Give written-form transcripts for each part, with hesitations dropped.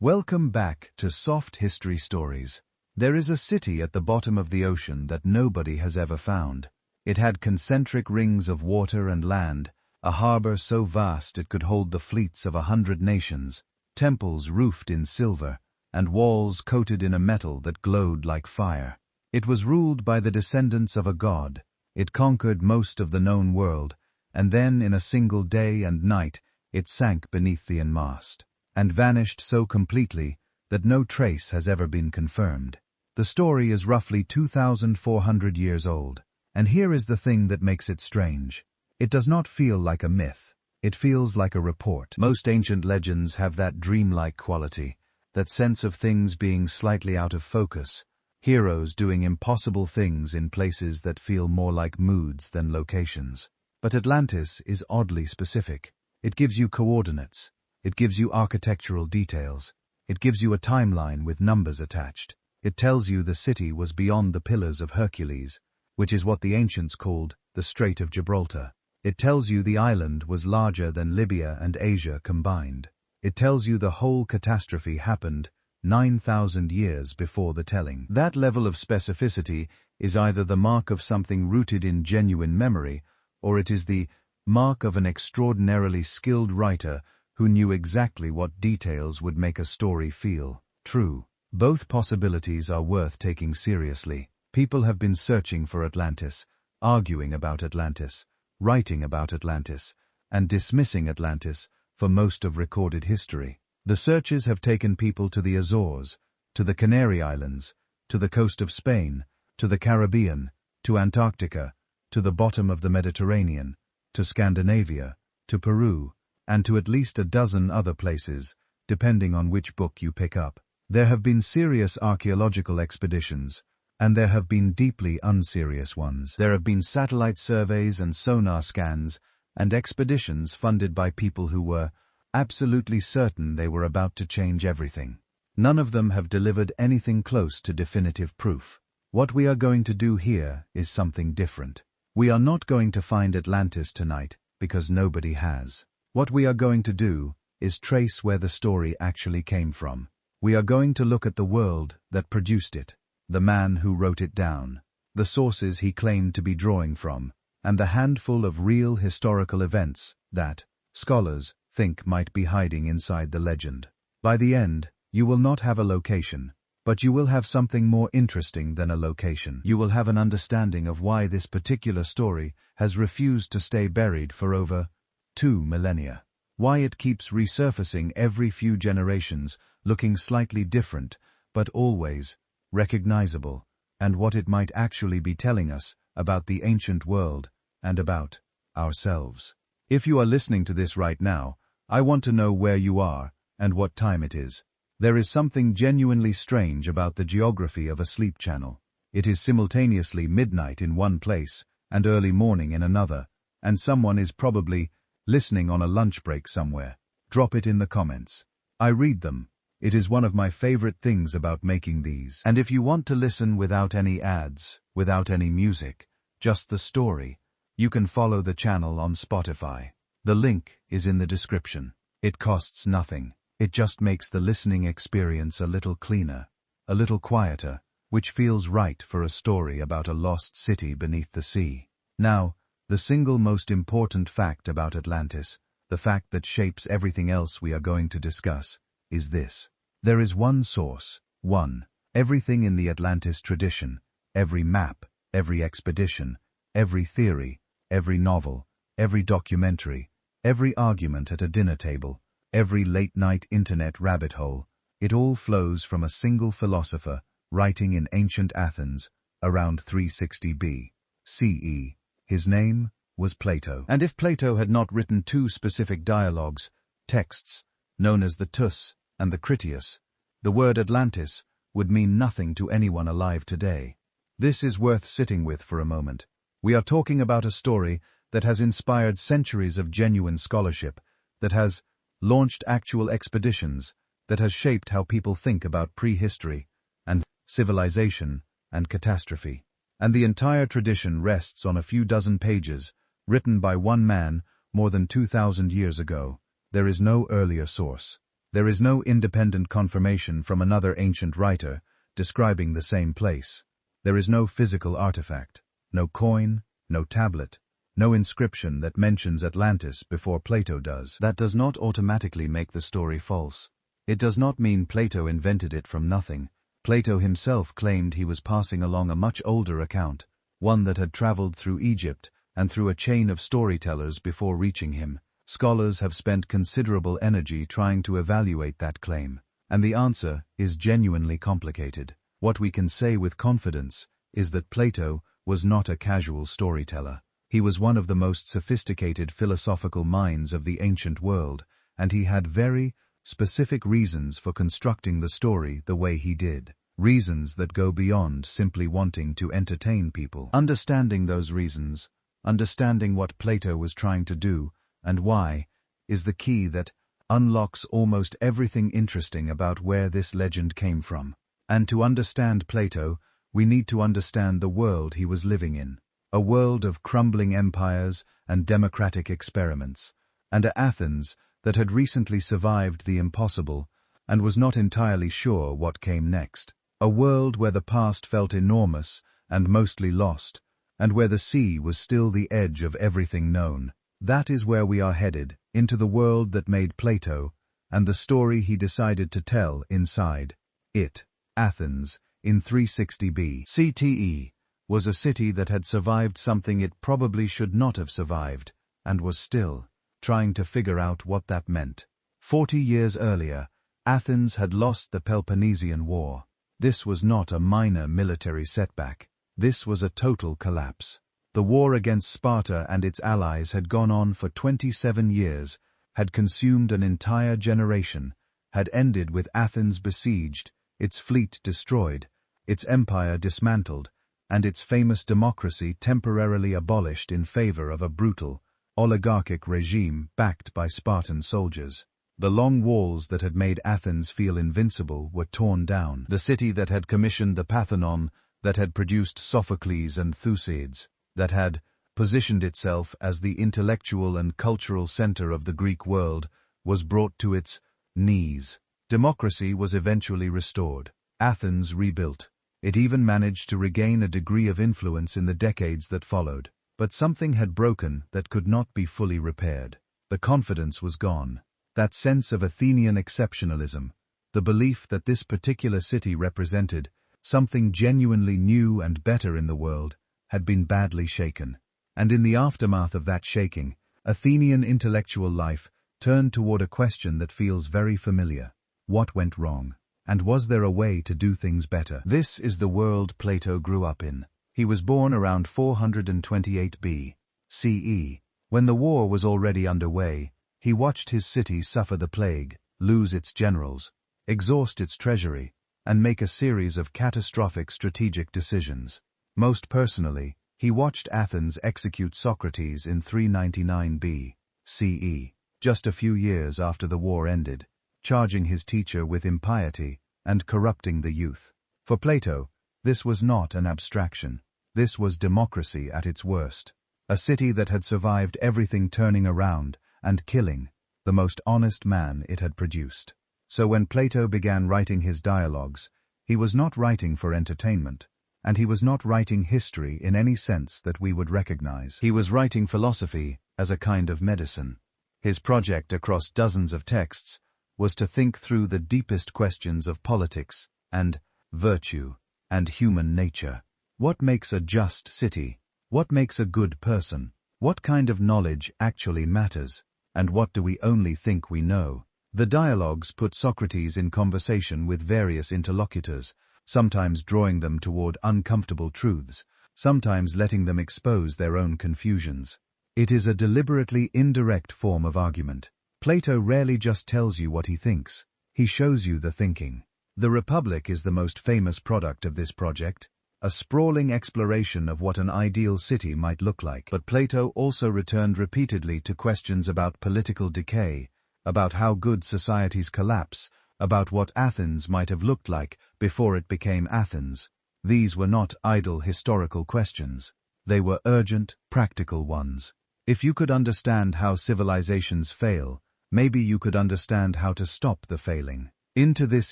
Welcome back to Soft History Stories. There is a city at the bottom of the ocean that nobody has ever found. It had concentric rings of water and land, a harbor so vast it could hold the fleets of 100 nations, temples roofed in silver, and walls coated in a metal that glowed like fire. It was ruled by the descendants of a god. It conquered most of the known world, and then in a single day and night it sank beneath the mast, and vanished so completely that no trace has ever been confirmed. The story is roughly 2,400 years old, and here is the thing that makes it strange. It does not feel like a myth. It feels like a report. Most ancient legends have that dreamlike quality, that sense of things being slightly out of focus, heroes doing impossible things in places that feel more like moods than locations. But Atlantis is oddly specific. It gives you coordinates. It gives you architectural details. It gives you a timeline with numbers attached. It tells you the city was beyond the Pillars of Hercules, which is what the ancients called the Strait of Gibraltar. It tells you the island was larger than Libya and Asia combined. It tells you the whole catastrophe happened 9,000 years before the telling. That level of specificity is either the mark of something rooted in genuine memory, or it is the mark of an extraordinarily skilled writer who knew exactly what details would make a story feel true. Both possibilities are worth taking seriously. People have been searching for Atlantis, arguing about Atlantis, writing about Atlantis, and dismissing Atlantis for most of recorded history. The searches have taken people to the Azores, to the Canary Islands, to the coast of Spain, to the Caribbean, to Antarctica, to the bottom of the Mediterranean, to Scandinavia, to Peru, and to at least a dozen other places, depending on which book you pick up. There have been serious archaeological expeditions, and there have been deeply unserious ones. There have been satellite surveys and sonar scans, and expeditions funded by people who were absolutely certain they were about to change everything. None of them have delivered anything close to definitive proof. What we are going to do here is something different. We are not going to find Atlantis tonight, because nobody has. What we are going to do is trace where the story actually came from. We are going to look at the world that produced it, the man who wrote it down, the sources he claimed to be drawing from, and the handful of real historical events that scholars think might be hiding inside the legend. By the end, you will not have a location, but you will have something more interesting than a location. You will have an understanding of why this particular story has refused to stay buried for over 2 millennia. Why it keeps resurfacing every few generations, looking slightly different, but always recognizable, and what it might actually be telling us about the ancient world and about ourselves. If you are listening to this right now, I want to know where you are and what time it is. There is something genuinely strange about the geography of a sleep channel. It is simultaneously midnight in one place and early morning in another, and someone is probably listening on a lunch break somewhere. Drop it in the comments. I read them. It is one of my favorite things about making these. And if you want to listen without any ads, without any music, just the story, you can follow the channel on Spotify. The link is in the description. It costs nothing. It just makes the listening experience a little cleaner, a little quieter, which feels right for a story about a lost city beneath the sea. Now, the single most important fact about Atlantis, the fact that shapes everything else we are going to discuss, is this. There is one source, one. Everything in the Atlantis tradition, every map, every expedition, every theory, every novel, every documentary, every argument at a dinner table, every late-night internet rabbit hole, it all flows from a single philosopher writing in ancient Athens around 360 BCE. His name was Plato. And if Plato had not written two specific dialogues, texts, known as the Tus and the Critias, the word Atlantis would mean nothing to anyone alive today. This is worth sitting with for a moment. We are talking about a story that has inspired centuries of genuine scholarship, that has launched actual expeditions, that has shaped how people think about prehistory and civilization and catastrophe. And the entire tradition rests on a few dozen pages, written by one man more than 2,000 years ago. There is no earlier source. There is no independent confirmation from another ancient writer describing the same place. There is no physical artifact, no coin, no tablet, no inscription that mentions Atlantis before Plato does. That does not automatically make the story false. It does not mean Plato invented it from nothing. Plato himself claimed he was passing along a much older account, one that had traveled through Egypt and through a chain of storytellers before reaching him. Scholars have spent considerable energy trying to evaluate that claim, and the answer is genuinely complicated. What we can say with confidence is that Plato was not a casual storyteller. He was one of the most sophisticated philosophical minds of the ancient world, and he had very specific reasons for constructing the story the way he did. Reasons that go beyond simply wanting to entertain people. Understanding those reasons, understanding what Plato was trying to do and why, is the key that unlocks almost everything interesting about where this legend came from. And to understand Plato, we need to understand the world he was living in. A world of crumbling empires and democratic experiments, and a Athens that had recently survived the impossible and was not entirely sure what came next. A world where the past felt enormous and mostly lost, and where the sea was still the edge of everything known. That is where we are headed, into the world that made Plato, and the story he decided to tell inside it. Athens, in 360 BCE, was a city that had survived something it probably should not have survived, and was still trying to figure out what that meant. 40 years earlier, Athens had lost the Peloponnesian War. This was not a minor military setback. This was a total collapse. The war against Sparta and its allies had gone on for 27 years, had consumed an entire generation, had ended with Athens besieged, its fleet destroyed, its empire dismantled, and its famous democracy temporarily abolished in favor of a brutal, oligarchic regime backed by Spartan soldiers. The long walls that had made Athens feel invincible were torn down. The city that had commissioned the Parthenon, that had produced Sophocles and Thucydides, that had positioned itself as the intellectual and cultural center of the Greek world, was brought to its knees. Democracy was eventually restored. Athens rebuilt. It even managed to regain a degree of influence in the decades that followed. But something had broken that could not be fully repaired. The confidence was gone. That sense of Athenian exceptionalism, the belief that this particular city represented something genuinely new and better in the world, had been badly shaken. And in the aftermath of that shaking, Athenian intellectual life turned toward a question that feels very familiar. What went wrong? And was there a way to do things better? This is the world Plato grew up in. He was born around 428 BCE. When the war was already underway, he watched his city suffer the plague, lose its generals, exhaust its treasury, and make a series of catastrophic strategic decisions. Most personally, he watched Athens execute Socrates in 399 BCE, just a few years after the war ended, charging his teacher with impiety and corrupting the youth. For Plato, this was not an abstraction. This was democracy at its worst. A city that had survived everything turning around and killing the most honest man it had produced. So when Plato began writing his dialogues, he was not writing for entertainment, and he was not writing history in any sense that we would recognize. He was writing philosophy as a kind of medicine. His project across dozens of texts was to think through the deepest questions of politics and virtue and human nature. What makes a just city? What makes a good person? What kind of knowledge actually matters? And what do we only think we know? The dialogues put Socrates in conversation with various interlocutors, sometimes drawing them toward uncomfortable truths, sometimes letting them expose their own confusions. It is a deliberately indirect form of argument. Plato rarely just tells you what he thinks. He shows you the thinking. The Republic is the most famous product of this project, a sprawling exploration of what an ideal city might look like. But Plato also returned repeatedly to questions about political decay, about how good societies collapse, about what Athens might have looked like before it became Athens. These were not idle historical questions. They were urgent, practical ones. If you could understand how civilizations fail, maybe you could understand how to stop the failing. Into this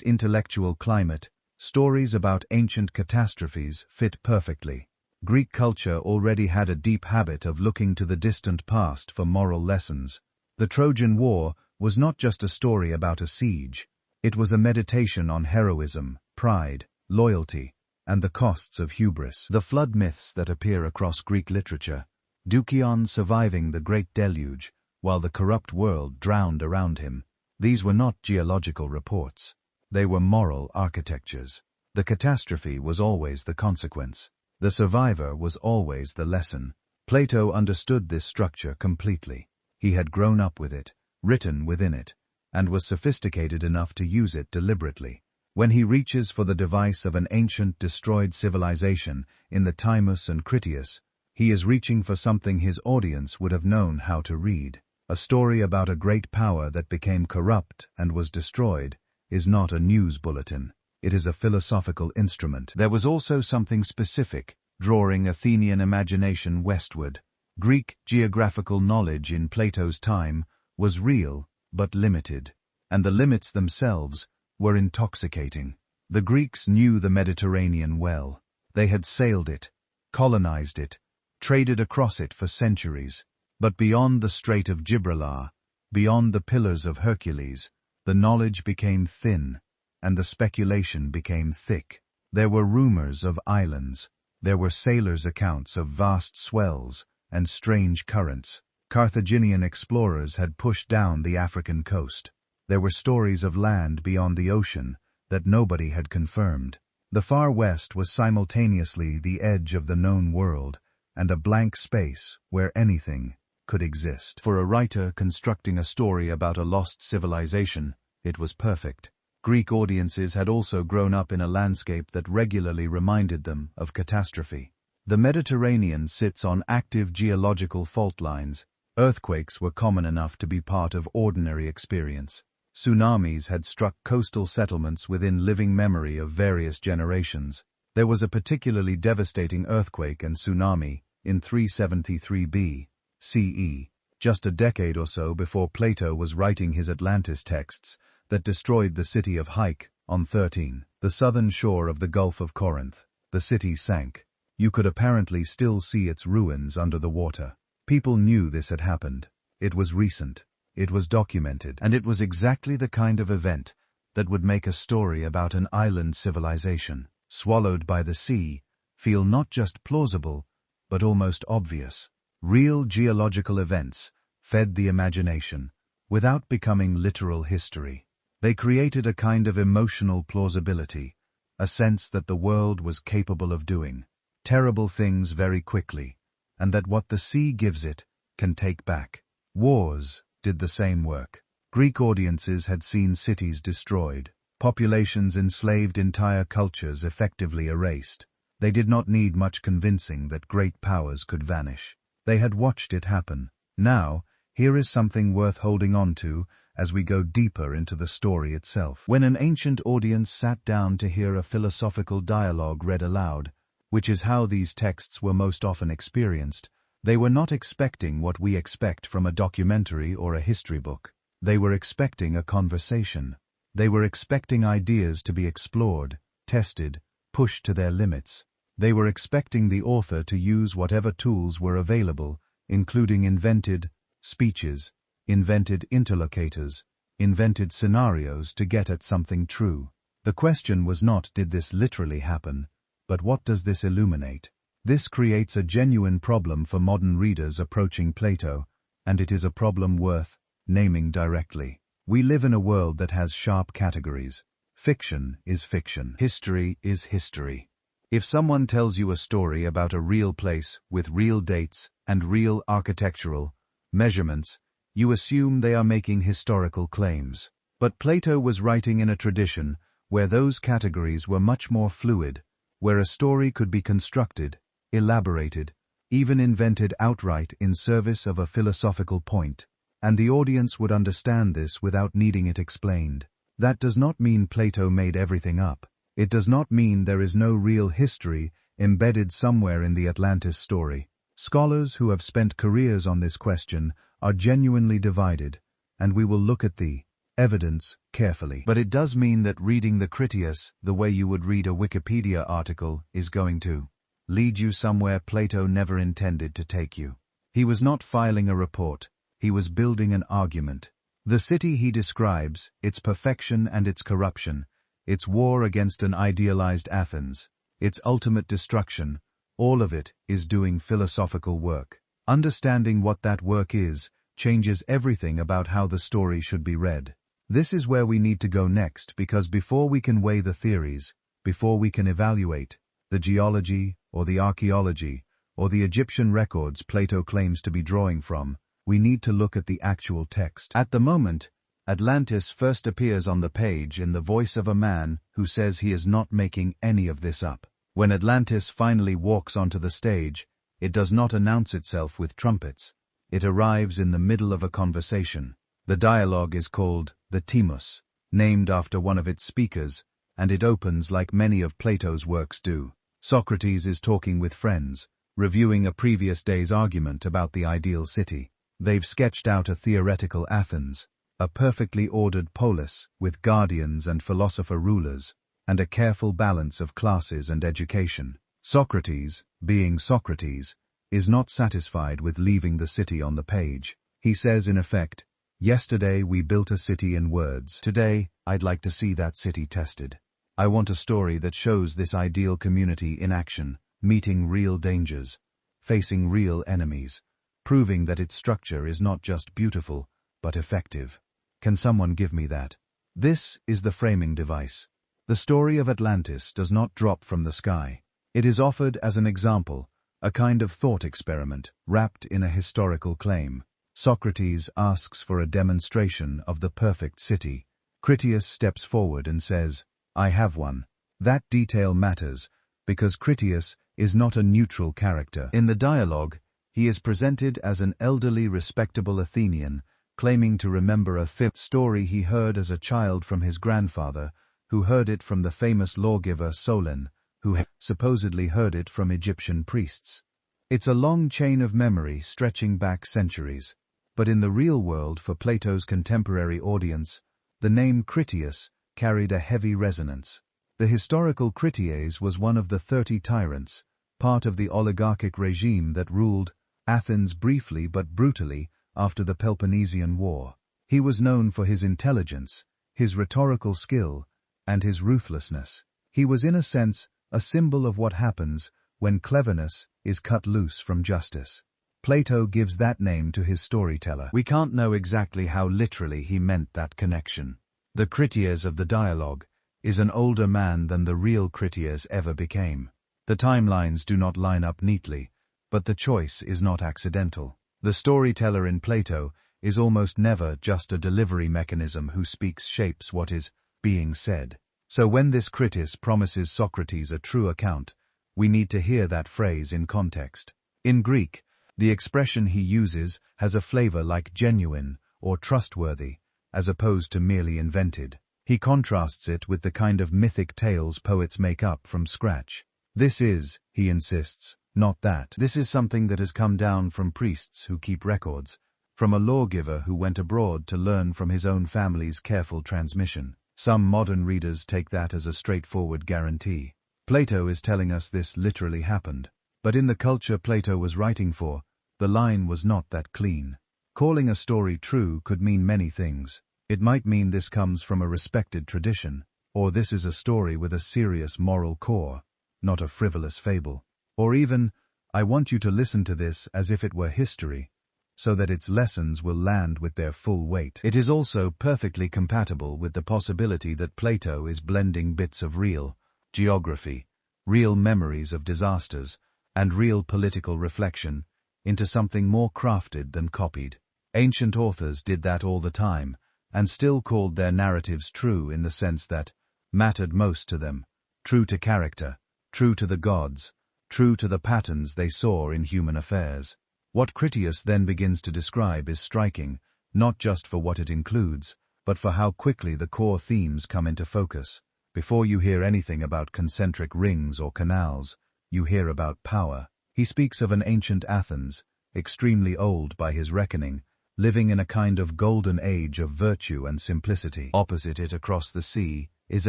intellectual climate, stories about ancient catastrophes fit perfectly. Greek culture already had a deep habit of looking to the distant past for moral lessons. The Trojan War was not just a story about a siege. It was a meditation on heroism, pride, loyalty, and the costs of hubris. The flood myths that appear across Greek literature, Deucalion surviving the Great Deluge, while the corrupt world drowned around him, these were not geological reports. They were moral architectures. The catastrophe was always the consequence. The survivor was always the lesson. Plato understood this structure completely. He had grown up with it, written within it, and was sophisticated enough to use it deliberately. When he reaches for the device of an ancient destroyed civilization in the Timaeus and Critias, he is reaching for something his audience would have known how to read. A story about a great power that became corrupt and was destroyed is not a news bulletin. It is a philosophical instrument. There was also something specific, drawing Athenian imagination westward. Greek geographical knowledge in Plato's time was real but limited, and the limits themselves were intoxicating. The Greeks knew the Mediterranean well. They had sailed it, colonized it, traded across it for centuries. But beyond the Strait of Gibraltar, beyond the Pillars of Hercules, the knowledge became thin, and the speculation became thick. There were rumors of islands. There were sailors' accounts of vast swells and strange currents. Carthaginian explorers had pushed down the African coast. There were stories of land beyond the ocean that nobody had confirmed. The far west was simultaneously the edge of the known world and a blank space where anything could exist. For a writer constructing a story about a lost civilization, it was perfect. Greek audiences had also grown up in a landscape that regularly reminded them of catastrophe. The Mediterranean sits on active geological fault lines. Earthquakes were common enough to be part of ordinary experience. Tsunamis had struck coastal settlements within living memory of various generations. There was a particularly devastating earthquake and tsunami in 373 BCE, just a decade or so before Plato was writing his Atlantis texts, that destroyed the city of Hyke on 13, the southern shore of the Gulf of Corinth. The city sank. You could apparently still see its ruins under the water. People knew this had happened. It was recent. It was documented. And it was exactly the kind of event that would make a story about an island civilization, swallowed by the sea, feel not just plausible, but almost obvious. Real geological events fed the imagination, without becoming literal history. They created a kind of emotional plausibility, a sense that the world was capable of doing terrible things very quickly, and that what the sea gives it can take back. Wars did the same work. Greek audiences had seen cities destroyed, populations enslaved, entire cultures effectively erased. They did not need much convincing that great powers could vanish. They had watched it happen. Now, here is something worth holding on to as we go deeper into the story itself. When an ancient audience sat down to hear a philosophical dialogue read aloud, which is how these texts were most often experienced, they were not expecting what we expect from a documentary or a history book. They were expecting a conversation. They were expecting ideas to be explored, tested, pushed to their limits. They were expecting the author to use whatever tools were available, including invented speeches, invented interlocutors, invented scenarios to get at something true. The question was not, did this literally happen, but what does this illuminate? This creates a genuine problem for modern readers approaching Plato, and it is a problem worth naming directly. We live in a world that has sharp categories. Fiction is fiction. History is history. If someone tells you a story about a real place with real dates and real architectural measurements, you assume they are making historical claims. But Plato was writing in a tradition where those categories were much more fluid, where a story could be constructed, elaborated, even invented outright in service of a philosophical point, and the audience would understand this without needing it explained. That does not mean Plato made everything up. It does not mean there is no real history embedded somewhere in the Atlantis story. Scholars who have spent careers on this question are genuinely divided, and we will look at the evidence carefully. But it does mean that reading the Critias the way you would read a Wikipedia article is going to lead you somewhere Plato never intended to take you. He was not filing a report, he was building an argument. The city he describes, its perfection and its corruption, its war against an idealized Athens, its ultimate destruction, all of it is doing philosophical work. Understanding what that work is changes everything about how the story should be read. This is where we need to go next, because before we can weigh the theories, before we can evaluate the geology or the archaeology or the Egyptian records Plato claims to be drawing from, we need to look at the actual text. At the moment, Atlantis first appears on the page in the voice of a man who says he is not making any of this up. When Atlantis finally walks onto the stage, it does not announce itself with trumpets. It arrives in the middle of a conversation. The dialogue is called the Timaeus, named after one of its speakers, and it opens like many of Plato's works do. Socrates is talking with friends, reviewing a previous day's argument about the ideal city. They've sketched out a theoretical Athens, a perfectly ordered polis with guardians and philosopher rulers, and a careful balance of classes and education. Socrates, being Socrates, is not satisfied with leaving the city on the page. He says in effect, "Yesterday we built a city in words. Today, I'd like to see that city tested. I want a story that shows this ideal community in action, meeting real dangers, facing real enemies, proving that its structure is not just beautiful, but effective. Can someone give me that?" This is the framing device. The story of Atlantis does not drop from the sky. It is offered as an example, a kind of thought experiment, wrapped in a historical claim. Socrates asks for a demonstration of the perfect city. Critias steps forward and says, "I have one." That detail matters, because Critias is not a neutral character. In the dialogue, he is presented as an elderly, respectable Athenian, claiming to remember a fifth story he heard as a child from his grandfather, who heard it from the famous lawgiver Solon, who supposedly heard it from Egyptian priests. It's a long chain of memory stretching back centuries. But in the real world, for Plato's contemporary audience, the name Critias carried a heavy resonance. The historical Critias was one of the 30 tyrants, part of the oligarchic regime that ruled Athens briefly but brutally after the Peloponnesian War. He was known for his intelligence, his rhetorical skill, and his ruthlessness. He was in a sense a symbol of what happens when cleverness is cut loose from justice. Plato gives that name to his storyteller. We can't know exactly how literally he meant that connection. The Critias of the dialogue is an older man than the real Critias ever became. The timelines do not line up neatly, but the choice is not accidental. The storyteller in Plato is almost never just a delivery mechanism who shapes what is being said. So when this Critias promises Socrates a true account, we need to hear that phrase in context. In Greek, the expression he uses has a flavor like genuine or trustworthy, as opposed to merely invented. He contrasts it with the kind of mythic tales poets make up from scratch. This is, he insists, not that. This is something that has come down from priests who keep records, from a lawgiver who went abroad to learn from his own family's careful transmission. Some modern readers take that as a straightforward guarantee. Plato is telling us this literally happened. But in the culture Plato was writing for, the line was not that clean. Calling a story true could mean many things. It might mean this comes from a respected tradition, or this is a story with a serious moral core, not a frivolous fable. Or even, I want you to listen to this as if it were history, so that its lessons will land with their full weight. It is also perfectly compatible with the possibility that Plato is blending bits of real geography, real memories of disasters, and real political reflection into something more crafted than copied. Ancient authors did that all the time, and still called their narratives true in the sense that mattered most to them, true to character, true to the gods, true to the patterns they saw in human affairs. What Critias then begins to describe is striking, not just for what it includes, but for how quickly the core themes come into focus. Before you hear anything about concentric rings or canals, you hear about power. He speaks of an ancient Athens, extremely old by his reckoning, living in a kind of golden age of virtue and simplicity. Opposite it across the sea is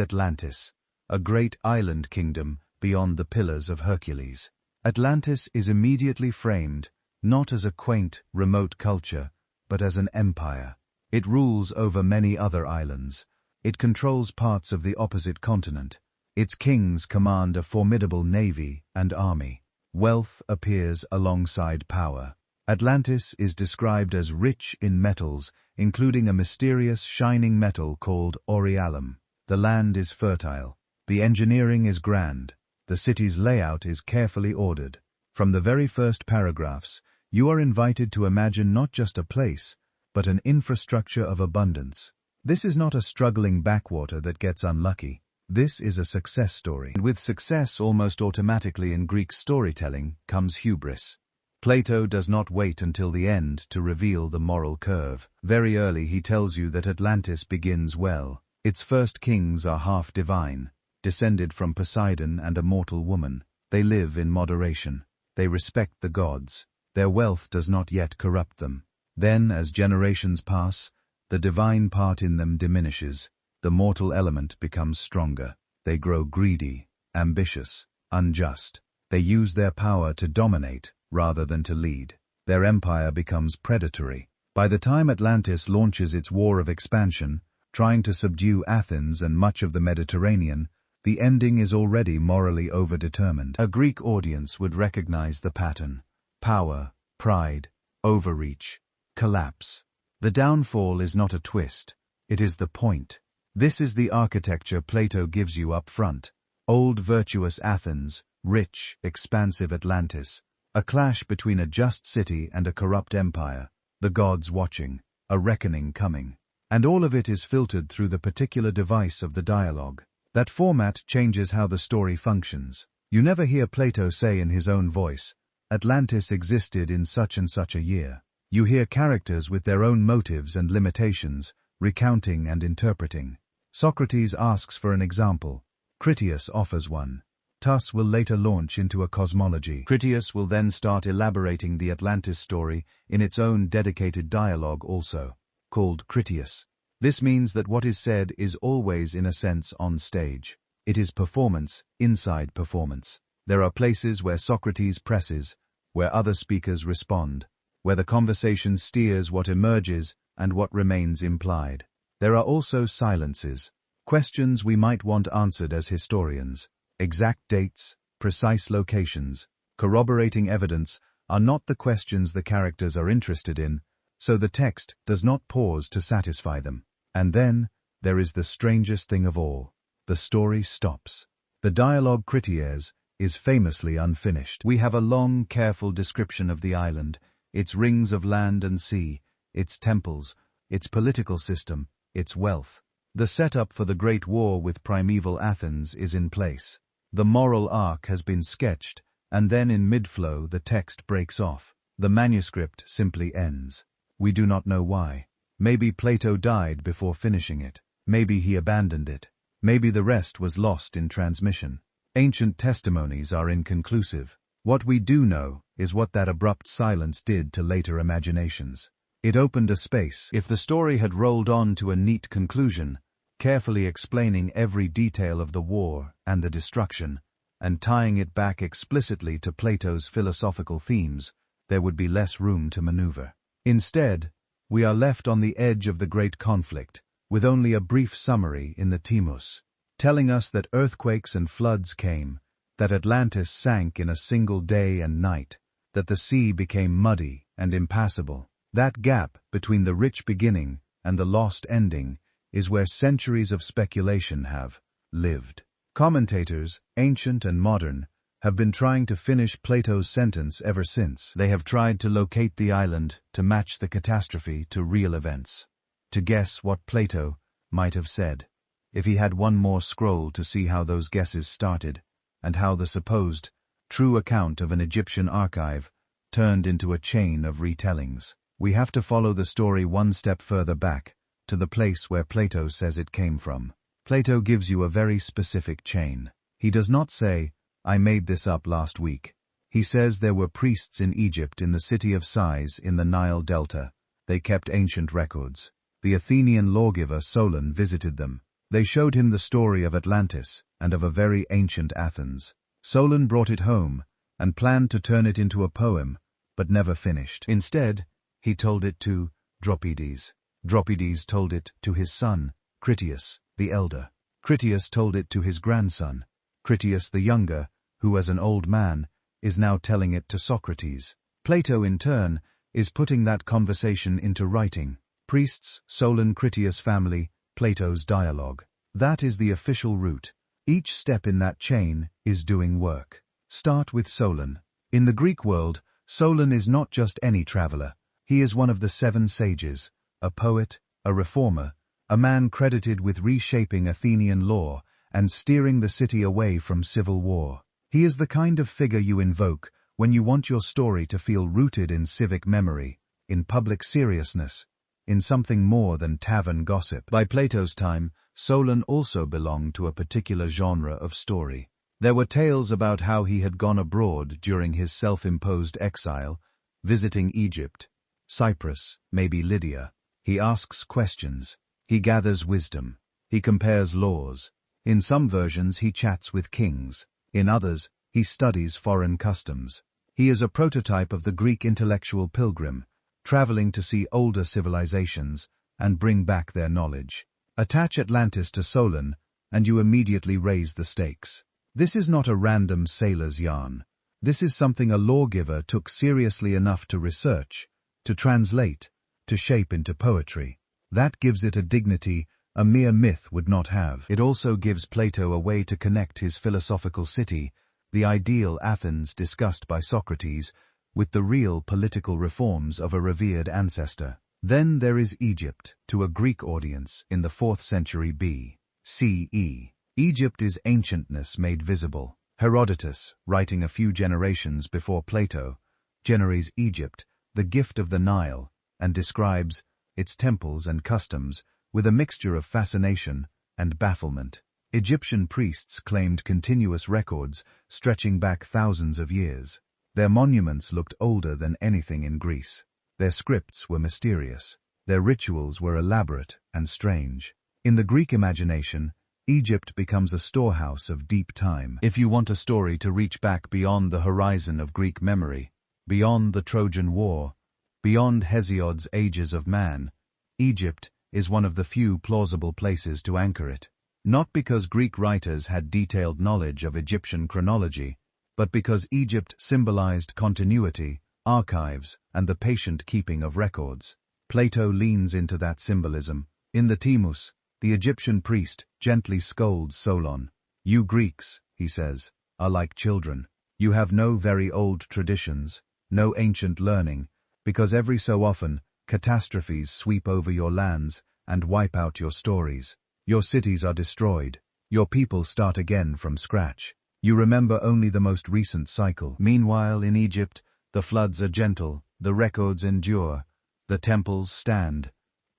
Atlantis, a great island kingdom beyond the Pillars of Hercules. Atlantis is immediately framed not as a quaint, remote culture, but as an empire. It rules over many other islands. It controls parts of the opposite continent. Its kings command a formidable navy and army. Wealth appears alongside power. Atlantis is described as rich in metals, including a mysterious shining metal called Orialum. The land is fertile. The engineering is grand. The city's layout is carefully ordered. From the very first paragraphs, you are invited to imagine not just a place, but an infrastructure of abundance. This is not a struggling backwater that gets unlucky. This is a success story. And with success almost automatically in Greek storytelling comes hubris. Plato does not wait until the end to reveal the moral curve. Very early he tells you that Atlantis begins well. Its first kings are half divine, descended from Poseidon and a mortal woman. They live in moderation. They respect the gods. Their wealth does not yet corrupt them. Then, as generations pass, the divine part in them diminishes. The mortal element becomes stronger. They grow greedy, ambitious, unjust. They use their power to dominate rather than to lead. Their empire becomes predatory. By the time Atlantis launches its war of expansion, trying to subdue Athens and much of the Mediterranean, the ending is already morally overdetermined. A Greek audience would recognize the pattern: power, pride, overreach, collapse. The downfall is not a twist, it is the point. This is the architecture Plato gives you up front. Old virtuous Athens, rich, expansive Atlantis, a clash between a just city and a corrupt empire, the gods watching, a reckoning coming. And all of it is filtered through the particular device of the dialogue. That format changes how the story functions. You never hear Plato say in his own voice, Atlantis existed in such and such a year. You hear characters with their own motives and limitations, recounting and interpreting. Socrates asks for an example. Critias offers one. Thus will later launch into a cosmology. Critias will then start elaborating the Atlantis story in its own dedicated dialogue also, called Critias. This means that what is said is always in a sense on stage. It is performance inside performance. There are places where Socrates presses, where other speakers respond, where the conversation steers what emerges and what remains implied. There are also silences, questions we might want answered as historians. Exact dates, precise locations, corroborating evidence are not the questions the characters are interested in, so the text does not pause to satisfy them. And then, there is the strangest thing of all. The story stops. The dialogue Critias is famously unfinished. We have a long, careful description of the island, its rings of land and sea, its temples, its political system, its wealth. The setup for the Great War with primeval Athens is in place. The moral arc has been sketched, and then in mid-flow the text breaks off. The manuscript simply ends. We do not know why. Maybe Plato died before finishing it. Maybe he abandoned it. Maybe the rest was lost in transmission. Ancient testimonies are inconclusive. What we do know is what that abrupt silence did to later imaginations. It opened a space. If the story had rolled on to a neat conclusion, carefully explaining every detail of the war and the destruction, and tying it back explicitly to Plato's philosophical themes, there would be less room to maneuver. Instead, we are left on the edge of the great conflict, with only a brief summary in the Timaeus, telling us that earthquakes and floods came, that Atlantis sank in a single day and night, that the sea became muddy and impassable. That gap between the rich beginning and the lost ending is where centuries of speculation have lived. Commentators, ancient and modern, have been trying to finish Plato's sentence ever since. They have tried to locate the island, to match the catastrophe to real events, to guess what Plato might have said, if he had one more scroll to see how those guesses started, and how the supposed, true account of an Egyptian archive turned into a chain of retellings. We have to follow the story one step further back, to the place where Plato says it came from. Plato gives you a very specific chain. He does not say, I made this up last week. He says there were priests in Egypt in the city of Sais in the Nile Delta, They kept ancient records. The Athenian lawgiver Solon visited them. They showed him the story of Atlantis and of a very ancient Athens. Solon brought it home and planned to turn it into a poem, but never finished. Instead, he told it to Dropides. Dropides told it to his son, Critias, the elder. Critias told it to his grandson, Critias the younger, who as an old man is now telling it to Socrates. Plato, in turn, is putting that conversation into writing. Priests, Solon, Critias family, Plato's dialogue. That is the official route. Each step in that chain is doing work. Start with Solon. In the Greek world, Solon is not just any traveler. He is one of the 7 sages, a poet, a reformer, a man credited with reshaping Athenian law and steering the city away from civil war. He is the kind of figure you invoke when you want your story to feel rooted in civic memory, in public seriousness, in something more than tavern gossip. By Plato's time, Solon also belonged to a particular genre of story. There were tales about how he had gone abroad during his self-imposed exile, visiting Egypt, Cyprus, maybe Lydia. He asks questions. He gathers wisdom. He compares laws. In some versions he chats with kings. In others, he studies foreign customs. He is a prototype of the Greek intellectual pilgrim, traveling to see older civilizations and bring back their knowledge. Attach Atlantis to Solon, and you immediately raise the stakes. This is not a random sailor's yarn. This is something a lawgiver took seriously enough to research, to translate, to shape into poetry. That gives it a dignity a mere myth would not have. It also gives Plato a way to connect his philosophical city, the ideal Athens discussed by Socrates, with the real political reforms of a revered ancestor. Then there is Egypt, to a Greek audience in the 4th century B.C.E. Egypt is ancientness made visible. Herodotus, writing a few generations before Plato, generates Egypt, the gift of the Nile, and describes its temples and customs with a mixture of fascination and bafflement. Egyptian priests claimed continuous records stretching back thousands of years. Their monuments looked older than anything in Greece. Their scripts were mysterious. Their rituals were elaborate and strange. In the Greek imagination, Egypt becomes a storehouse of deep time. If you want a story to reach back beyond the horizon of Greek memory, beyond the Trojan War, beyond Hesiod's Ages of Man, Egypt is one of the few plausible places to anchor it. Not because Greek writers had detailed knowledge of Egyptian chronology, but because Egypt symbolized continuity, archives, and the patient keeping of records. Plato leans into that symbolism. In the Timaeus, the Egyptian priest gently scolds Solon. "You Greeks," he says, "are like children. You have no very old traditions, no ancient learning, because every so often catastrophes sweep over your lands and wipe out your stories. Your cities are destroyed. Your people start again from scratch. You remember only the most recent cycle. Meanwhile, in Egypt, the floods are gentle, the records endure, the temples stand,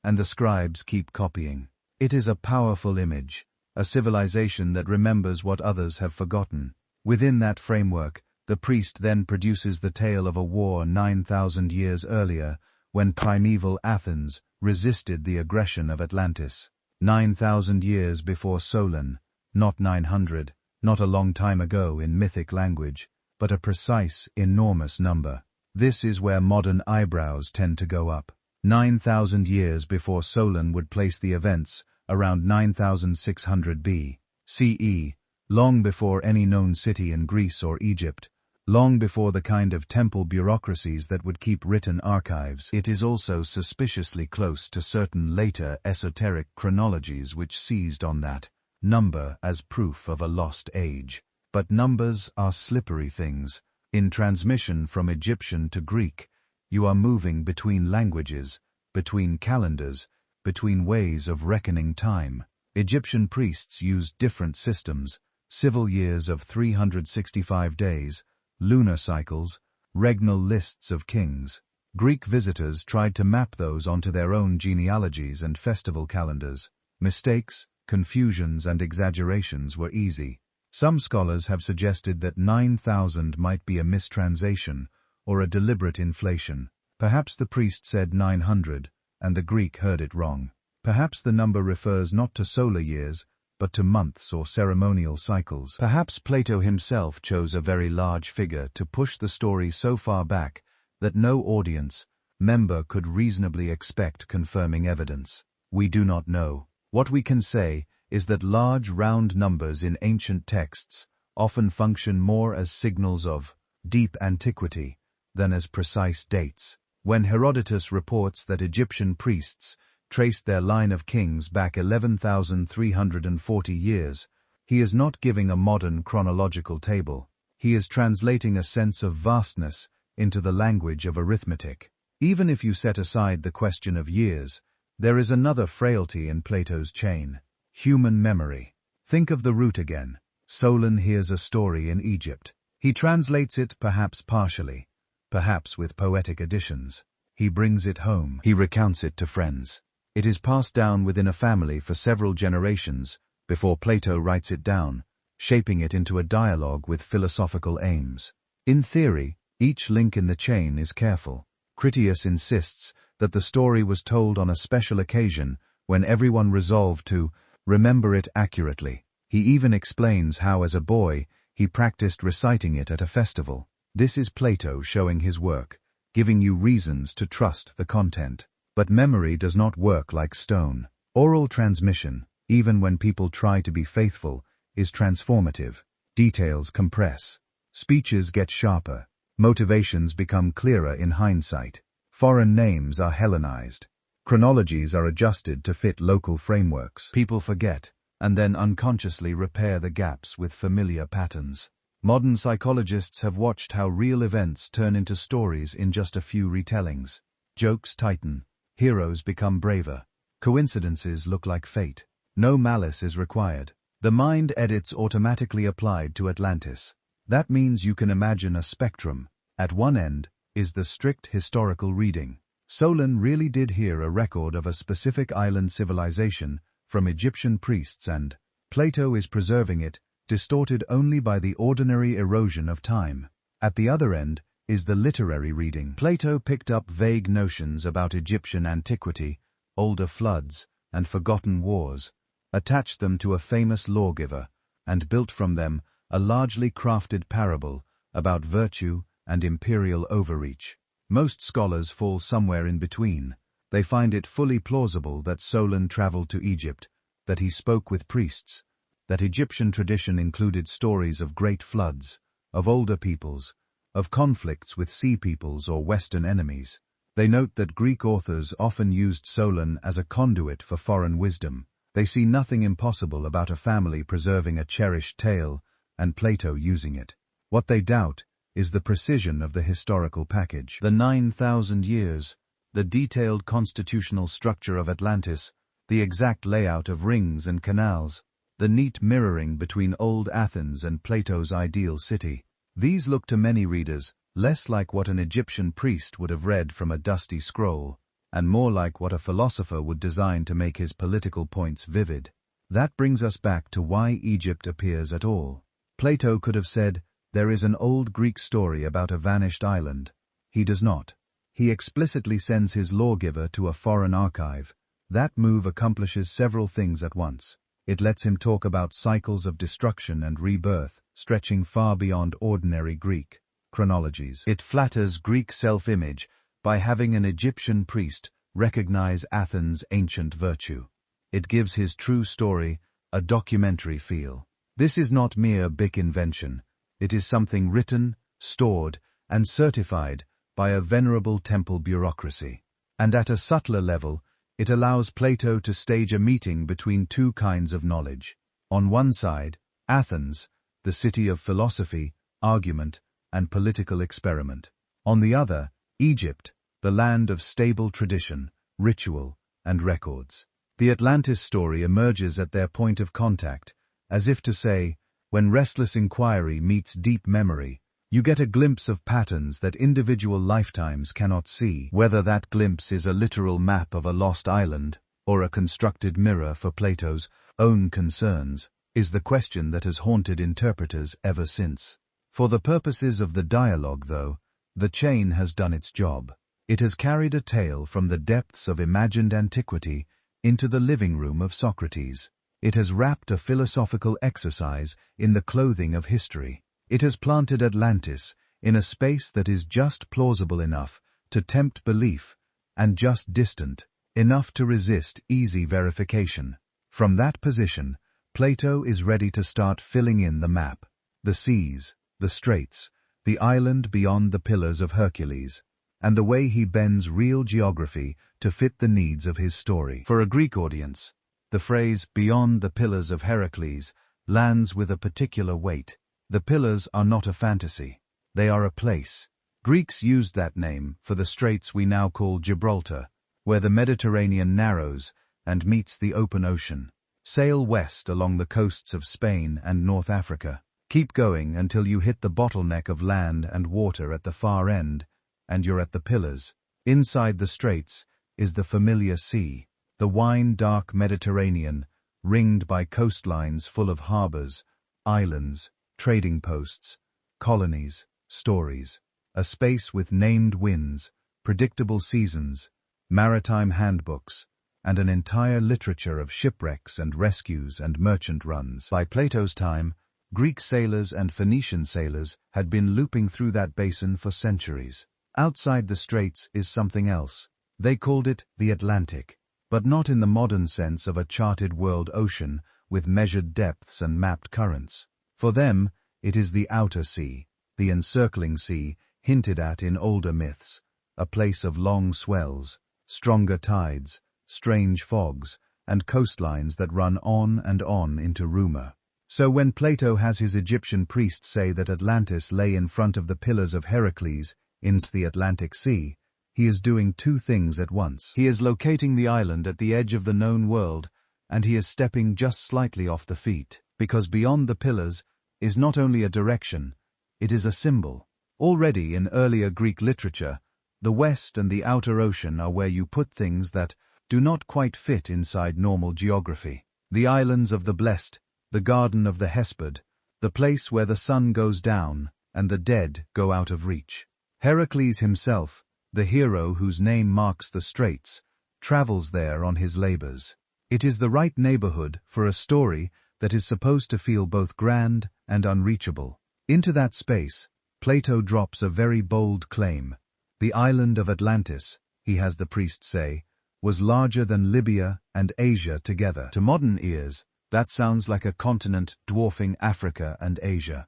and the scribes keep copying." It is a powerful image, a civilization that remembers what others have forgotten. Within that framework, the priest then produces the tale of a war 9,000 years earlier, when primeval Athens resisted the aggression of Atlantis. 9,000 years before Solon, not 900, not a long time ago in mythic language, but a precise, enormous number. This is where modern eyebrows tend to go up. 9,000 years before Solon would place the events around 9,600 B.C.E., long before any known city in Greece or Egypt, long before the kind of temple bureaucracies that would keep written archives. It is also suspiciously close to certain later esoteric chronologies which seized on that number as proof of a lost age. But numbers are slippery things. In transmission from Egyptian to Greek, you are moving between languages, between calendars, between ways of reckoning time. Egyptian priests used different systems, civil years of 365 days, lunar cycles, regnal lists of kings. Greek visitors tried to map those onto their own genealogies and festival calendars. Mistakes, confusions, and exaggerations were easy. Some scholars have suggested that 9,000 might be a mistranslation or a deliberate inflation. Perhaps the priest said 900, and the Greek heard it wrong. Perhaps the number refers not to solar years, but to months or ceremonial cycles. Perhaps Plato himself chose a very large figure to push the story so far back that no audience member could reasonably expect confirming evidence. We do not know. What we can say is that large round numbers in ancient texts often function more as signals of deep antiquity than as precise dates. When Herodotus reports that Egyptian priests traced their line of kings back 11,340 years, he is not giving a modern chronological table. He is translating a sense of vastness into the language of arithmetic. Even if you set aside the question of years, there is another frailty in Plato's chain: human memory. Think of the root again. Solon hears a story in Egypt. He translates it perhaps partially, perhaps with poetic additions. He brings it home. He recounts it to friends. It is passed down within a family for several generations before Plato writes it down, shaping it into a dialogue with philosophical aims. In theory, each link in the chain is careful. Critias insists that the story was told on a special occasion when everyone resolved to remember it accurately. He even explains how, as a boy, he practiced reciting it at a festival. This is Plato showing his work, giving you reasons to trust the content. But memory does not work like stone. Oral transmission, even when people try to be faithful, is transformative. Details compress. Speeches get sharper. Motivations become clearer in hindsight. Foreign names are Hellenized. Chronologies are adjusted to fit local frameworks. People forget, and then unconsciously repair the gaps with familiar patterns. Modern psychologists have watched how real events turn into stories in just a few retellings. Jokes tighten. Heroes become braver. Coincidences look like fate. No malice is required. The mind edits automatically applied to Atlantis. That means you can imagine a spectrum. At one end is the strict historical reading. Solon really did hear a record of a specific island civilization from Egyptian priests, and Plato is preserving it, distorted only by the ordinary erosion of time. At the other end is the literary reading. Plato picked up vague notions about Egyptian antiquity, older floods, and forgotten wars, attached them to a famous lawgiver, and built from them a largely crafted parable about virtue and imperial overreach. Most scholars fall somewhere in between. They find it fully plausible that Solon traveled to Egypt, that he spoke with priests, that Egyptian tradition included stories of great floods, of older peoples, of conflicts with sea peoples or Western enemies. They note that Greek authors often used Solon as a conduit for foreign wisdom. They see nothing impossible about a family preserving a cherished tale and Plato using it. What they doubt is the precision of the historical package. The 9,000 years, the detailed constitutional structure of Atlantis, the exact layout of rings and canals, the neat mirroring between old Athens and Plato's ideal city. These look to many readers less like what an Egyptian priest would have read from a dusty scroll, and more like what a philosopher would design to make his political points vivid. That brings us back to why Egypt appears at all. Plato could have said, "There is an old Greek story about a vanished island." He does not. He explicitly sends his lawgiver to a foreign archive. That move accomplishes several things at once. It lets him talk about cycles of destruction and rebirth, stretching far beyond ordinary Greek chronologies. It flatters Greek self-image by having an Egyptian priest recognize Athens' ancient virtue. It gives his true story a documentary feel. This is not mere big invention. It is something written, stored, and certified by a venerable temple bureaucracy. And at a subtler level, it allows Plato to stage a meeting between two kinds of knowledge. On one side, Athens, the city of philosophy, argument, and political experiment. On the other, Egypt, the land of stable tradition, ritual, and records. The Atlantis story emerges at their point of contact, as if to say, when restless inquiry meets deep memory, you get a glimpse of patterns that individual lifetimes cannot see. Whether that glimpse is a literal map of a lost island, or a constructed mirror for Plato's own concerns, is the question that has haunted interpreters ever since. For the purposes of the dialogue, though, the chain has done its job. It has carried a tale from the depths of imagined antiquity into the living room of Socrates. It has wrapped a philosophical exercise in the clothing of history. It has planted Atlantis in a space that is just plausible enough to tempt belief and just distant enough to resist easy verification. From that position, Plato is ready to start filling in the map. The seas, the straits, the island beyond the Pillars of Hercules, and the way he bends real geography to fit the needs of his story. For a Greek audience, the phrase "beyond the Pillars of Heracles" lands with a particular weight. The pillars are not a fantasy. They are a place. Greeks used that name for the straits we now call Gibraltar, where the Mediterranean narrows and meets the open ocean. Sail west along the coasts of Spain and North Africa. Keep going until you hit the bottleneck of land and water at the far end, and you're at the pillars. Inside the straits is the familiar sea, the wine-dark Mediterranean, ringed by coastlines full of harbors, islands, trading posts, colonies, stories. A space with named winds, predictable seasons, maritime handbooks, and an entire literature of shipwrecks and rescues and merchant runs. By Plato's time, Greek sailors and Phoenician sailors had been looping through that basin for centuries. Outside the straits is something else. They called it the Atlantic, but not in the modern sense of a charted world ocean with measured depths and mapped currents. For them, it is the outer sea, the encircling sea hinted at in older myths, a place of long swells, stronger tides, strange fogs, and coastlines that run on and on into rumor. So when Plato has his Egyptian priests say that Atlantis lay in front of the Pillars of Heracles in the Atlantic Sea, he is doing two things at once. He is locating the island at the edge of the known world, and he is stepping just slightly off the feet, because beyond the pillars is not only a direction, it is a symbol. Already in earlier Greek literature, the West and the outer ocean are where you put things that do not quite fit inside normal geography. The islands of the blessed, the garden of the Hesped, the place where the sun goes down and the dead go out of reach. Heracles himself, the hero whose name marks the straits, travels there on his labors. It is the right neighborhood for a story that is supposed to feel both grand and unreachable. Into that space, Plato drops a very bold claim. The island of Atlantis, he has the priests say, was larger than Libya and Asia together. To modern ears, that sounds like a continent dwarfing Africa and Asia.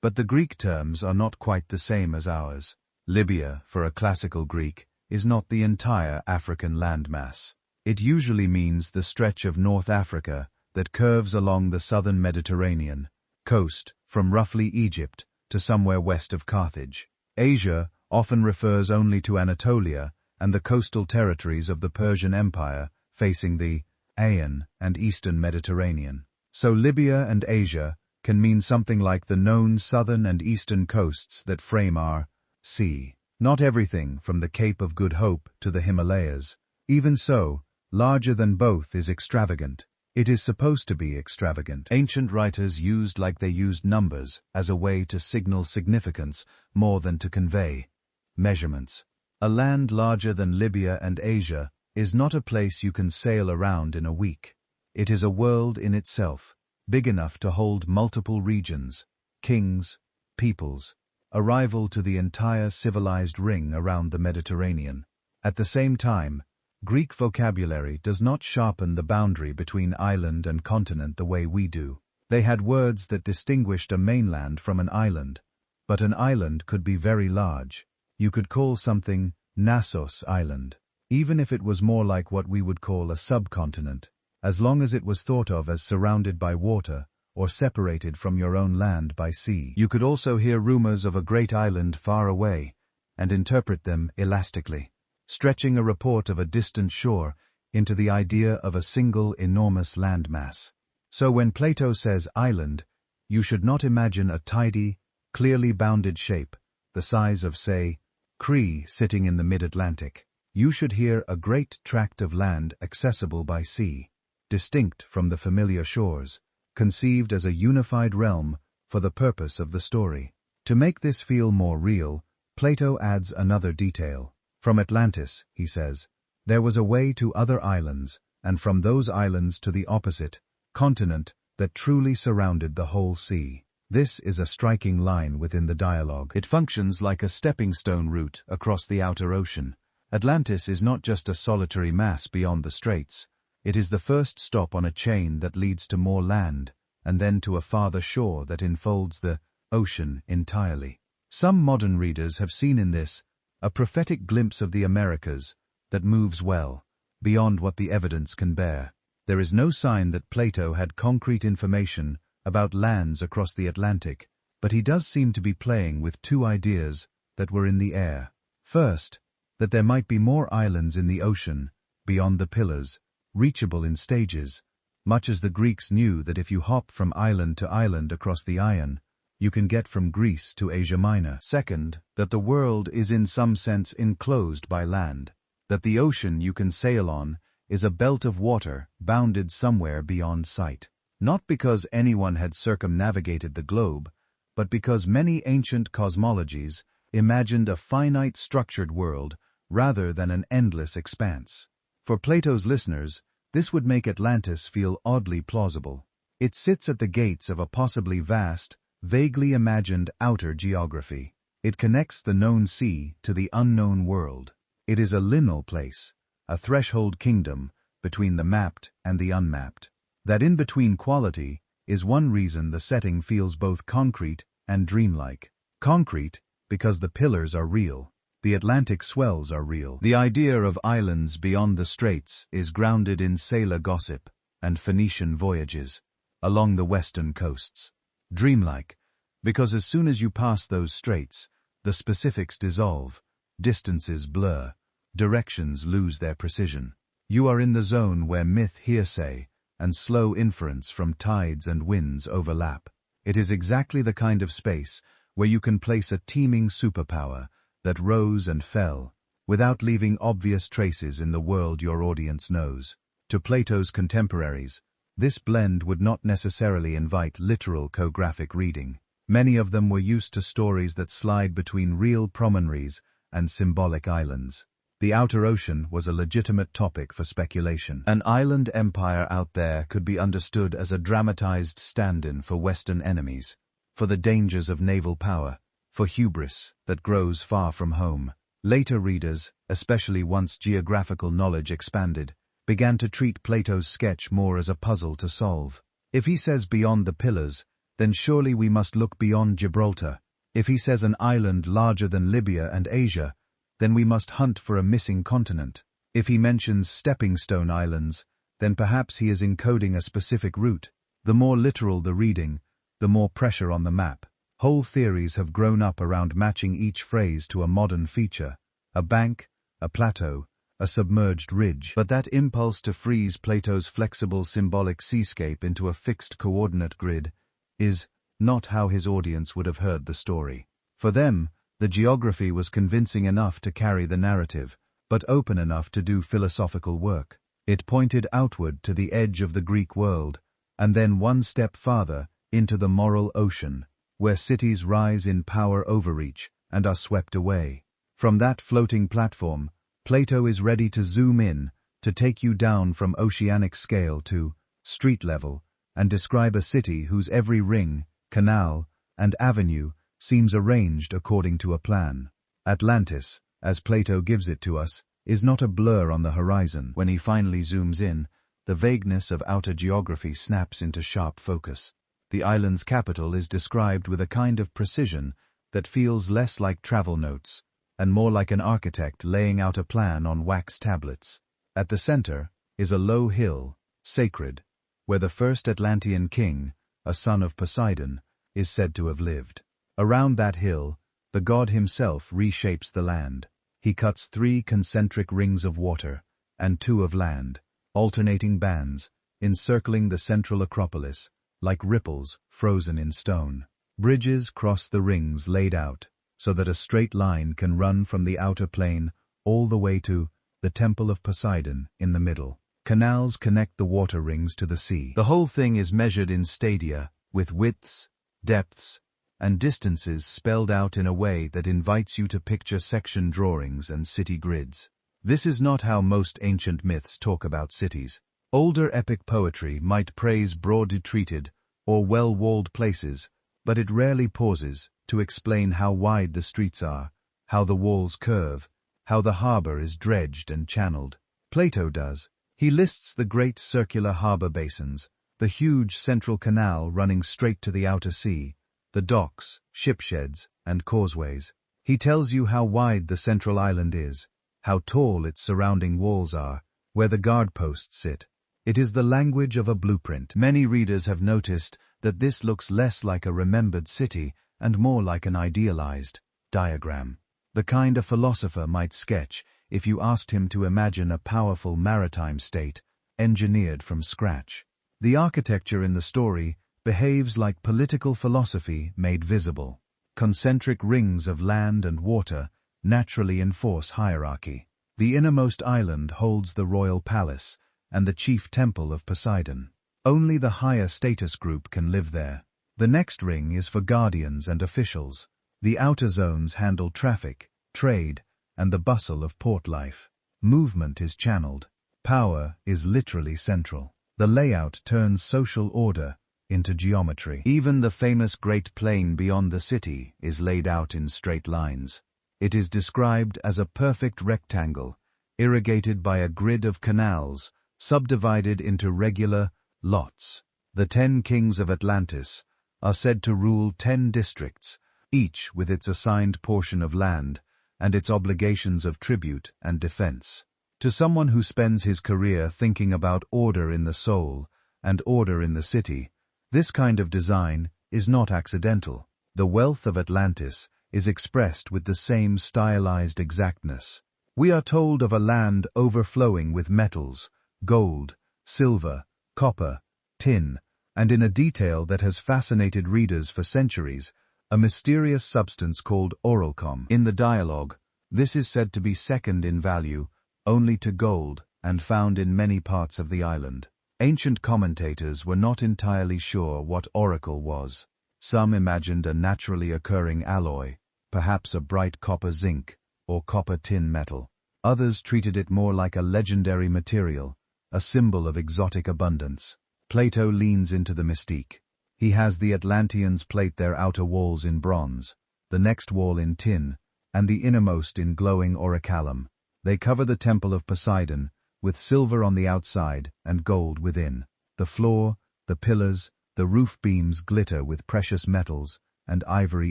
But the Greek terms are not quite the same as ours. Libya, for a classical Greek, is not the entire African landmass. It usually means the stretch of North Africa that curves along the southern Mediterranean coast from roughly Egypt to somewhere west of Carthage. Asia often refers only to Anatolia and the coastal territories of the Persian Empire facing the Aegean and eastern Mediterranean. So Libya and Asia can mean something like the known southern and eastern coasts that frame our sea. Not everything from the Cape of Good Hope to the Himalayas. Even so, larger than both is extravagant. It is supposed to be extravagant. Ancient writers used like they used numbers as a way to signal significance more than to convey measurements. A land larger than Libya and Asia is not a place you can sail around in a week. It is a world in itself, big enough to hold multiple regions, kings, peoples, a rival to the entire civilized ring around the Mediterranean. At the same time, Greek vocabulary does not sharpen the boundary between island and continent the way we do. They had words that distinguished a mainland from an island, but an island could be very large. You could call something Naxos Island, even if it was more like what we would call a subcontinent, as long as it was thought of as surrounded by water or separated from your own land by sea. You could also hear rumors of a great island far away and interpret them elastically, stretching a report of a distant shore into the idea of a single enormous landmass. So when Plato says island, you should not imagine a tidy, clearly bounded shape, the size of, say, Crete sitting in the mid-Atlantic. You should hear a great tract of land accessible by sea, distinct from the familiar shores, conceived as a unified realm for the purpose of the story. To make this feel more real, Plato adds another detail. From Atlantis, he says, there was a way to other islands, and from those islands to the opposite continent that truly surrounded the whole sea. This is a striking line within the dialogue. It functions like a stepping stone route across the outer ocean. Atlantis is not just a solitary mass beyond the straits. It is the first stop on a chain that leads to more land, and then to a farther shore that enfolds the ocean entirely. Some modern readers have seen in this a prophetic glimpse of the Americas that moves well, beyond what the evidence can bear. There is no sign that Plato had concrete information about lands across the Atlantic, but he does seem to be playing with two ideas that were in the air. First, that there might be more islands in the ocean, beyond the pillars, reachable in stages, much as the Greeks knew that if you hop from island to island across the Ion, you can get from Greece to Asia Minor. Second, that the world is in some sense enclosed by land, that the ocean you can sail on is a belt of water bounded somewhere beyond sight. Not because anyone had circumnavigated the globe, but because many ancient cosmologies imagined a finite structured world rather than an endless expanse. For Plato's listeners, this would make Atlantis feel oddly plausible. It sits at the gates of a possibly vast, vaguely imagined outer geography. It connects the known sea to the unknown world. It is a liminal place, a threshold kingdom between the mapped and the unmapped. That in-between quality is one reason the setting feels both concrete and dreamlike. Concrete, because the pillars are real. The Atlantic swells are real. The idea of islands beyond the straits is grounded in sailor gossip and Phoenician voyages along the western coasts. Dreamlike, because as soon as you pass those straits, the specifics dissolve, distances blur, directions lose their precision. You are in the zone where myth, hearsay, and slow inference from tides and winds overlap. It is exactly the kind of space where you can place a teeming superpower that rose and fell, without leaving obvious traces in the world your audience knows. To Plato's contemporaries, this blend would not necessarily invite literal chographic reading. Many of them were used to stories that slide between real promontories and symbolic islands. The outer ocean was a legitimate topic for speculation. An island empire out there could be understood as a dramatized stand-in for Western enemies, for the dangers of naval power, for hubris that grows far from home. Later readers, especially once geographical knowledge expanded, began to treat Plato's sketch more as a puzzle to solve. If he says beyond the pillars, then surely we must look beyond Gibraltar. If he says an island larger than Libya and Asia, then we must hunt for a missing continent. If he mentions stepping stone islands, then perhaps he is encoding a specific route. The more literal the reading, the more pressure on the map. Whole theories have grown up around matching each phrase to a modern feature, a bank, a plateau, a submerged ridge. But that impulse to freeze Plato's flexible symbolic seascape into a fixed coordinate grid is not how his audience would have heard the story. For them, the geography was convincing enough to carry the narrative, but open enough to do philosophical work. It pointed outward to the edge of the Greek world, and then one step farther into the moral ocean, where cities rise in power overreach and are swept away. From that floating platform, Plato is ready to zoom in, to take you down from oceanic scale to street level, and describe a city whose every ring, canal, and avenue seems arranged according to a plan. Atlantis, as Plato gives it to us, is not a blur on the horizon. When he finally zooms in, the vagueness of outer geography snaps into sharp focus. The island's capital is described with a kind of precision that feels less like travel notes, and more like an architect laying out a plan on wax tablets. At the center is a low hill, sacred, where the first Atlantean king, a son of Poseidon, is said to have lived. Around that hill, the god himself reshapes the land. He cuts 3 concentric rings of water and 2 of land, alternating bands, encircling the central acropolis, like ripples frozen in stone. Bridges cross the rings laid out, so that a straight line can run from the outer plain all the way to the Temple of Poseidon in the middle. Canals connect the water rings to the sea. The whole thing is measured in stadia, with widths, depths, and distances spelled out in a way that invites you to picture section drawings and city grids. This is not how most ancient myths talk about cities. Older epic poetry might praise broadly treated or well-walled places, but it rarely pauses to explain how wide the streets are, how the walls curve, how the harbor is dredged and channeled. Plato does. He lists the great circular harbor basins, the huge central canal running straight to the outer sea, the docks, shipsheds, and causeways. He tells you how wide the central island is, how tall its surrounding walls are, where the guard posts sit. It is the language of a blueprint. Many readers have noticed that this looks less like a remembered city and more like an idealized diagram, the kind a philosopher might sketch if you asked him to imagine a powerful maritime state engineered from scratch. The architecture in the story behaves like political philosophy made visible. Concentric rings of land and water naturally enforce hierarchy. The innermost island holds the royal palace and the chief temple of Poseidon. Only the higher status group can live there. The next ring is for guardians and officials. The outer zones handle traffic, trade, and the bustle of port life. Movement is channeled. Power is literally central. The layout turns social order into geometry. Even the famous Great Plain beyond the city is laid out in straight lines. It is described as a perfect rectangle, irrigated by a grid of canals, subdivided into regular lots. The 10 kings of Atlantis are said to rule 10 districts, each with its assigned portion of land and its obligations of tribute and defense. To someone who spends his career thinking about order in the soul and order in the city, this kind of design is not accidental. The wealth of Atlantis is expressed with the same stylized exactness. We are told of a land overflowing with metals, gold, silver, copper, tin, and in a detail that has fascinated readers for centuries, a mysterious substance called orichalcum. In the dialogue, this is said to be second in value only to gold and found in many parts of the island. Ancient commentators were not entirely sure what oracle was. Some imagined a naturally occurring alloy, perhaps a bright copper zinc or copper tin metal. Others treated it more like a legendary material, a symbol of exotic abundance. Plato leans into the mystique. He has the Atlanteans plate their outer walls in bronze, the next wall in tin, and the innermost in glowing orichalcum. They cover the temple of Poseidon, with silver on the outside and gold within. The floor, the pillars, the roof beams glitter with precious metals and ivory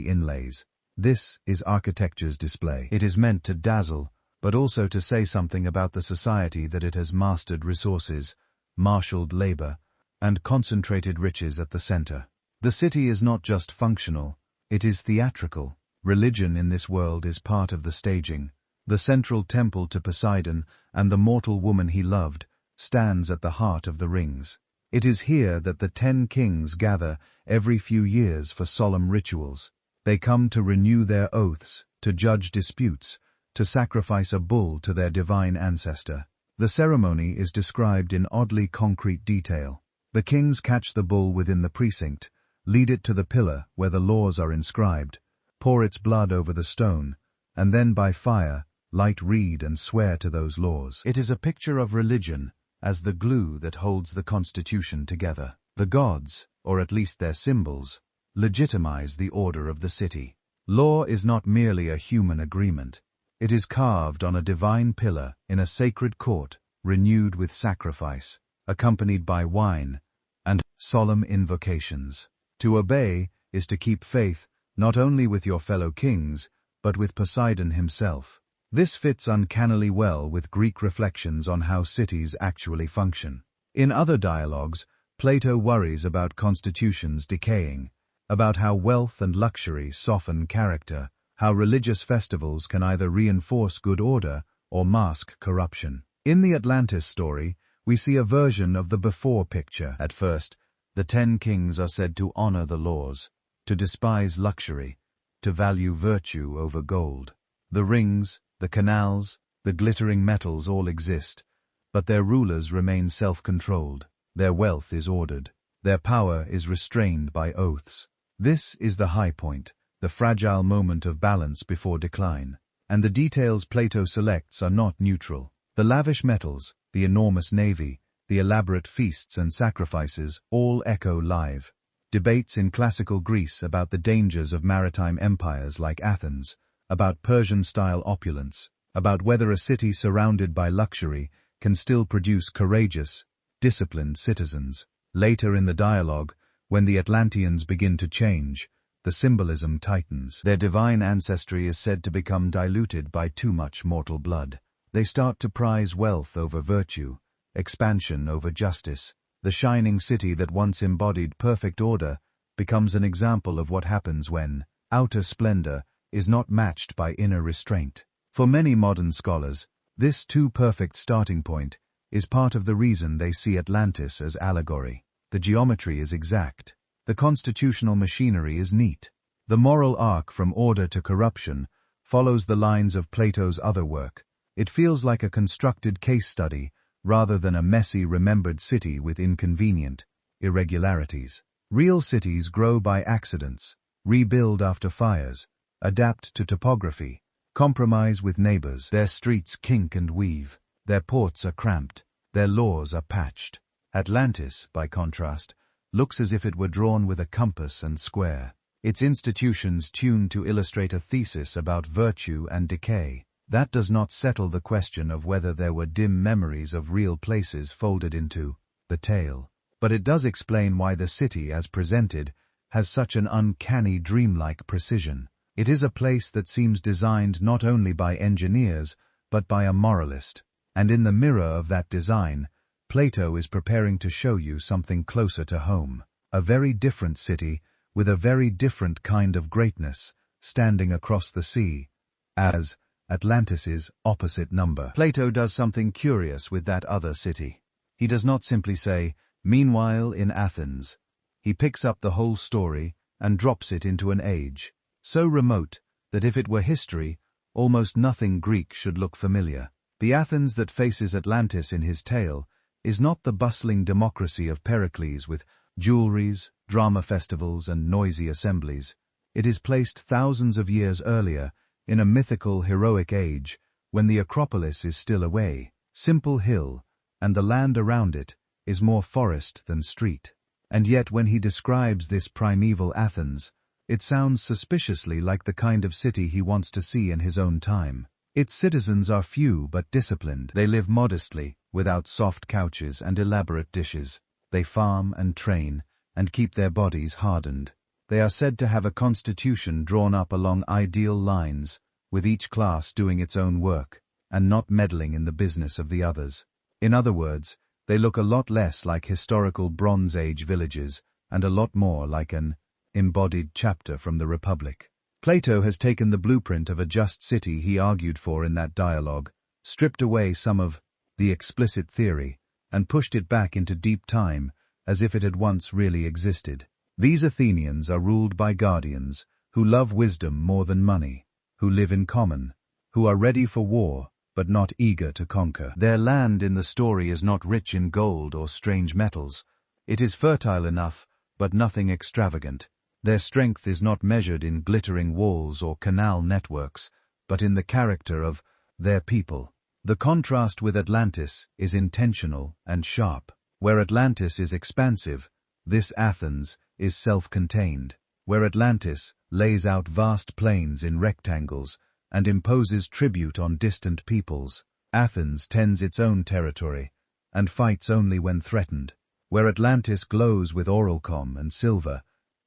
inlays. This is architecture's display. It is meant to dazzle, but also to say something about the society that it has mastered resources, marshaled labor, and concentrated riches at the center. The city is not just functional, it is theatrical. Religion in this world is part of the staging. The central temple to Poseidon and the mortal woman he loved stands at the heart of the rings. It is here that the 10 kings gather every few years for solemn rituals. They come to renew their oaths, to judge disputes, to sacrifice a bull to their divine ancestor. The ceremony is described in oddly concrete detail. The kings catch the bull within the precinct, lead it to the pillar where the laws are inscribed, pour its blood over the stone, and then by fire light read and swear to those laws. It is a picture of religion as the glue that holds the constitution together. The gods, or at least their symbols, legitimize the order of the city. Law is not merely a human agreement. It is carved on a divine pillar in a sacred court, renewed with sacrifice, accompanied by wine and solemn invocations. To obey is to keep faith not only with your fellow kings, but with Poseidon himself. This fits uncannily well with Greek reflections on how cities actually function. In other dialogues, Plato worries about constitutions decaying, about how wealth and luxury soften character, how religious festivals can either reinforce good order or mask corruption. In the Atlantis story, we see a version of the before picture. At first, the 10 kings are said to honor the laws, to despise luxury, to value virtue over gold. The rings, the canals, the glittering metals all exist, but their rulers remain self-controlled. Their wealth is ordered. Their power is restrained by oaths. This is the high point, the fragile moment of balance before decline. And the details Plato selects are not neutral. The lavish metals, the enormous navy, the elaborate feasts and sacrifices all echo live. Debates in classical Greece about the dangers of maritime empires like Athens, about Persian-style opulence, about whether a city surrounded by luxury can still produce courageous, disciplined citizens. Later in the dialogue, when the Atlanteans begin to change, the symbolism tightens. Their divine ancestry is said to become diluted by too much mortal blood. They start to prize wealth over virtue, expansion over justice. The shining city that once embodied perfect order becomes an example of what happens when outer splendor is not matched by inner restraint. For many modern scholars, this too perfect starting point is part of the reason they see Atlantis as allegory. The geometry is exact. The constitutional machinery is neat. The moral arc from order to corruption follows the lines of Plato's other work. It feels like a constructed case study rather than a messy, remembered city with inconvenient irregularities. Real cities grow by accidents, rebuild after fires, adapt to topography, compromise with neighbors. Their streets kink and weave, their ports are cramped, their laws are patched. Atlantis, by contrast, looks as if it were drawn with a compass and square, its institutions tuned to illustrate a thesis about virtue and decay. That does not settle the question of whether there were dim memories of real places folded into the tale, but it does explain why the city, as presented, has such an uncanny dreamlike precision. It is a place that seems designed not only by engineers, but by a moralist, and in the mirror of that design, Plato is preparing to show you something closer to home, a very different city with a very different kind of greatness, standing across the sea, as Atlantis's opposite number. Plato does something curious with that other city. He does not simply say, "Meanwhile in Athens." He picks up the whole story and drops it into an age, so remote that if it were history, almost nothing Greek should look familiar. The Athens that faces Atlantis in his tale is not the bustling democracy of Pericles with jewelries, drama festivals, and noisy assemblies. It is placed thousands of years earlier, in a mythical, heroic age, when the Acropolis is still away, simple hill, and the land around it is more forest than street. And yet when he describes this primeval Athens, it sounds suspiciously like the kind of city he wants to see in his own time. Its citizens are few but disciplined. They live modestly, without soft couches and elaborate dishes. They farm and train, and keep their bodies hardened. They are said to have a constitution drawn up along ideal lines, with each class doing its own work, and not meddling in the business of the others. In other words, they look a lot less like historical Bronze Age villages, and a lot more like an embodied chapter from the Republic. Plato has taken the blueprint of a just city he argued for in that dialogue, stripped away some of the explicit theory, and pushed it back into deep time as if it had once really existed. These Athenians are ruled by guardians who love wisdom more than money, who live in common, who are ready for war but not eager to conquer. Their land in the story is not rich in gold or strange metals. It is fertile enough, but nothing extravagant. Their strength is not measured in glittering walls or canal networks, but in the character of their people. The contrast with Atlantis is intentional and sharp. Where Atlantis is expansive, this Athens is self-contained. Where Atlantis lays out vast plains in rectangles and imposes tribute on distant peoples, Athens tends its own territory and fights only when threatened. Where Atlantis glows with orichalcum and silver,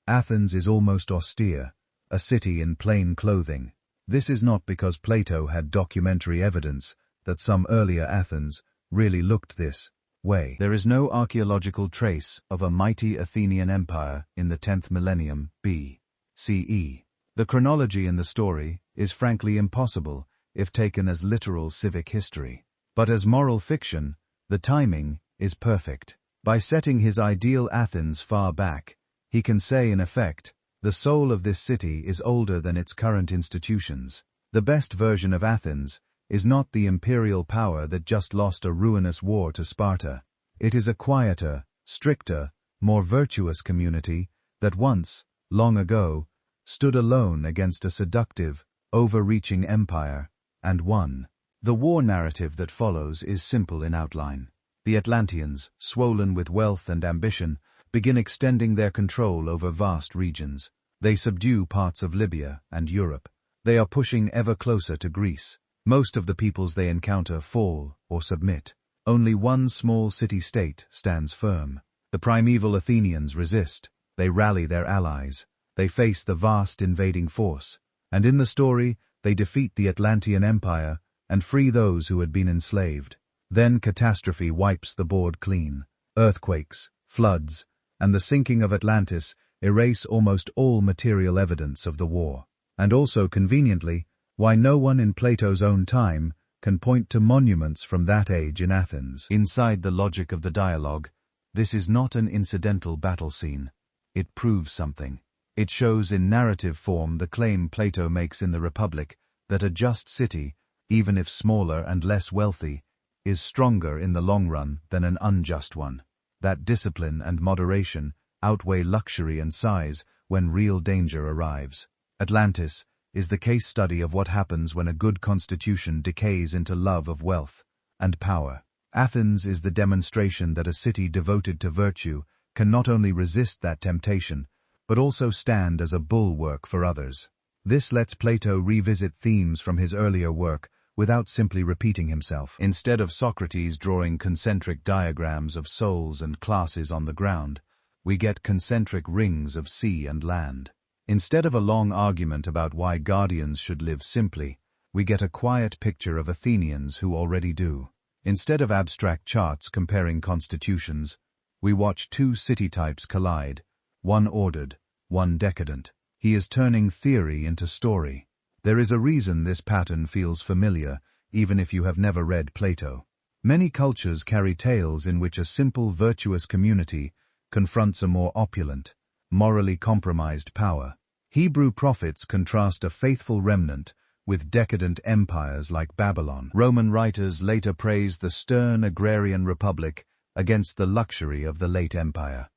Athens is almost austere, a city in plain clothing. This is not because Plato had documentary evidence that some earlier Athens really looked this way. There is no archaeological trace of a mighty Athenian empire in the 10th millennium B.C.E. The chronology in the story is frankly impossible if taken as literal civic history. But as moral fiction, the timing is perfect. By setting his ideal Athens far back, he can say in effect, the soul of this city is older than its current institutions. The best version of Athens is not the imperial power that just lost a ruinous war to Sparta. It is a quieter, stricter, more virtuous community that once, long ago, stood alone against a seductive, overreaching empire, and won. The war narrative that follows is simple in outline. The Atlanteans, swollen with wealth and ambition, begin extending their control over vast regions. They subdue parts of Libya and Europe. They are pushing ever closer to Greece. Most of the peoples they encounter fall or submit. Only one small city-state stands firm. The primeval Athenians resist. They rally their allies. They face the vast invading force. And in the story, they defeat the Atlantean Empire and free those who had been enslaved. Then catastrophe wipes the board clean. Earthquakes, floods, and the sinking of Atlantis erase almost all material evidence of the war. And also, conveniently, why no one in Plato's own time can point to monuments from that age in Athens. Inside the logic of the dialogue, this is not an incidental battle scene. It proves something. It shows in narrative form the claim Plato makes in the Republic that a just city, even if smaller and less wealthy, is stronger in the long run than an unjust one. That discipline and moderation outweigh luxury and size when real danger arrives. Atlantis is the case study of what happens when a good constitution decays into love of wealth and power. Athens is the demonstration that a city devoted to virtue can not only resist that temptation, but also stand as a bulwark for others. This lets Plato revisit themes from his earlier work without simply repeating himself. Instead of Socrates drawing concentric diagrams of souls and classes on the ground, we get concentric rings of sea and land. Instead of a long argument about why guardians should live simply, we get a quiet picture of Athenians who already do. Instead of abstract charts comparing constitutions, we watch two city types collide, one ordered, one decadent. He is turning theory into story. There is a reason this pattern feels familiar, even if you have never read Plato. Many cultures carry tales in which a simple, virtuous community confronts a more opulent, morally compromised power. Hebrew prophets contrast a faithful remnant with decadent empires like Babylon. Roman writers later praise the stern agrarian republic against the luxury of the late empire.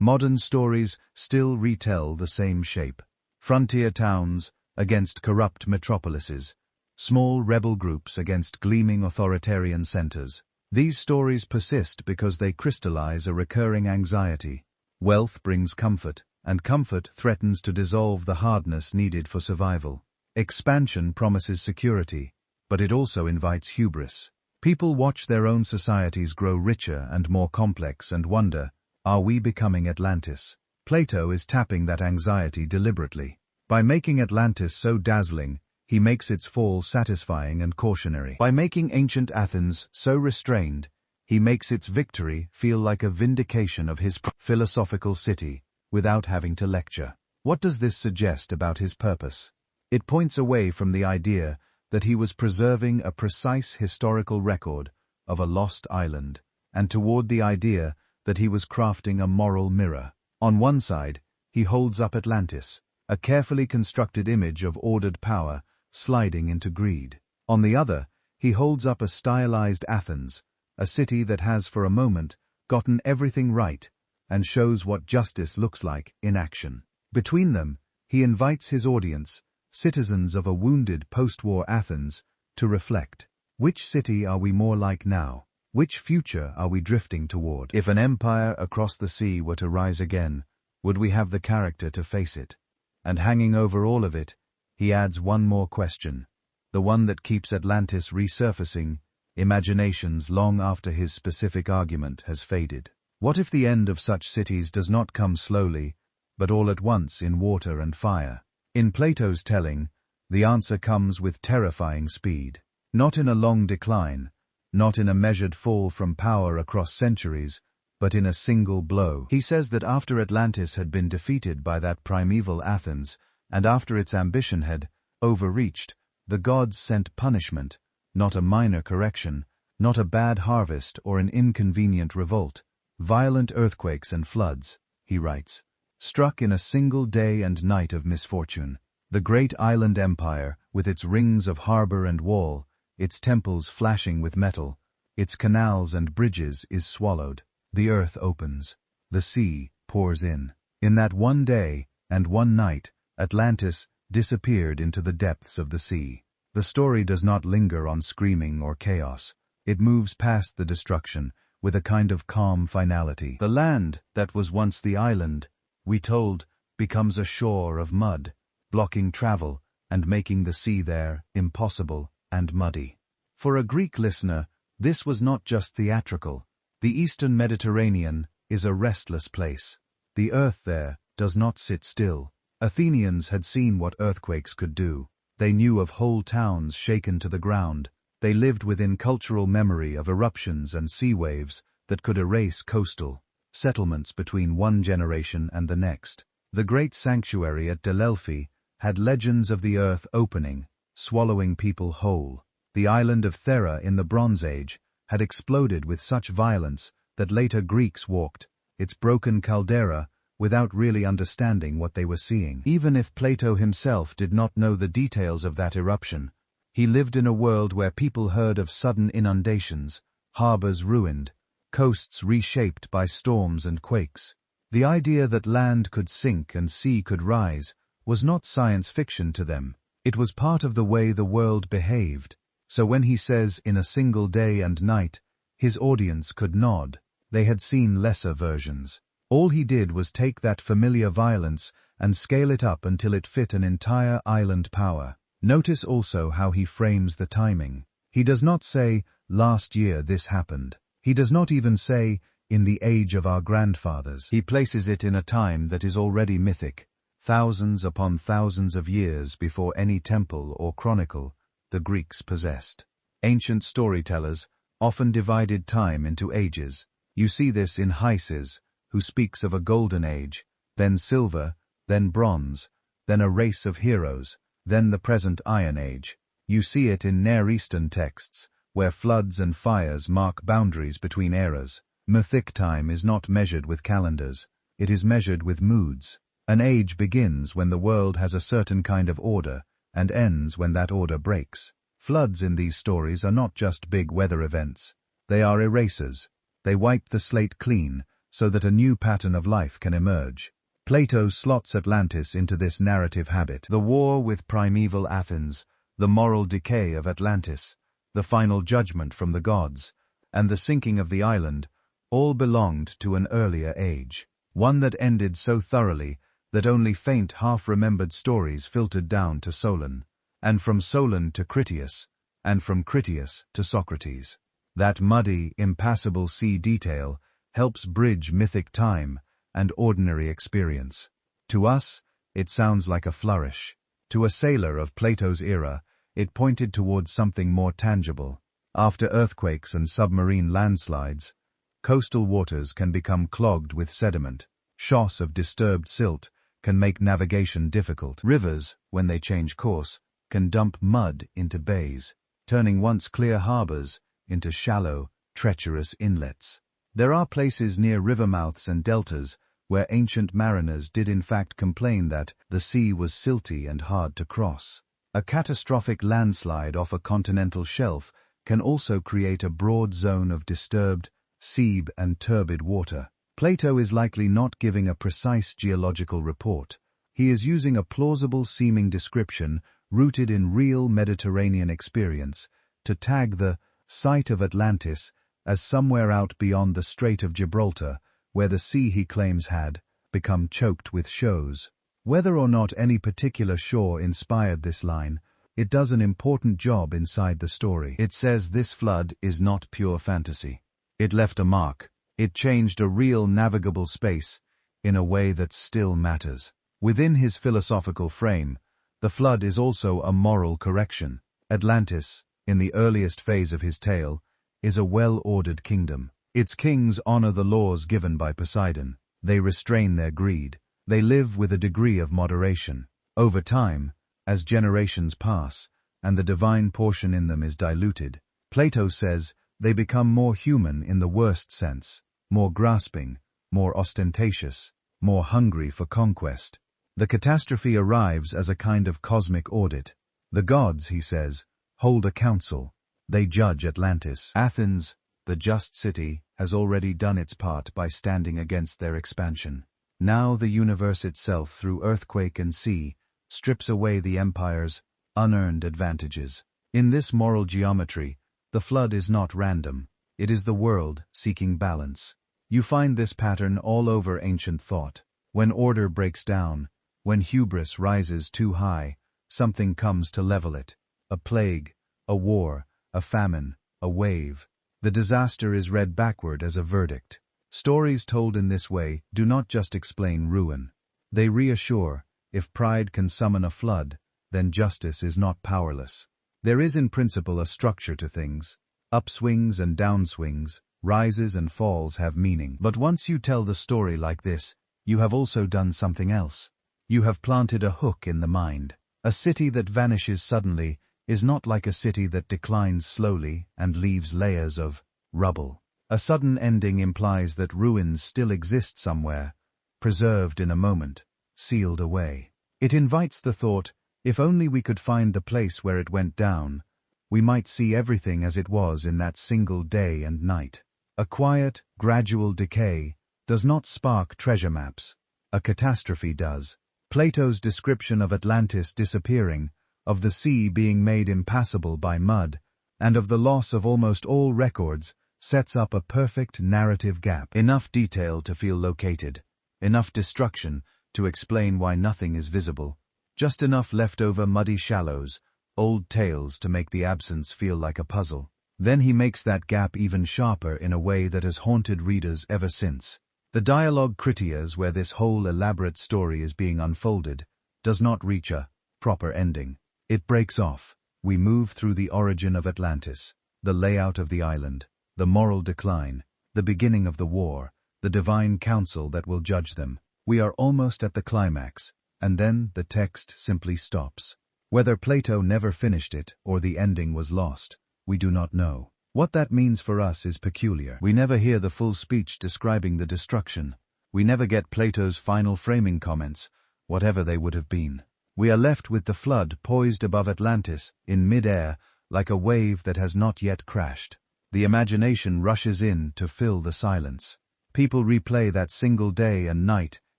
Modern stories still retell the same shape. Frontier towns against corrupt metropolises, small rebel groups against gleaming authoritarian centers. These stories persist because they crystallize a recurring anxiety. Wealth brings comfort, and comfort threatens to dissolve the hardness needed for survival. Expansion promises security, but it also invites hubris. People watch their own societies grow richer and more complex and wonder, are we becoming Atlantis? Plato is tapping that anxiety deliberately. By making Atlantis so dazzling, he makes its fall satisfying and cautionary. By making ancient Athens so restrained, he makes its victory feel like a vindication of his philosophical city, without having to lecture. What does this suggest about his purpose? It points away from the idea that he was preserving a precise historical record of a lost island, and toward the idea that he was crafting a moral mirror. On one side, he holds up Atlantis, a carefully constructed image of ordered power sliding into greed. On the other, he holds up a stylized Athens, a city that has for a moment gotten everything right and shows what justice looks like in action. Between them, he invites his audience, citizens of a wounded post-war Athens, to reflect. Which city are we more like now? Which future are we drifting toward? If an empire across the sea were to rise again, would we have the character to face it? And hanging over all of it, he adds one more question, the one that keeps Atlantis resurfacing, imaginations long after his specific argument has faded. What if the end of such cities does not come slowly, but all at once in water and fire? In Plato's telling, the answer comes with terrifying speed. Not in a long decline, not in a measured fall from power across centuries, but in a single blow. He says that after Atlantis had been defeated by that primeval Athens, and after its ambition had overreached, the gods sent punishment, not a minor correction, not a bad harvest or an inconvenient revolt. Violent earthquakes and floods, he writes, struck in a single day and night of misfortune. The great island empire, with its rings of harbor and wall, its temples flashing with metal, its canals and bridges, is swallowed. The earth opens. The sea pours in. In that one day, and one night, Atlantis disappeared into the depths of the sea. The story does not linger on screaming or chaos. It moves past the destruction with a kind of calm finality. The land that was once the island, we told, becomes a shore of mud, blocking travel and making the sea there impossible and muddy. For a Greek listener, this was not just theatrical. The eastern Mediterranean is a restless place. The earth there does not sit still. Athenians had seen what earthquakes could do. They knew of whole towns shaken to the ground. They lived within cultural memory of eruptions and sea waves that could erase coastal settlements between one generation and the next. The great sanctuary at Delphi had legends of the earth opening, swallowing people whole. The island of Thera in the Bronze Age had exploded with such violence that later Greeks walked its broken caldera without really understanding what they were seeing. Even if Plato himself did not know the details of that eruption, he lived in a world where people heard of sudden inundations, harbors ruined, coasts reshaped by storms and quakes. The idea that land could sink and sea could rise was not science fiction to them. It was part of the way the world behaved. So when he says in a single day and night, his audience could nod. They had seen lesser versions. All he did was take that familiar violence and scale it up until it fit an entire island power. Notice also how he frames the timing. He does not say, "Last year this happened." He does not even say, "In the age of our grandfathers." He places it in a time that is already mythic, thousands upon thousands of years before any temple or chronicle the Greeks possessed. Ancient storytellers often divided time into ages. You see this in Hysias, who speaks of a golden age, then silver, then bronze, then a race of heroes, then the present Iron Age. You see it in Near Eastern texts, where floods and fires mark boundaries between eras. Mythic time is not measured with calendars, it is measured with moods. An age begins when the world has a certain kind of order, and ends when that order breaks. Floods in these stories are not just big weather events. They are erasers. They wipe the slate clean so that a new pattern of life can emerge. Plato slots Atlantis into this narrative habit. The war with primeval Athens, the moral decay of Atlantis, the final judgment from the gods, and the sinking of the island all belonged to an earlier age, one that ended so thoroughly that only faint half-remembered stories filtered down to Solon, and from Solon to Critias, and from Critias to Socrates. That muddy, impassable sea detail helps bridge mythic time and ordinary experience. To us, it sounds like a flourish. To a sailor of Plato's era, it pointed towards something more tangible. After earthquakes and submarine landslides, coastal waters can become clogged with sediment. Shoss of disturbed silt can make navigation difficult. Rivers, when they change course, can dump mud into bays, turning once clear harbors into shallow, treacherous inlets. There are places near river mouths and deltas where ancient mariners did in fact complain that the sea was silty and hard to cross. A catastrophic landslide off a continental shelf can also create a broad zone of disturbed, seab and turbid water. Plato is likely not giving a precise geological report. He is using a plausible-seeming description rooted in real Mediterranean experience to tag the site of Atlantis as somewhere out beyond the Strait of Gibraltar, where the sea he claims had become choked with shows. Whether or not any particular shore inspired this line, it does an important job inside the story. It says this flood is not pure fantasy. It left a mark. It changed a real navigable space in a way that still matters. Within his philosophical frame, the flood is also a moral correction. Atlantis, in the earliest phase of his tale, is a well-ordered kingdom. Its kings honor the laws given by Poseidon. They restrain their greed. They live with a degree of moderation. Over time, as generations pass, and the divine portion in them is diluted, Plato says they become more human in the worst sense, more grasping, more ostentatious, more hungry for conquest. The catastrophe arrives as a kind of cosmic audit. The gods, he says, hold a council. They judge Atlantis. Athens, the just city, has already done its part by standing against their expansion. Now the universe itself, through earthquake and sea, strips away the empire's unearned advantages. In this moral geometry, the flood is not random. It is the world seeking balance. You find this pattern all over ancient thought. When order breaks down, when hubris rises too high, something comes to level it. A plague, a war, a famine, a wave. The disaster is read backward as a verdict. Stories told in this way do not just explain ruin. They reassure, if pride can summon a flood, then justice is not powerless. There is in principle a structure to things. Upswings and downswings, rises and falls have meaning. But once you tell the story like this, you have also done something else. You have planted a hook in the mind. A city that vanishes suddenly is not like a city that declines slowly and leaves layers of rubble. A sudden ending implies that ruins still exist somewhere, preserved in a moment, sealed away. It invites the thought, if only we could find the place where it went down, we might see everything as it was in that single day and night. A quiet, gradual decay does not spark treasure maps. A catastrophe does. Plato's description of Atlantis disappearing, of the sea being made impassable by mud, and of the loss of almost all records, sets up a perfect narrative gap. Enough detail to feel located, enough destruction to explain why nothing is visible, just enough leftover muddy shallows, old tales to make the absence feel like a puzzle. Then he makes that gap even sharper in a way that has haunted readers ever since. The dialogue Critias, where this whole elaborate story is being unfolded, does not reach a proper ending. It breaks off. We move through the origin of Atlantis, the layout of the island, the moral decline, the beginning of the war, the divine council that will judge them. We are almost at the climax, and then the text simply stops. Whether Plato never finished it or the ending was lost, we do not know. What that means for us is peculiar. We never hear the full speech describing the destruction. We never get Plato's final framing comments, whatever they would have been. We are left with the flood poised above Atlantis, in mid-air, like a wave that has not yet crashed. The imagination rushes in to fill the silence. People replay that single day and night,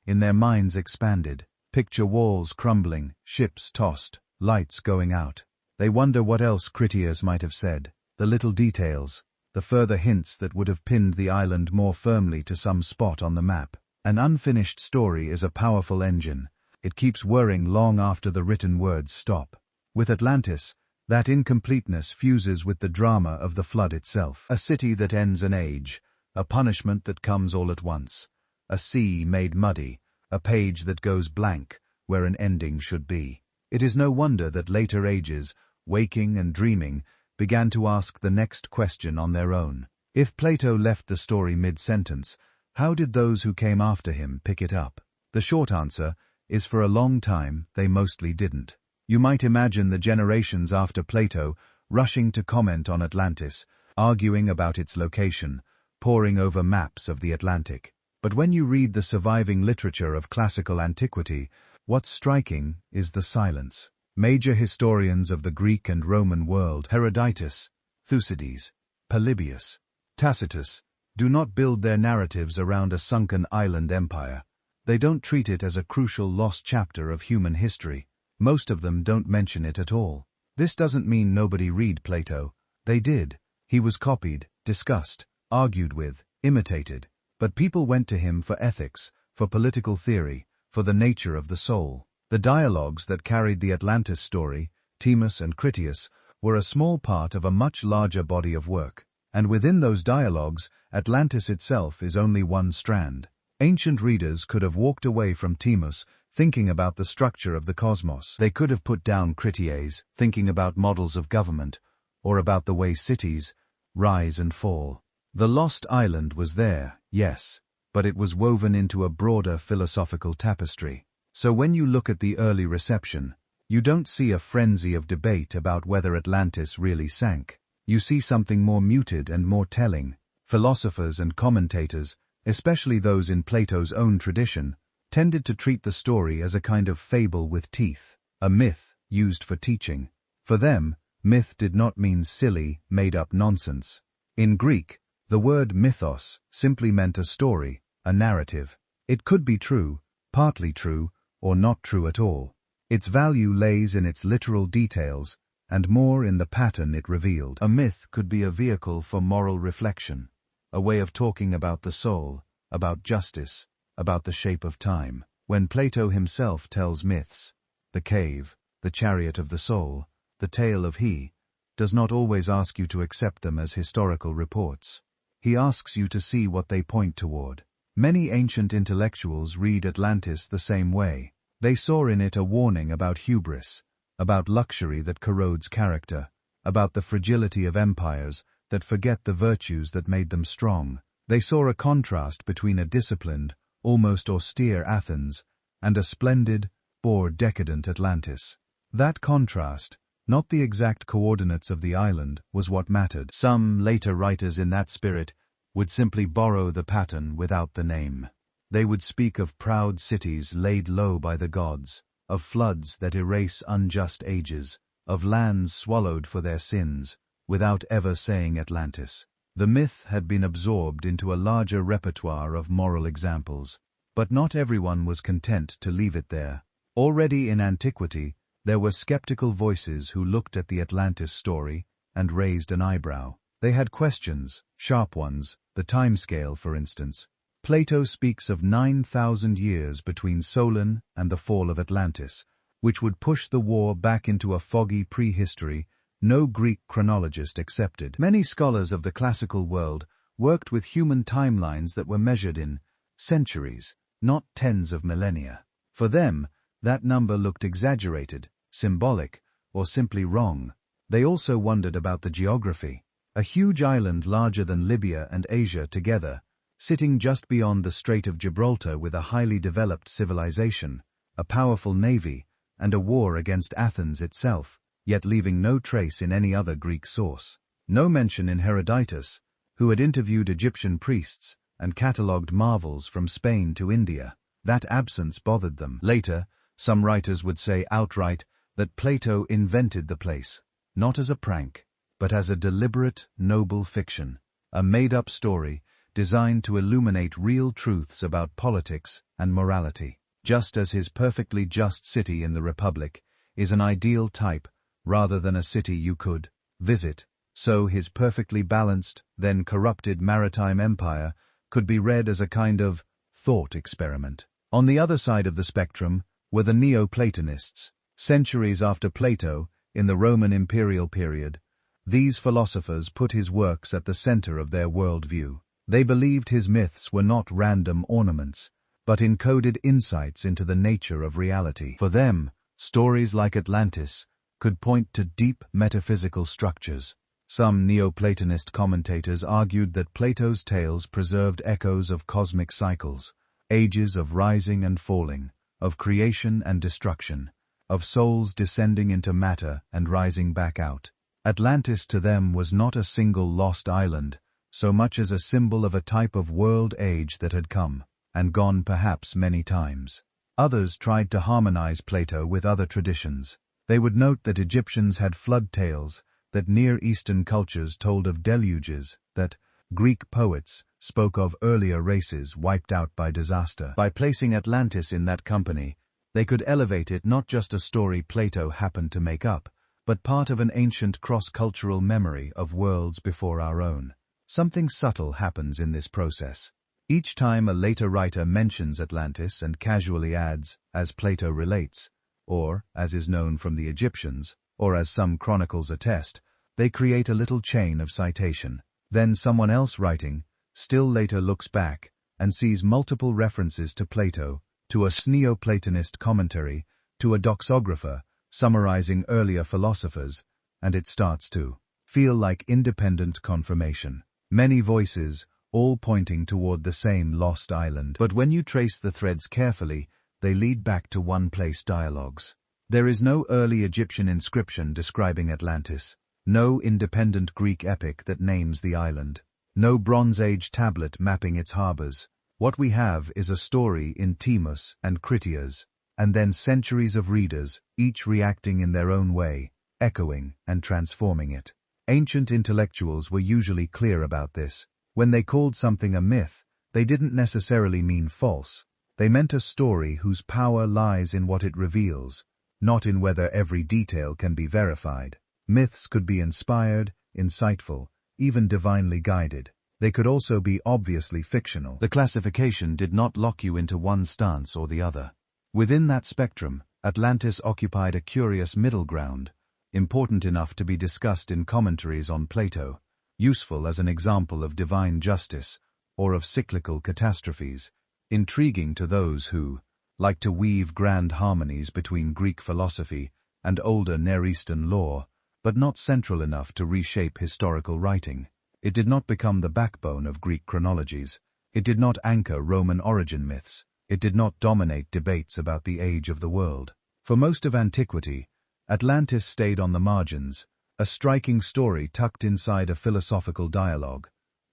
in their minds expanded. Picture walls crumbling, ships tossed, lights going out. They wonder what else Critias might have said. The little details, the further hints that would have pinned the island more firmly to some spot on the map. An unfinished story is a powerful engine. It keeps whirring long after the written words stop. With Atlantis, that incompleteness fuses with the drama of the flood itself. A city that ends an age, a punishment that comes all at once, a sea made muddy, a page that goes blank where an ending should be. It is no wonder that later ages, waking and dreaming, began to ask the next question on their own. If Plato left the story mid-sentence, how did those who came after him pick it up? The short answer is for a long time they mostly didn't. You might imagine the generations after Plato rushing to comment on Atlantis, arguing about its location, poring over maps of the Atlantic. But when you read the surviving literature of classical antiquity, what's striking is the silence. Major historians of the Greek and Roman world, Herodotus, Thucydides, Polybius, Tacitus, do not build their narratives around a sunken island empire. They don't treat it as a crucial lost chapter of human history. Most of them don't mention it at all. This doesn't mean nobody read Plato. They did. He was copied, discussed, argued with, imitated. But people went to him for ethics, for political theory, for the nature of the soul. The dialogues that carried the Atlantis story, Timaeus and Critias, were a small part of a much larger body of work. And within those dialogues, Atlantis itself is only one strand. Ancient readers could have walked away from Timaeus thinking about the structure of the cosmos. They could have put down Critias, thinking about models of government, or about the way cities rise and fall. The lost island was there, yes, but it was woven into a broader philosophical tapestry. So when you look at the early reception, you don't see a frenzy of debate about whether Atlantis really sank. You see something more muted and more telling. Philosophers and commentators, especially those in Plato's own tradition, tended to treat the story as a kind of fable with teeth, a myth used for teaching. For them, myth did not mean silly, made-up nonsense. In Greek, the word mythos simply meant a story, a narrative. It could be true, partly true, or not true at all. Its value lays in its literal details, and more in the pattern it revealed. A myth could be a vehicle for moral reflection, a way of talking about the soul, about justice, about the shape of time. When Plato himself tells myths, the cave, the chariot of the soul, the tale of he, does not always ask you to accept them as historical reports. He asks you to see what they point toward. Many ancient intellectuals read Atlantis the same way. They saw in it a warning about hubris, about luxury that corrodes character, about the fragility of empires that forget the virtues that made them strong. They saw a contrast between a disciplined, almost austere Athens and a splendid or decadent Atlantis. That contrast, not the exact coordinates of the island, was what mattered. Some later writers in that spirit would simply borrow the pattern without the name. They would speak of proud cities laid low by the gods, of floods that erase unjust ages, of lands swallowed for their sins, without ever saying Atlantis. The myth had been absorbed into a larger repertoire of moral examples, but not everyone was content to leave it there. Already in antiquity, there were skeptical voices who looked at the Atlantis story and raised an eyebrow. They had questions, sharp ones, the timescale, for instance. Plato speaks of 9,000 years between Solon and the fall of Atlantis, which would push the war back into a foggy prehistory, no Greek chronologist accepted. Many scholars of the classical world worked with human timelines that were measured in centuries, not tens of millennia. For them, that number looked exaggerated, symbolic, or simply wrong. They also wondered about the geography. A huge island larger than Libya and Asia together, sitting just beyond the Strait of Gibraltar with a highly developed civilization, a powerful navy, and a war against Athens itself, yet leaving no trace in any other Greek source. No mention in Herodotus, who had interviewed Egyptian priests and catalogued marvels from Spain to India. That absence bothered them. Later, some writers would say outright that Plato invented the place, not as a prank, but as a deliberate, noble fiction, a made-up story designed to illuminate real truths about politics and morality. Just as his perfectly just city in the Republic is an ideal type rather than a city you could visit, so his perfectly balanced, then corrupted maritime empire could be read as a kind of thought experiment. On the other side of the spectrum were the Neoplatonists. Centuries after Plato, in the Roman imperial period, these philosophers put his works at the center of their worldview. They believed his myths were not random ornaments, but encoded insights into the nature of reality. For them, stories like Atlantis could point to deep metaphysical structures. Some Neoplatonist commentators argued that Plato's tales preserved echoes of cosmic cycles, ages of rising and falling, of creation and destruction, of souls descending into matter and rising back out. Atlantis to them was not a single lost island, so much as a symbol of a type of world age that had come and gone perhaps many times. Others tried to harmonize Plato with other traditions. They would note that Egyptians had flood tales, that Near Eastern cultures told of deluges, that Greek poets spoke of earlier races wiped out by disaster. By placing Atlantis in that company, they could elevate it not just a story Plato happened to make up, but part of an ancient cross-cultural memory of worlds before our own. Something subtle happens in this process. Each time a later writer mentions Atlantis and casually adds, as Plato relates, or, as is known from the Egyptians, or as some chronicles attest, they create a little chain of citation. Then someone else writing, still later looks back and sees multiple references to Plato, to a Neoplatonist commentary, to a doxographer, summarizing earlier philosophers, and it starts to feel like independent confirmation. Many voices, all pointing toward the same lost island. But when you trace the threads carefully, they lead back to one-place dialogues. There is no early Egyptian inscription describing Atlantis, no independent Greek epic that names the island, no Bronze Age tablet mapping its harbors. What we have is a story in Timaeus and Critias, and then centuries of readers, each reacting in their own way, echoing and transforming it. Ancient intellectuals were usually clear about this. When they called something a myth, they didn't necessarily mean false. They meant a story whose power lies in what it reveals, not in whether every detail can be verified. Myths could be inspired, insightful, even divinely guided. They could also be obviously fictional. The classification did not lock you into one stance or the other. Within that spectrum, Atlantis occupied a curious middle ground, important enough to be discussed in commentaries on Plato, useful as an example of divine justice or of cyclical catastrophes, intriguing to those who like to weave grand harmonies between Greek philosophy and older Near Eastern law, but not central enough to reshape historical writing. It did not become the backbone of Greek chronologies. It did not anchor Roman origin myths. It did not dominate debates about the age of the world. For most of antiquity, Atlantis stayed on the margins, a striking story tucked inside a philosophical dialogue,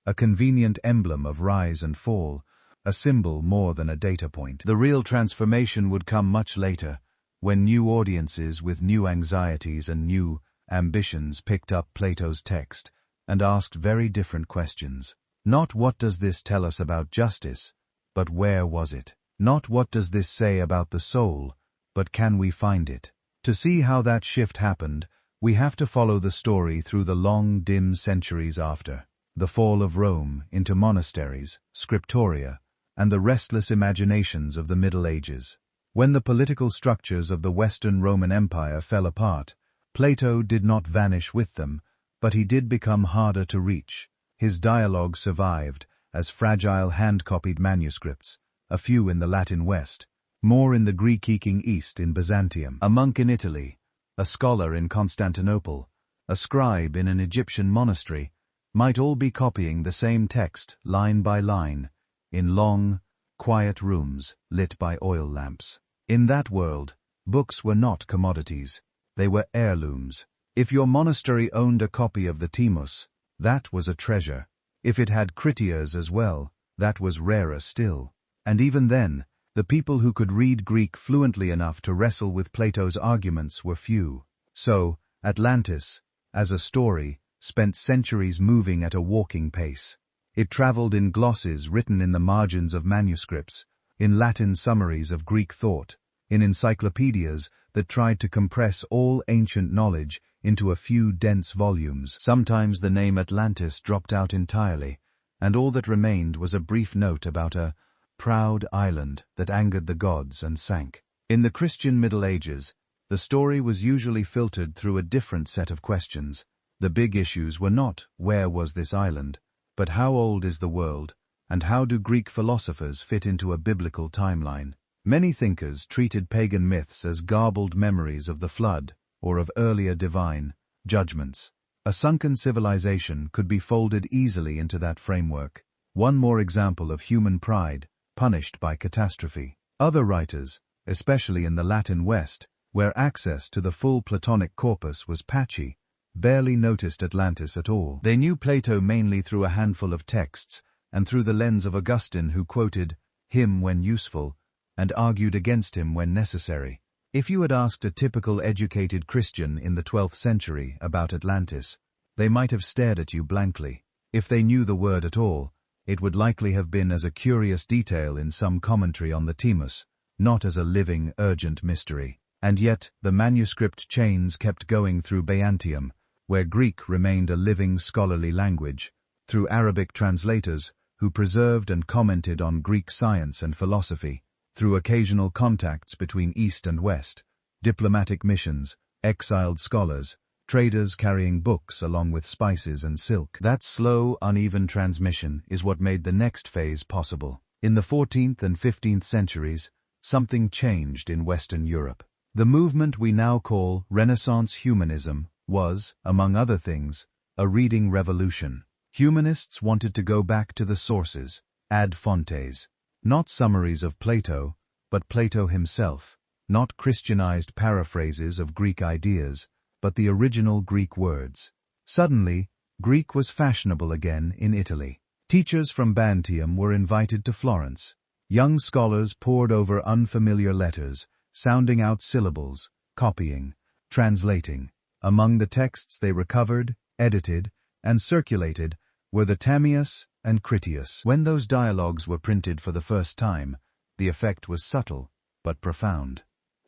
a convenient emblem of rise and fall, a symbol more than a data point. The real transformation would come much later, when new audiences with new anxieties and new ambitions picked up Plato's text and asked very different questions. Not what does this tell us about justice, but where was it? Not what does this say about the soul, but can we find it? To see how that shift happened, we have to follow the story through the long, dim centuries after the fall of Rome into monasteries, scriptoria, and the restless imaginations of the Middle Ages. When the political structures of the Western Roman Empire fell apart, Plato did not vanish with them, but he did become harder to reach. His dialogue survived as fragile hand-copied manuscripts, a few in the Latin West, more in the Greek-speaking East in Byzantium. A monk in Italy, a scholar in Constantinople, a scribe in an Egyptian monastery, might all be copying the same text, line by line, in long, quiet rooms lit by oil lamps. In that world, books were not commodities. They were heirlooms. If your monastery owned a copy of the Timaeus, that was a treasure. If it had Critias as well, that was rarer still. And even then, the people who could read Greek fluently enough to wrestle with Plato's arguments were few. So, Atlantis, as a story, spent centuries moving at a walking pace. It traveled in glosses written in the margins of manuscripts, in Latin summaries of Greek thought, in encyclopedias that tried to compress all ancient knowledge into a few dense volumes. Sometimes the name Atlantis dropped out entirely, and all that remained was a brief note about a proud island that angered the gods and sank. In the Christian Middle Ages, the story was usually filtered through a different set of questions. The big issues were not, where was this island, but how old is the world, and how do Greek philosophers fit into a biblical timeline? Many thinkers treated pagan myths as garbled memories of the flood or of earlier divine judgments. A sunken civilization could be folded easily into that framework. One more example of human pride, punished by catastrophe. Other writers, especially in the Latin West, where access to the full Platonic corpus was patchy, barely noticed Atlantis at all. They knew Plato mainly through a handful of texts, and through the lens of Augustine, who quoted him when useful, and argued against him when necessary. If you had asked a typical educated Christian in the 12th century about Atlantis, they might have stared at you blankly. If they knew the word at all, it would likely have been as a curious detail in some commentary on the Timaeus, not as a living, urgent mystery. And yet, the manuscript chains kept going through Byzantium, where Greek remained a living scholarly language, through Arabic translators who preserved and commented on Greek science and philosophy, through occasional contacts between East and West, diplomatic missions, exiled scholars, traders carrying books along with spices and silk. That slow, uneven transmission is what made the next phase possible. In the 14th and 15th centuries, something changed in Western Europe. The movement we now call Renaissance humanism was, among other things, a reading revolution. Humanists wanted to go back to the sources, ad fontes, not summaries of Plato, but Plato himself, not Christianized paraphrases of Greek ideas, but the original Greek words. Suddenly, Greek was fashionable again in Italy. Teachers from Byzantium were invited to Florence. Young scholars pored over unfamiliar letters, sounding out syllables, copying, translating. Among the texts they recovered, edited, and circulated were the Timaeus and Critias. When those dialogues were printed for the first time, The effect was subtle, but profound.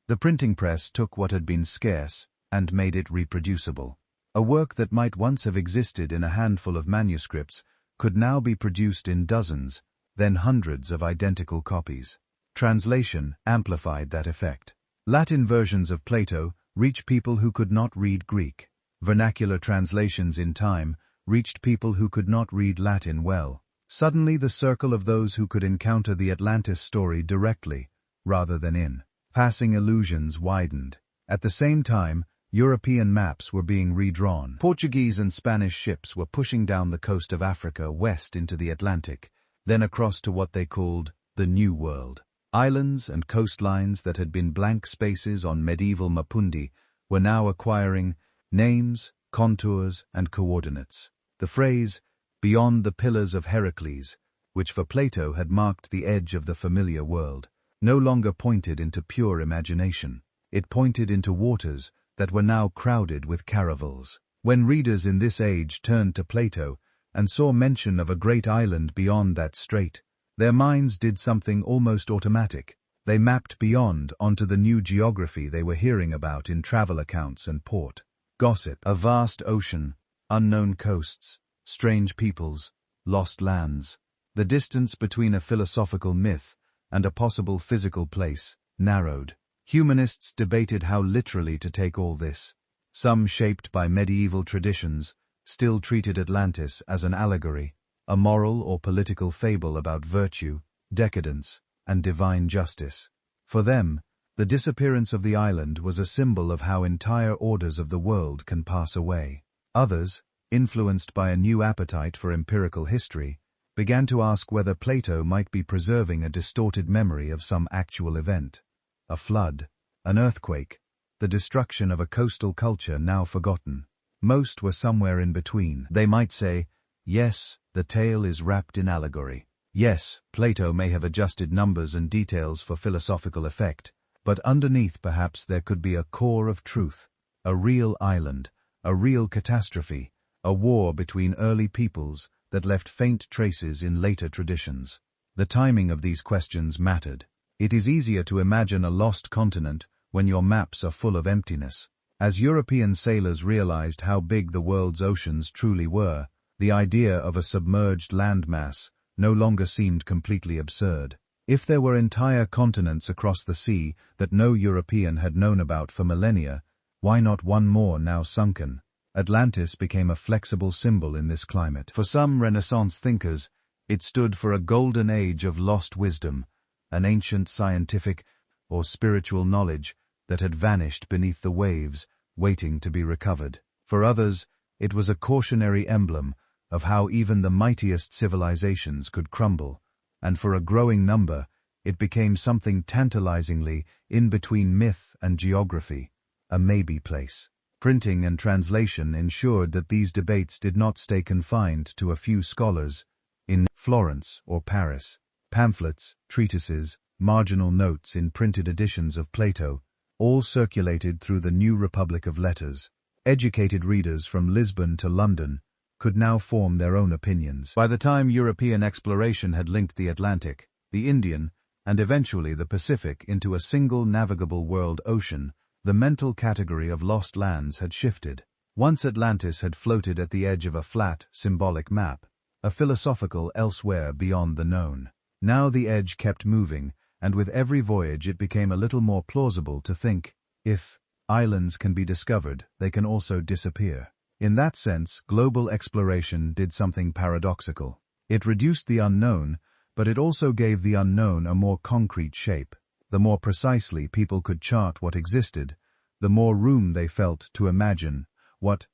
The printing press took what had been scarce and made it reproducible. A work that might once have existed in a handful of manuscripts could now be produced in dozens, then hundreds of identical copies. Translation amplified that effect. Latin versions of Plato reached people who could not read Greek. Vernacular translations in time reached people who could not read Latin well. Suddenly the circle of those who could encounter the Atlantis story directly, rather than in passing illusions, widened. At the same time, European maps were being redrawn. Portuguese and Spanish ships were pushing down the coast of Africa west into the Atlantic, then across to what they called the New World. Islands and coastlines that had been blank spaces on medieval Mapundi were now acquiring names, contours, and coordinates. The phrase, "beyond the pillars of Heracles," which for Plato had marked the edge of the familiar world, no longer pointed into pure imagination. It pointed into waters that were now crowded with caravels. When readers in this age turned to Plato and saw mention of a great island beyond that strait, their minds did something almost automatic. They mapped beyond onto the new geography they were hearing about in travel accounts and port gossip. A vast ocean, unknown coasts, strange peoples, lost lands. The distance between a philosophical myth and a possible physical place narrowed. Humanists debated how literally to take all this. Some, shaped by medieval traditions, still treated Atlantis as an allegory, a moral or political fable about virtue, decadence, and divine justice. For them, the disappearance of the island was a symbol of how entire orders of the world can pass away. Others, influenced by a new appetite for empirical history, began to ask whether Plato might be preserving a distorted memory of some actual event. A flood, an earthquake, the destruction of a coastal culture now forgotten. Most were somewhere in between. They might say, yes, the tale is wrapped in allegory. Yes, Plato may have adjusted numbers and details for philosophical effect, but underneath perhaps there could be a core of truth, a real island, a real catastrophe, a war between early peoples that left faint traces in later traditions. The timing of these questions mattered. It is easier to imagine a lost continent when your maps are full of emptiness. As European sailors realized how big the world's oceans truly were, the idea of a submerged landmass no longer seemed completely absurd. If there were entire continents across the sea that no European had known about for millennia, why not one more now sunken? Atlantis became a flexible symbol in this climate. For some Renaissance thinkers, it stood for a golden age of lost wisdom, an ancient scientific or spiritual knowledge that had vanished beneath the waves, waiting to be recovered. For others, it was a cautionary emblem of how even the mightiest civilizations could crumble, and for a growing number, it became something tantalizingly in between myth and geography, a maybe place. Printing and translation ensured that these debates did not stay confined to a few scholars in Florence or Paris. Pamphlets, treatises, marginal notes in printed editions of Plato, all circulated through the new republic of letters. Educated readers from Lisbon to London could now form their own opinions. By the time European exploration had linked the Atlantic, the Indian, and eventually the Pacific into a single navigable world ocean, the mental category of lost lands had shifted. Once Atlantis had floated at the edge of a flat, symbolic map, a philosophical elsewhere beyond the known. Now the edge kept moving, and with every voyage it became a little more plausible to think, if islands can be discovered, they can also disappear. In that sense, global exploration did something paradoxical. It reduced the unknown, but it also gave the unknown a more concrete shape. The more precisely people could chart what existed, the more room they felt to imagine what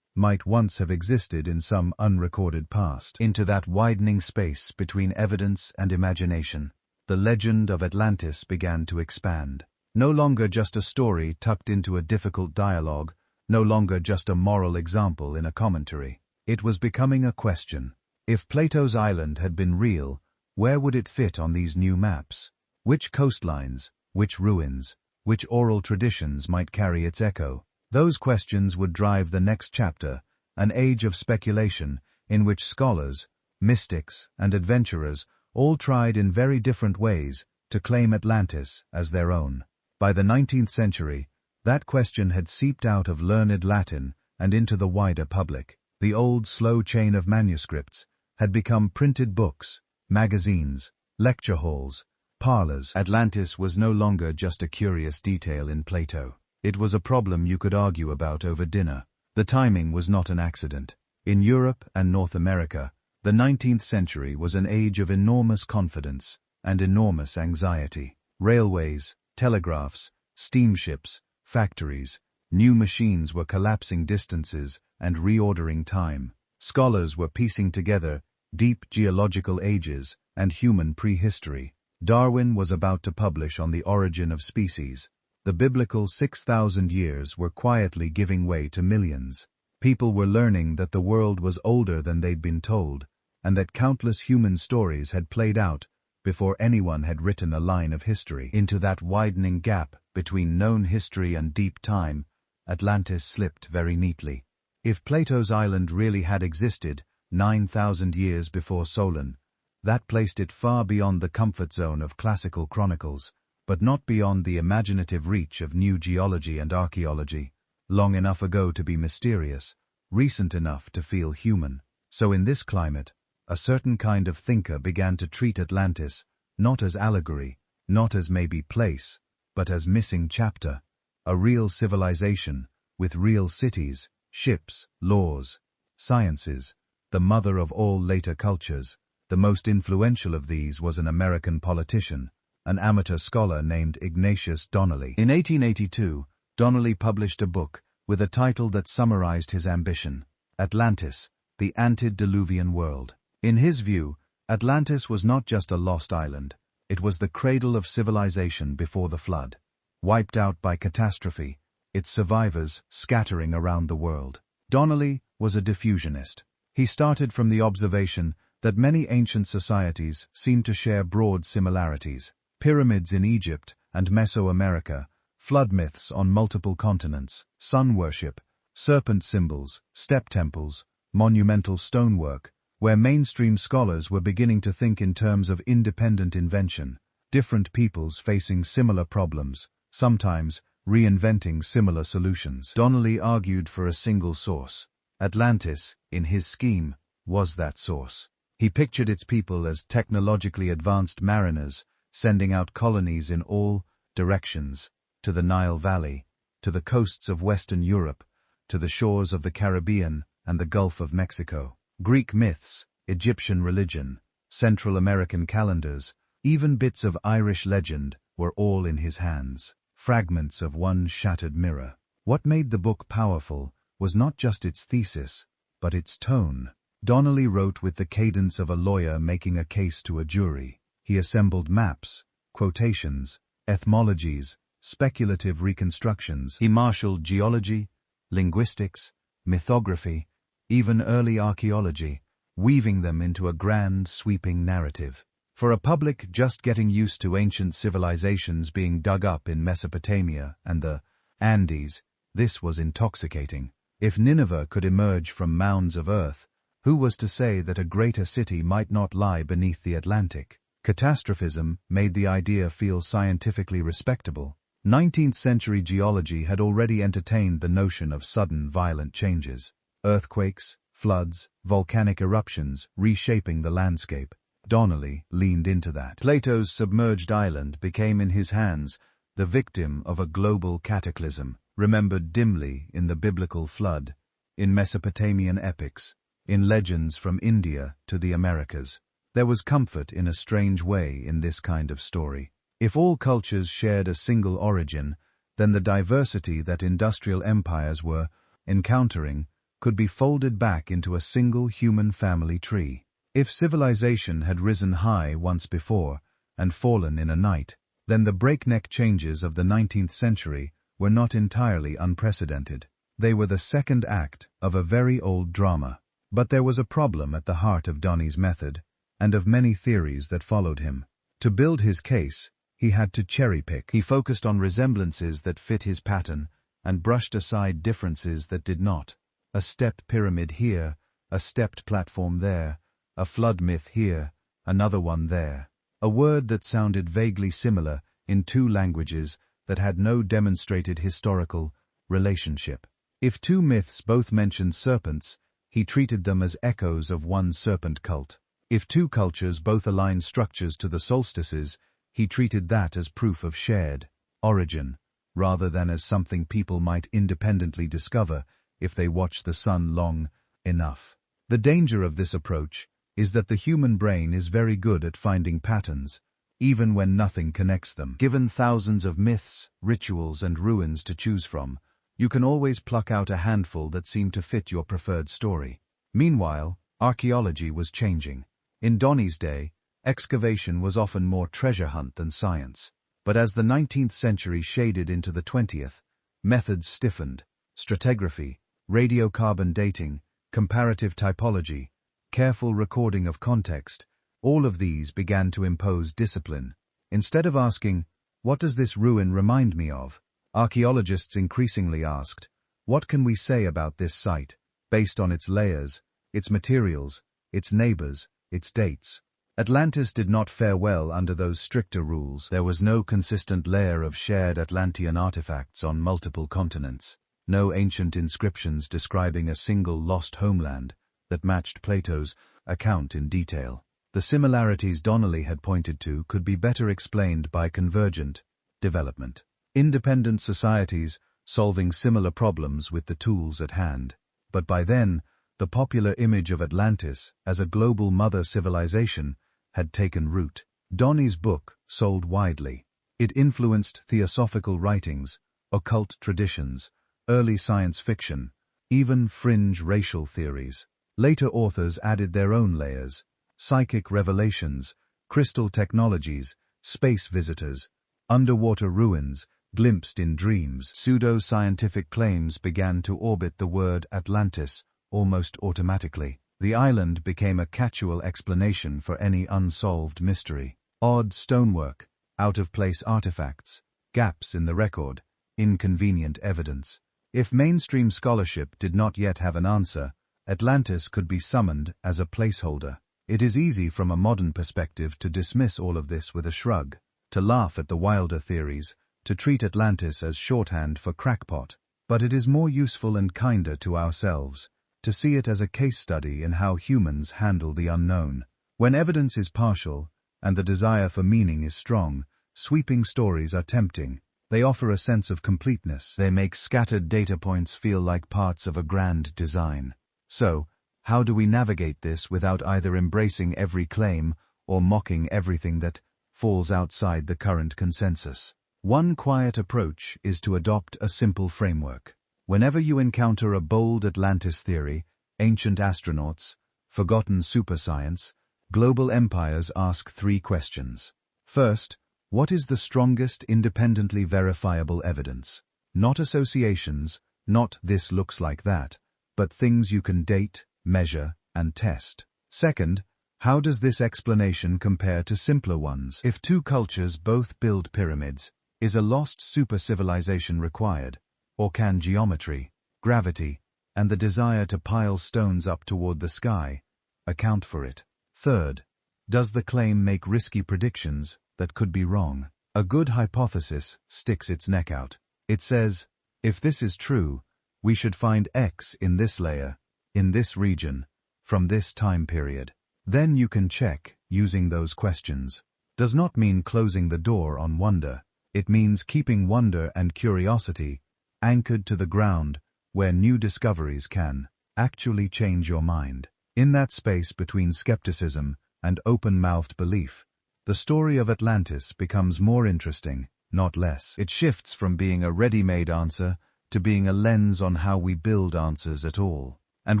might once have existed in some unrecorded past. Into that widening space between evidence and imagination, the legend of Atlantis began to expand. No longer just a story tucked into a difficult dialogue, no longer just a moral example in a commentary. It was becoming a question. If Plato's island had been real, where would it fit on these new maps? Which coastlines, which ruins, which oral traditions might carry its echo? Those questions would drive the next chapter, an age of speculation in which scholars, mystics, and adventurers all tried in very different ways to claim Atlantis as their own. By the 19th century, that question had seeped out of learned Latin and into the wider public. The old slow chain of manuscripts had become printed books, magazines, lecture halls, parlors. Atlantis was no longer just a curious detail in Plato. It was a problem you could argue about over dinner. The timing was not an accident. In Europe and North America, the 19th century was an age of enormous confidence and enormous anxiety. Railways, telegraphs, steamships, factories, new machines were collapsing distances and reordering time. Scholars were piecing together deep geological ages and human prehistory. Darwin was about to publish on the origin of species. The biblical 6,000 years were quietly giving way to millions. People were learning that the world was older than they'd been told, and that countless human stories had played out before anyone had written a line of history. Into that widening gap between known history and deep time, Atlantis slipped very neatly. If Plato's island really had existed 9,000 years before Solon, that placed it far beyond the comfort zone of classical chronicles, but not beyond the imaginative reach of new geology and archaeology, long enough ago to be mysterious, recent enough to feel human. So in this climate, a certain kind of thinker began to treat Atlantis not as allegory, not as maybe place, but as missing chapter, a real civilization, with real cities, ships, laws, sciences, the mother of all later cultures. The most influential of these was an American politician, an amateur scholar named Ignatius Donnelly. In 1882, Donnelly published a book with a title that summarized his ambition, Atlantis, the Antediluvian World. In his view, Atlantis was not just a lost island, it was the cradle of civilization before the flood. Wiped out by catastrophe, its survivors scattering around the world. Donnelly was a diffusionist. He started from the observation that many ancient societies seemed to share broad similarities. Pyramids in Egypt and Mesoamerica, flood myths on multiple continents, sun worship, serpent symbols, step temples, monumental stonework, where mainstream scholars were beginning to think in terms of independent invention, different peoples facing similar problems, sometimes reinventing similar solutions. Donnelly argued for a single source. Atlantis, in his scheme, was that source. He pictured its people as technologically advanced mariners, sending out colonies in all directions, to the Nile Valley, to the coasts of Western Europe, to the shores of the Caribbean and the Gulf of Mexico. Greek myths, Egyptian religion, Central American calendars, even bits of Irish legend were all in his hands, fragments of one shattered mirror. What made the book powerful was not just its thesis, but its tone. Donnelly wrote with the cadence of a lawyer making a case to a jury. He assembled maps, quotations, ethnologies, speculative reconstructions. He marshaled geology, linguistics, mythography, even early archaeology, weaving them into a grand, sweeping narrative. For a public just getting used to ancient civilizations being dug up in Mesopotamia and the Andes, this was intoxicating. If Nineveh could emerge from mounds of earth, who was to say that a greater city might not lie beneath the Atlantic? Catastrophism made the idea feel scientifically respectable. 19th-century geology had already entertained the notion of sudden violent changes. Earthquakes, floods, volcanic eruptions reshaping the landscape. Donnelly leaned into that. Plato's submerged island became in his hands the victim of a global cataclysm, remembered dimly in the biblical flood, in Mesopotamian epics, in legends from India to the Americas. There was comfort in a strange way in this kind of story. If all cultures shared a single origin, then the diversity that industrial empires were encountering could be folded back into a single human family tree. If civilization had risen high once before and fallen in a night, then the breakneck changes of the 19th century were not entirely unprecedented. They were the second act of a very old drama. But there was a problem at the heart of Donnelly's method, and of many theories that followed him. To build his case, he had to cherry-pick. He focused on resemblances that fit his pattern, and brushed aside differences that did not. A stepped pyramid here, a stepped platform there, a flood myth here, another one there. a word that sounded vaguely similar in two languages that had no demonstrated historical relationship. If two myths both mentioned serpents, he treated them as echoes of one serpent cult. If two cultures both aligned structures to the solstices, he treated that as proof of shared origin, rather than as something people might independently discover if they watch the sun long enough. The danger of this approach is that the human brain is very good at finding patterns, even when nothing connects them. Given thousands of myths, rituals, and ruins to choose from, you can always pluck out a handful that seem to fit your preferred story. Meanwhile, archaeology was changing. In Donnie's day, excavation was often more treasure hunt than science. But as the 19th century shaded into the 20th, methods stiffened. Stratigraphy, radiocarbon dating, comparative typology, careful recording of context, all of these began to impose discipline. Instead of asking, "What does this ruin remind me of?" archaeologists increasingly asked, "What can we say about this site, based on its layers, its materials, its neighbors, its dates?" Atlantis did not fare well under those stricter rules. There was no consistent layer of shared Atlantean artifacts on multiple continents, no ancient inscriptions describing a single lost homeland that matched Plato's account in detail. The similarities Donnelly had pointed to could be better explained by convergent development. Independent societies solving similar problems with the tools at hand. But by then, the popular image of Atlantis as a global mother civilization had taken root. Donnie's book sold widely. It influenced theosophical writings, occult traditions, early science fiction, even fringe racial theories. Later authors added their own layers: psychic revelations, crystal technologies, space visitors, underwater ruins glimpsed in dreams. Pseudo-scientific claims began to orbit the word Atlantis almost automatically. The island became a catch-all explanation for any unsolved mystery. Odd stonework, out-of-place artifacts, gaps in the record, inconvenient evidence. If mainstream scholarship did not yet have an answer, Atlantis could be summoned as a placeholder. It is easy from a modern perspective to dismiss all of this with a shrug, to laugh at the wilder theories, to treat Atlantis as shorthand for crackpot. But it is more useful and kinder to ourselves to see it as a case study in how humans handle the unknown. When evidence is partial and the desire for meaning is strong, sweeping stories are tempting. They offer a sense of completeness. They make scattered data points feel like parts of a grand design. So, how do we navigate this without either embracing every claim or mocking everything that falls outside the current consensus? One quiet approach is to adopt a simple framework. Whenever you encounter a bold Atlantis theory, ancient astronauts, forgotten superscience, global empires, ask three questions. First, what is the strongest independently verifiable evidence? Not associations, not "this looks like that," but things you can date, measure, and test. Second, how does this explanation compare to simpler ones? If two cultures both build pyramids, is a lost super-civilization required? Or can geometry, gravity, and the desire to pile stones up toward the sky account for it? Third, does the claim make risky predictions that could be wrong? A good hypothesis sticks its neck out. It says, if this is true, we should find X in this layer, in this region, from this time period. Then you can check using those questions. Does not mean closing the door on wonder. It means keeping wonder and curiosity anchored to the ground where new discoveries can actually change your mind. In that space between skepticism and open-mouthed belief, the story of Atlantis becomes more interesting, not less. It shifts from being a ready-made answer to being a lens on how we build answers at all. And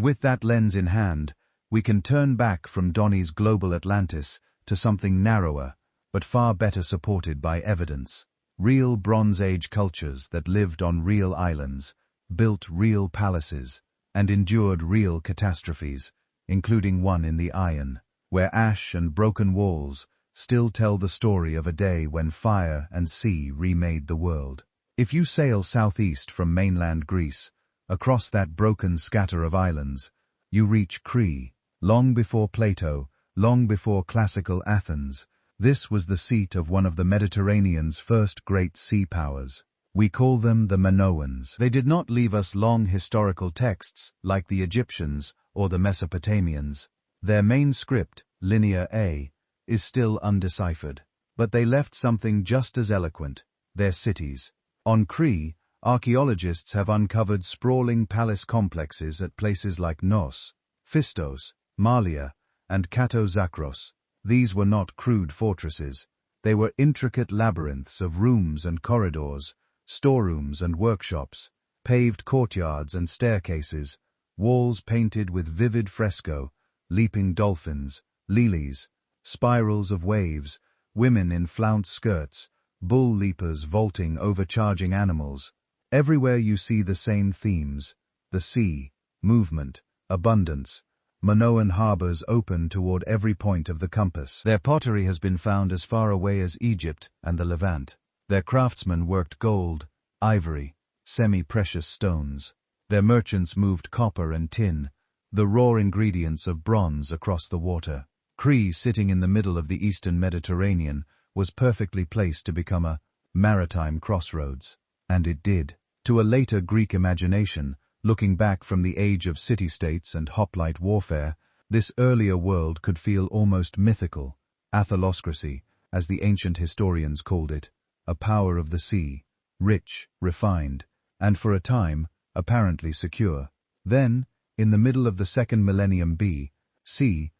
with that lens in hand, we can turn back from Donnie's global Atlantis to something narrower, but far better supported by evidence. Real Bronze Age cultures that lived on real islands, built real palaces, and endured real catastrophes, including one in the Iron, where ash and broken walls still tell the story of a day when fire and sea remade the world. If you sail southeast from mainland Greece, across that broken scatter of islands, you reach Crete. Long before Plato, long before classical Athens, This was the seat of one of the Mediterranean's first great sea powers. We call them the Minoans. They did not leave us long historical texts like the Egyptians or the Mesopotamians. Their main script, Linear A, is still undeciphered. But they left something just as eloquent: their cities. On Crete, archaeologists have uncovered sprawling palace complexes at places like Nos, Phistos, Malia, and Kato-Zakros. These were not crude fortresses. They were intricate labyrinths of rooms and corridors, storerooms and workshops, paved courtyards and staircases, walls painted with vivid fresco, leaping dolphins, lilies, spirals of waves, women in flounced skirts, bull leapers vaulting overcharging animals. Everywhere you see the same themes: the sea, movement, abundance. Minoan harbors open toward every point of the compass. Their pottery has been found as far away as Egypt and the Levant. Their craftsmen worked gold, ivory, semi-precious stones. Their merchants moved copper and tin, the raw ingredients of bronze, across the water. Crete, sitting in the middle of the eastern Mediterranean, was perfectly placed to become a maritime crossroads. And it did. To a later Greek imagination, looking back from the age of city-states and hoplite warfare, this earlier world could feel almost mythical. Athaloscracy, as the ancient historians called it, a power of the sea, rich, refined, and for a time, apparently secure. Then, in the middle of the second millennium B.C.,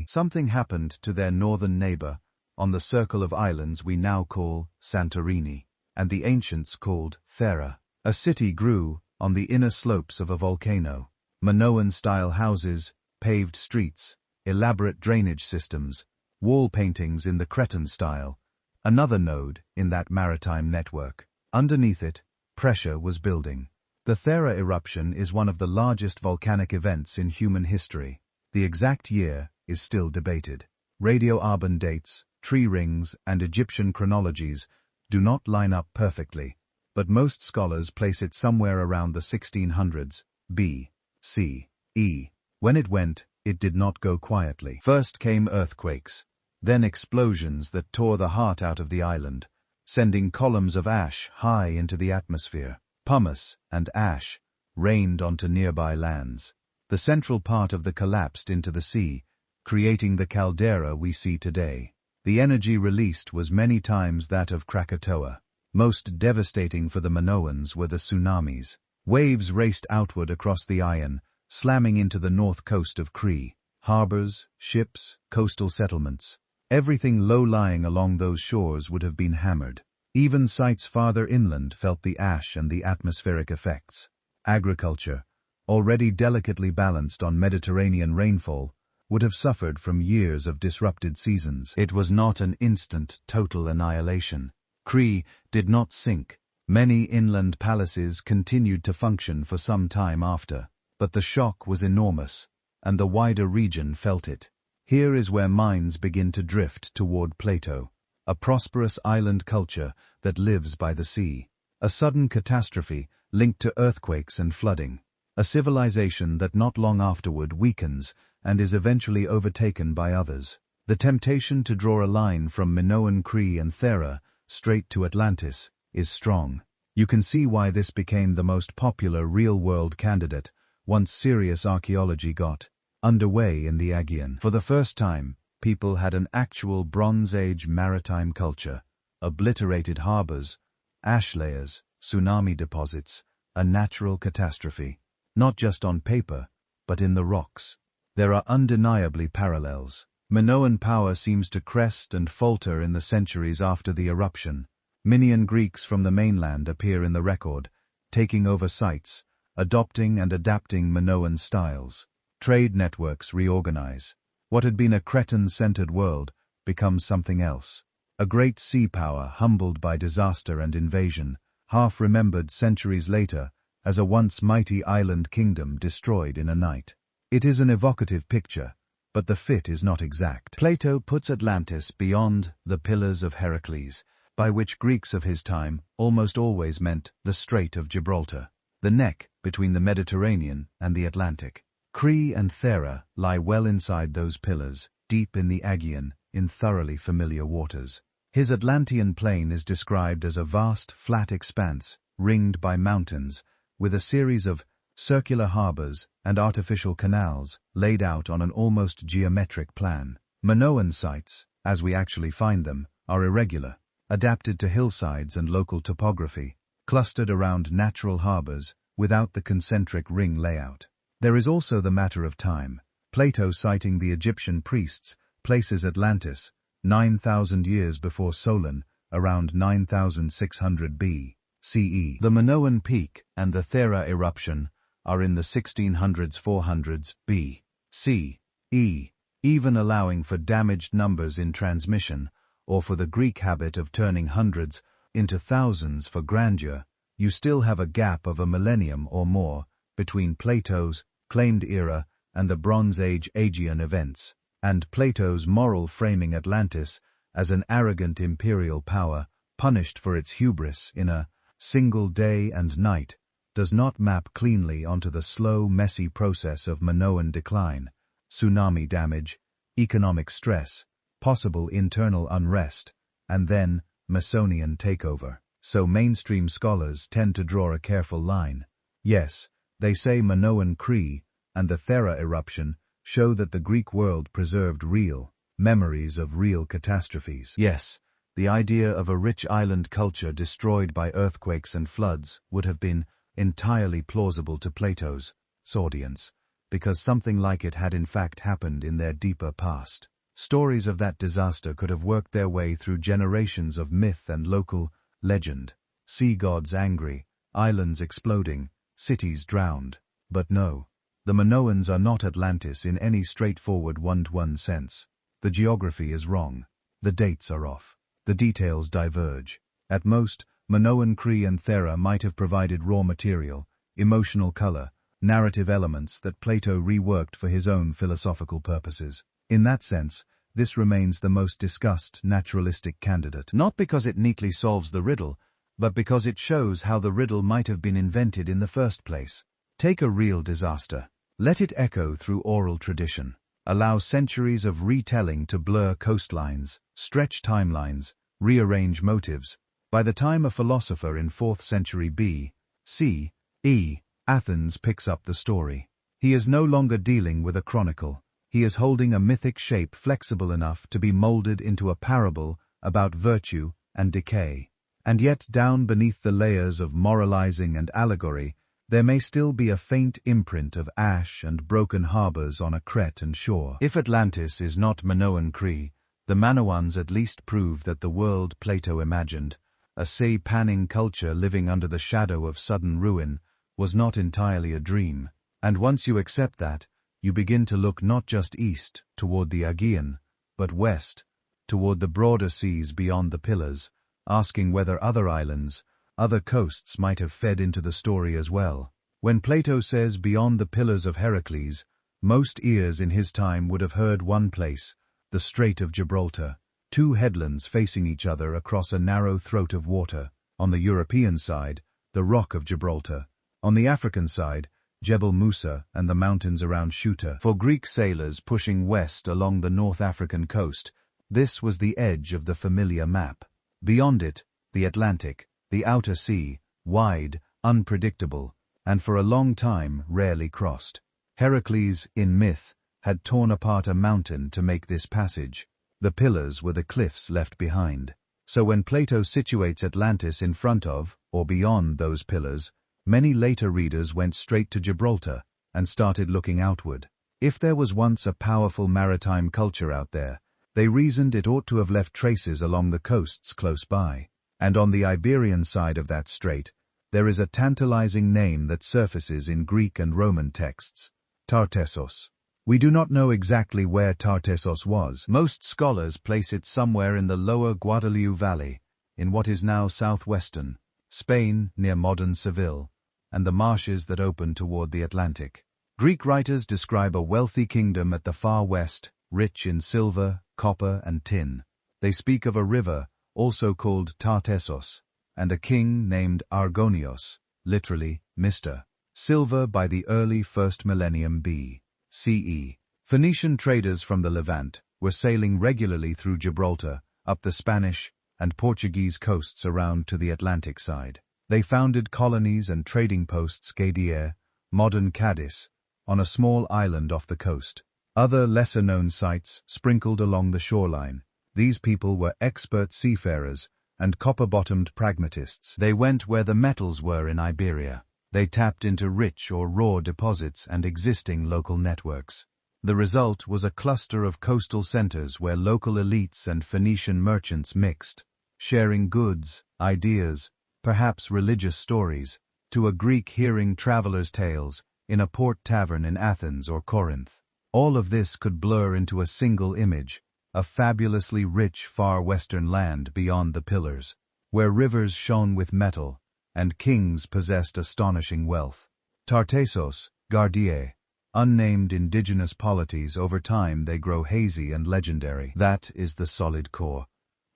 something happened to their northern neighbor, on the circle of islands we now call Santorini, and the ancients called Thera. A city grew on the inner slopes of a volcano. Minoan-style houses, paved streets, elaborate drainage systems, wall paintings in the Cretan style, another node in that maritime network. Underneath it, pressure was building. The Thera eruption is one of the largest volcanic events in human history. The exact year is still debated. Radioarbon dates, tree rings, and Egyptian chronologies do not line up perfectly, but most scholars place it somewhere around the 1600s B.C.E. When it went, it did not go quietly. First came earthquakes, then explosions that tore the heart out of the island, sending columns of ash high into the atmosphere. Pumice and ash rained onto nearby lands. The central part of the collapsed into the sea, creating the caldera we see today. The energy released was many times that of Krakatoa. Most devastating for the Minoans were the tsunamis. Waves raced outward across the Ion, slamming into the north coast of Crete. Harbors, ships, coastal settlements. Everything low-lying along those shores would have been hammered. Even sites farther inland felt the ash and the atmospheric effects. Agriculture, already delicately balanced on Mediterranean rainfall, would have suffered from years of disrupted seasons. It was not an instant, total annihilation. Crete did not sink. Many inland palaces continued to function for some time after, but the shock was enormous, and the wider region felt it. Here is where minds begin to drift toward Plato, a prosperous island culture that lives by the sea. A sudden catastrophe linked to earthquakes and flooding. A civilization that not long afterward weakens and is eventually overtaken by others. The temptation to draw a line from Minoan Crete and Thera straight to Atlantis is strong. You can see why this became the most popular real-world candidate once serious archaeology got underway in the Aegean. For the first time, people had an actual Bronze Age maritime culture. Obliterated harbors, ash layers, tsunami deposits, a natural catastrophe. Not just on paper, but in the rocks. There are undeniably parallels. Minoan power seems to crest and falter in the centuries after the eruption. Minoan Greeks from the mainland appear in the record, taking over sites, adopting and adapting Minoan styles. Trade networks reorganize. What had been a Cretan-centered world becomes something else. A great sea power humbled by disaster and invasion, half remembered centuries later as a once mighty island kingdom destroyed in a night. It is an evocative picture, but the fit is not exact. Plato puts Atlantis beyond the Pillars of Heracles, by which Greeks of his time almost always meant the Strait of Gibraltar, the neck between the Mediterranean and the Atlantic. Crete and Thera lie well inside those pillars, deep in the Aegean, in thoroughly familiar waters. His Atlantean plain is described as a vast, flat expanse, ringed by mountains, with a series of circular harbors and artificial canals laid out on an almost geometric plan. Minoan sites, as we actually find them, are irregular, adapted to hillsides and local topography, clustered around natural harbors without the concentric ring layout. There is also the matter of time. Plato, citing the Egyptian priests, places Atlantis 9,000 years before Solon, around 9,600 BCE. The Minoan peak and the Thera eruption are in the 1600s-400s BCE, even allowing for damaged numbers in transmission, or for the Greek habit of turning hundreds into thousands for grandeur. You still have a gap of a millennium or more between Plato's claimed era and the Bronze Age Aegean events, and Plato's moral framing Atlantis as an arrogant imperial power punished for its hubris in a single day and night does not map cleanly onto the slow, messy process of Minoan decline, tsunami damage, economic stress, possible internal unrest, and then Masonian takeover. So mainstream scholars tend to draw a careful line. Yes, they say Minoan Crete and the Thera eruption show that the Greek world preserved real memories of real catastrophes. Yes, the idea of a rich island culture destroyed by earthquakes and floods would have been entirely plausible to Plato's audience, because something like it had in fact happened in their deeper past. Stories of that disaster could have worked their way through generations of myth and local legend. Sea gods angry, islands exploding, cities drowned. But no, the Minoans are not Atlantis in any straightforward one-to-one sense. The geography is wrong. The dates are off. The details diverge. At most, Minoan Crete and Thera might have provided raw material, emotional color, narrative elements that Plato reworked for his own philosophical purposes. In that sense, this remains the most discussed naturalistic candidate, not because it neatly solves the riddle, but because it shows how the riddle might have been invented in the first place. Take a real disaster. Let it echo through oral tradition. Allow centuries of retelling to blur coastlines, stretch timelines, rearrange motives. By the time a philosopher in 4th century B.C.E. Athens picks up the story, he is no longer dealing with a chronicle. He is holding a mythic shape flexible enough to be molded into a parable about virtue and decay. And yet down beneath the layers of moralizing and allegory, there may still be a faint imprint of ash and broken harbors on a Cretan shore. If Atlantis is not Minoan Crete, the Minoans at least prove that the world Plato imagined, a sea-panning culture living under the shadow of sudden ruin, was not entirely a dream. And once you accept that, you begin to look not just east, toward the Aegean, but west, toward the broader seas beyond the Pillars, asking whether other islands, other coasts might have fed into the story as well. When Plato says beyond the Pillars of Heracles, most ears in his time would have heard one place, the Strait of Gibraltar, two headlands facing each other across a narrow throat of water. On the European side, the Rock of Gibraltar. On the African side, Jebel Musa and the mountains around Ceuta. For Greek sailors pushing west along the North African coast, this was the edge of the familiar map. Beyond it, the Atlantic, the outer sea, wide, unpredictable, and for a long time rarely crossed. Heracles, in myth, had torn apart a mountain to make this passage. The pillars were the cliffs left behind. So when Plato situates Atlantis in front of, or beyond those pillars, many later readers went straight to Gibraltar and started looking outward. If there was once a powerful maritime culture out there, they reasoned it ought to have left traces along the coasts close by. And on the Iberian side of that strait, there is a tantalizing name that surfaces in Greek and Roman texts, Tartessos. We do not know exactly where Tartessos was. Most scholars place it somewhere in the lower Guadalquivir Valley, in what is now southwestern Spain, near modern Seville, and the marshes that open toward the Atlantic. Greek writers describe a wealthy kingdom at the far west, rich in silver, copper, and tin. They speak of a river, also called Tartessos, and a king named Argonios, literally, Mr. Silver by the early 1st millennium B.C.E. Phoenician traders from the Levant, were sailing regularly through Gibraltar, up the Spanish and Portuguese coasts around to the Atlantic side. They founded colonies and trading posts Gadier, modern Cadiz, on a small island off the coast. Other lesser-known sites sprinkled along the shoreline. These people were expert seafarers and copper-bottomed pragmatists. They went where the metals were in Iberia. They tapped into rich or raw deposits and existing local networks. The result was a cluster of coastal centers where local elites and Phoenician merchants mixed, sharing goods, ideas, perhaps religious stories, to a Greek hearing travelers' tales in a port tavern in Athens or Corinth. All of this could blur into a single image, a fabulously rich far western land beyond the pillars, where rivers shone with metal and kings possessed astonishing wealth. Tartessos, Gardier, unnamed indigenous polities. Over time they grow hazy and legendary. That is the solid core.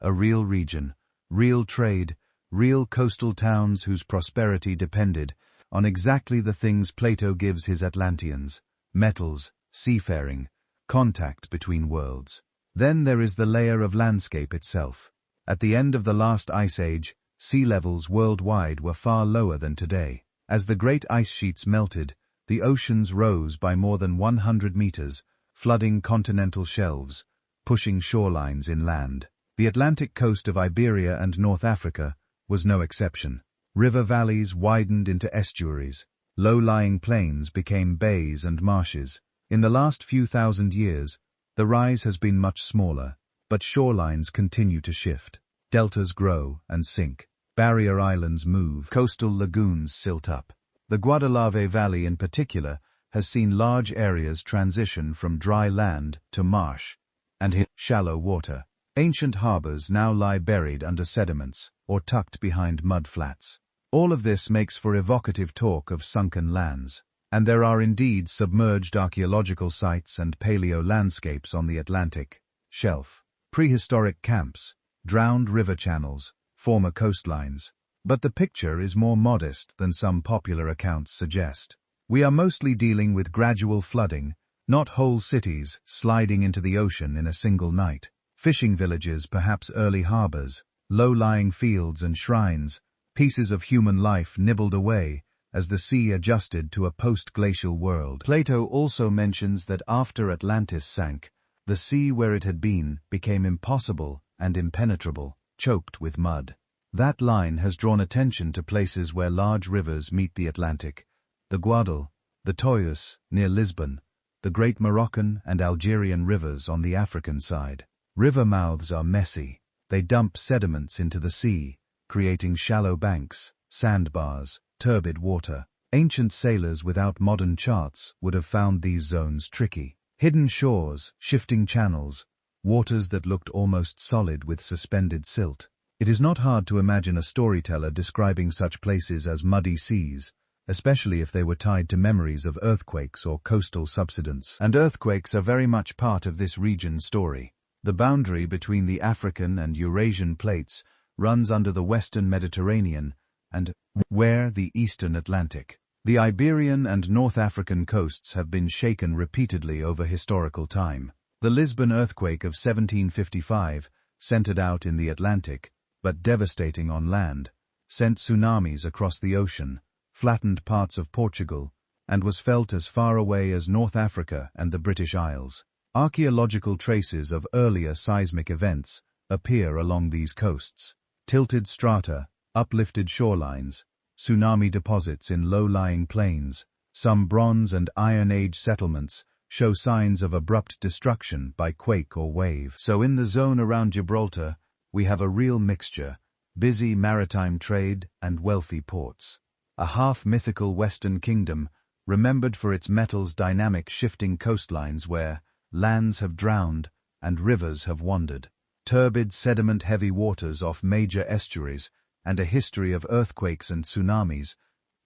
A real region, real trade, real coastal towns whose prosperity depended on exactly the things Plato gives his Atlanteans: metals, seafaring, contact between worlds. Then there is the layer of landscape itself. At the end of the last ice age, sea levels worldwide were far lower than today. As the great ice sheets melted, the oceans rose by more than 100 meters, flooding continental shelves, pushing shorelines inland. The Atlantic coast of Iberia and North Africa was no exception. River valleys widened into estuaries. Low-lying plains became bays and marshes. In the last few thousand years, the rise has been much smaller, but shorelines continue to shift. Deltas grow and sink. Barrier islands move. Coastal lagoons silt up. The Guadalave Valley in particular has seen large areas transition from dry land to marsh and hit shallow water. Ancient harbors now lie buried under sediments or tucked behind mudflats. All of this makes for evocative talk of sunken lands. And there are indeed submerged archaeological sites and paleo-landscapes on the Atlantic shelf. Prehistoric camps, drowned river channels, former coastlines. But the picture is more modest than some popular accounts suggest. We are mostly dealing with gradual flooding, not whole cities sliding into the ocean in a single night. Fishing villages, perhaps early harbors, low-lying fields and shrines, pieces of human life nibbled away as the sea adjusted to a post-glacial world. Plato also mentions that after Atlantis sank, the sea where it had been became impossible and impenetrable, choked with mud. That line has drawn attention to places where large rivers meet the Atlantic: the Guadal, the Tagus near Lisbon, the great Moroccan and Algerian rivers on the African side. River mouths are messy. They dump sediments into the sea, creating shallow banks, sandbars, turbid water. Ancient sailors without modern charts would have found these zones tricky. Hidden shores, shifting channels, waters that looked almost solid with suspended silt. It is not hard to imagine a storyteller describing such places as muddy seas, especially if they were tied to memories of earthquakes or coastal subsidence. And earthquakes are very much part of this region's story. The boundary between the African and Eurasian plates runs under the western Mediterranean and where the eastern Atlantic. The Iberian and North African coasts have been shaken repeatedly over historical time. The Lisbon earthquake of 1755, centered out in the Atlantic, but devastating on land, sent tsunamis across the ocean, flattened parts of Portugal, and was felt as far away as North Africa and the British Isles. Archaeological traces of earlier seismic events appear along these coasts. Tilted strata, uplifted shorelines, tsunami deposits in low-lying plains, some Bronze and Iron Age settlements show signs of abrupt destruction by quake or wave. So in the zone around Gibraltar, we have a real mixture: busy maritime trade and wealthy ports. A half-mythical Western kingdom, remembered for its metals' dynamic shifting coastlines where lands have drowned and rivers have wandered. Turbid sediment-heavy waters off major estuaries, and a history of earthquakes and tsunamis,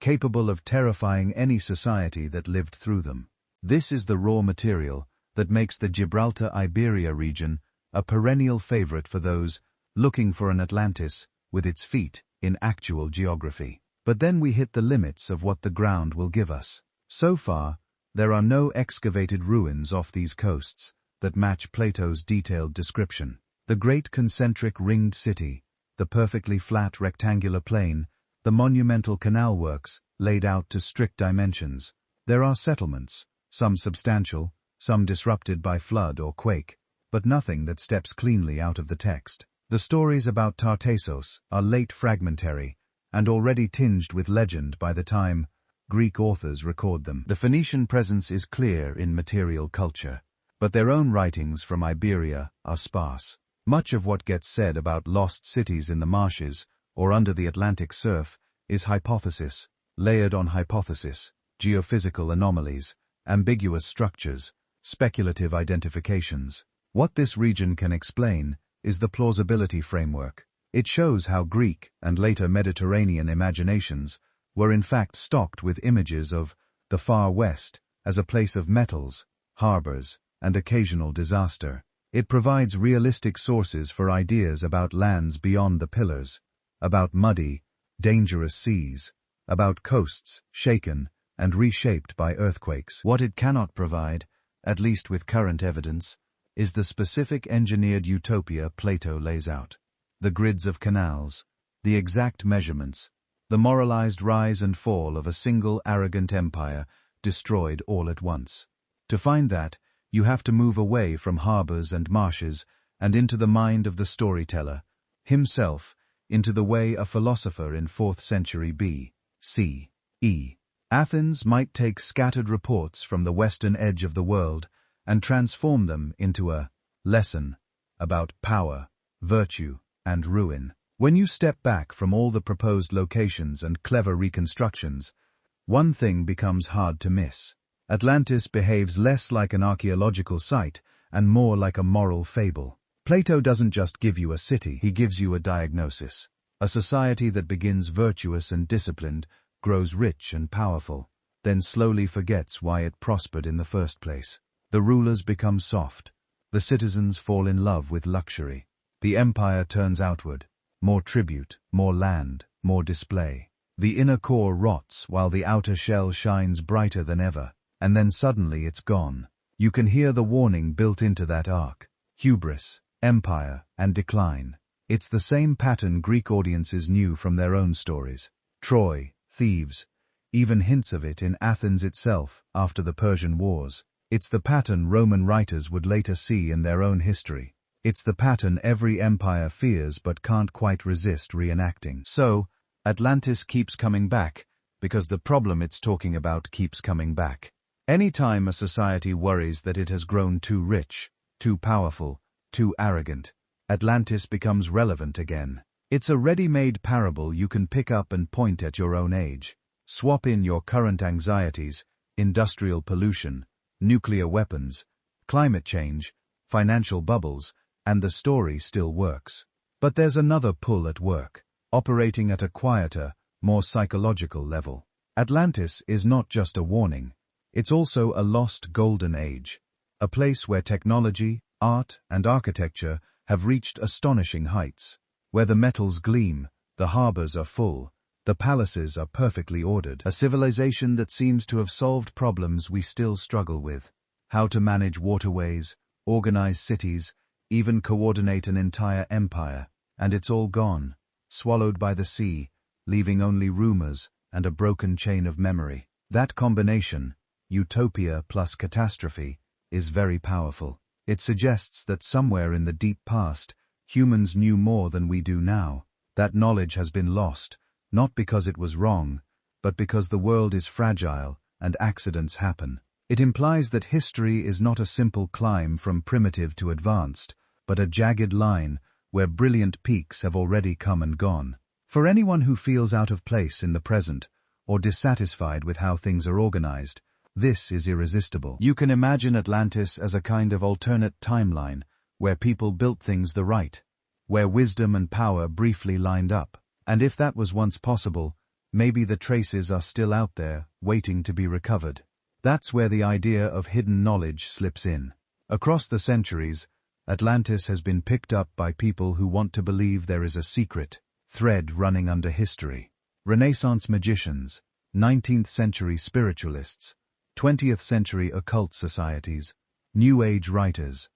capable of terrifying any society that lived through them. This is the raw material that makes the Gibraltar-Iberia region a perennial favorite for those looking for an Atlantis with its feet in actual geography. But then we hit the limits of what the ground will give us. So far, there are no excavated ruins off these coasts. that match Plato's detailed description. The great concentric ringed city, the perfectly flat rectangular plain, the monumental canal works, laid out to strict dimensions. There are settlements, some substantial, some disrupted by flood or quake, but nothing that steps cleanly out of the text. The stories about Tartessos are late fragmentary, and already tinged with legend by the time Greek authors record them. The Phoenician presence is clear in material culture, but their own writings from Iberia are sparse. Much of what gets said about lost cities in the marshes or under the Atlantic surf is hypothesis, layered on hypothesis, geophysical anomalies, ambiguous structures, speculative identifications. What this region can explain is the plausibility framework. It shows how Greek and later Mediterranean imaginations were in fact stocked with images of the Far West as a place of metals, harbors, and occasional disaster. It provides realistic sources for ideas about lands beyond the pillars, about muddy, dangerous seas, about coasts shaken and reshaped by earthquakes. What it cannot provide, at least with current evidence, is the specific engineered utopia Plato lays out. The grids of canals, the exact measurements, the moralized rise and fall of a single arrogant empire destroyed all at once. To find that, you have to move away from harbors and marshes and into the mind of the storyteller, himself, into the way a philosopher in 4th century B.C.E. Athens might take scattered reports from the western edge of the world and transform them into a lesson about power, virtue, and ruin. When you step back from all the proposed locations and clever reconstructions, one thing becomes hard to miss. Atlantis behaves less like an archaeological site and more like a moral fable. Plato doesn't just give you a city, he gives you a diagnosis. A society that begins virtuous and disciplined, grows rich and powerful, then slowly forgets why it prospered in the first place. The rulers become soft. The citizens fall in love with luxury. The empire turns outward. More tribute, more land, more display. The inner core rots while the outer shell shines brighter than ever, and then suddenly it's gone. You can hear the warning built into that arc. Hubris, empire, and decline. It's the same pattern Greek audiences knew from their own stories. Troy, thieves, even hints of it in Athens itself after the Persian Wars. It's the pattern Roman writers would later see in their own history. It's the pattern every empire fears but can't quite resist reenacting. So, Atlantis keeps coming back, because the problem it's talking about keeps coming back. Any time a society worries that it has grown too rich, too powerful, too arrogant, Atlantis becomes relevant again. It's a ready-made parable you can pick up and point at your own age. Swap in your current anxieties, industrial pollution, nuclear weapons, climate change, financial bubbles, and the story still works. But there's another pull at work, operating at a quieter, more psychological level. Atlantis is not just a warning. It's also a lost golden age, a place where technology, art, and architecture have reached astonishing heights, where the metals gleam, the harbors are full, the palaces are perfectly ordered, a civilization that seems to have solved problems we still struggle with. How to manage waterways, organize cities, even coordinate an entire empire, and it's all gone, swallowed by the sea, leaving only rumors and a broken chain of memory. That combination, utopia plus catastrophe, is very powerful. It suggests that somewhere in the deep past, humans knew more than we do now. That knowledge has been lost, not because it was wrong, but because the world is fragile and accidents happen. It implies that history is not a simple climb from primitive to advanced, but a jagged line where brilliant peaks have already come and gone. For anyone who feels out of place in the present, or dissatisfied with how things are organized, this is irresistible. You can imagine Atlantis as a kind of alternate timeline, where people built things the right, where wisdom and power briefly lined up. And if that was once possible, maybe the traces are still out there, waiting to be recovered. That's where the idea of hidden knowledge slips in. Across the centuries, Atlantis has been picked up by people who want to believe there is a secret thread running under history. Renaissance magicians, 19th century spiritualists, 20th century occult societies, New Age writers,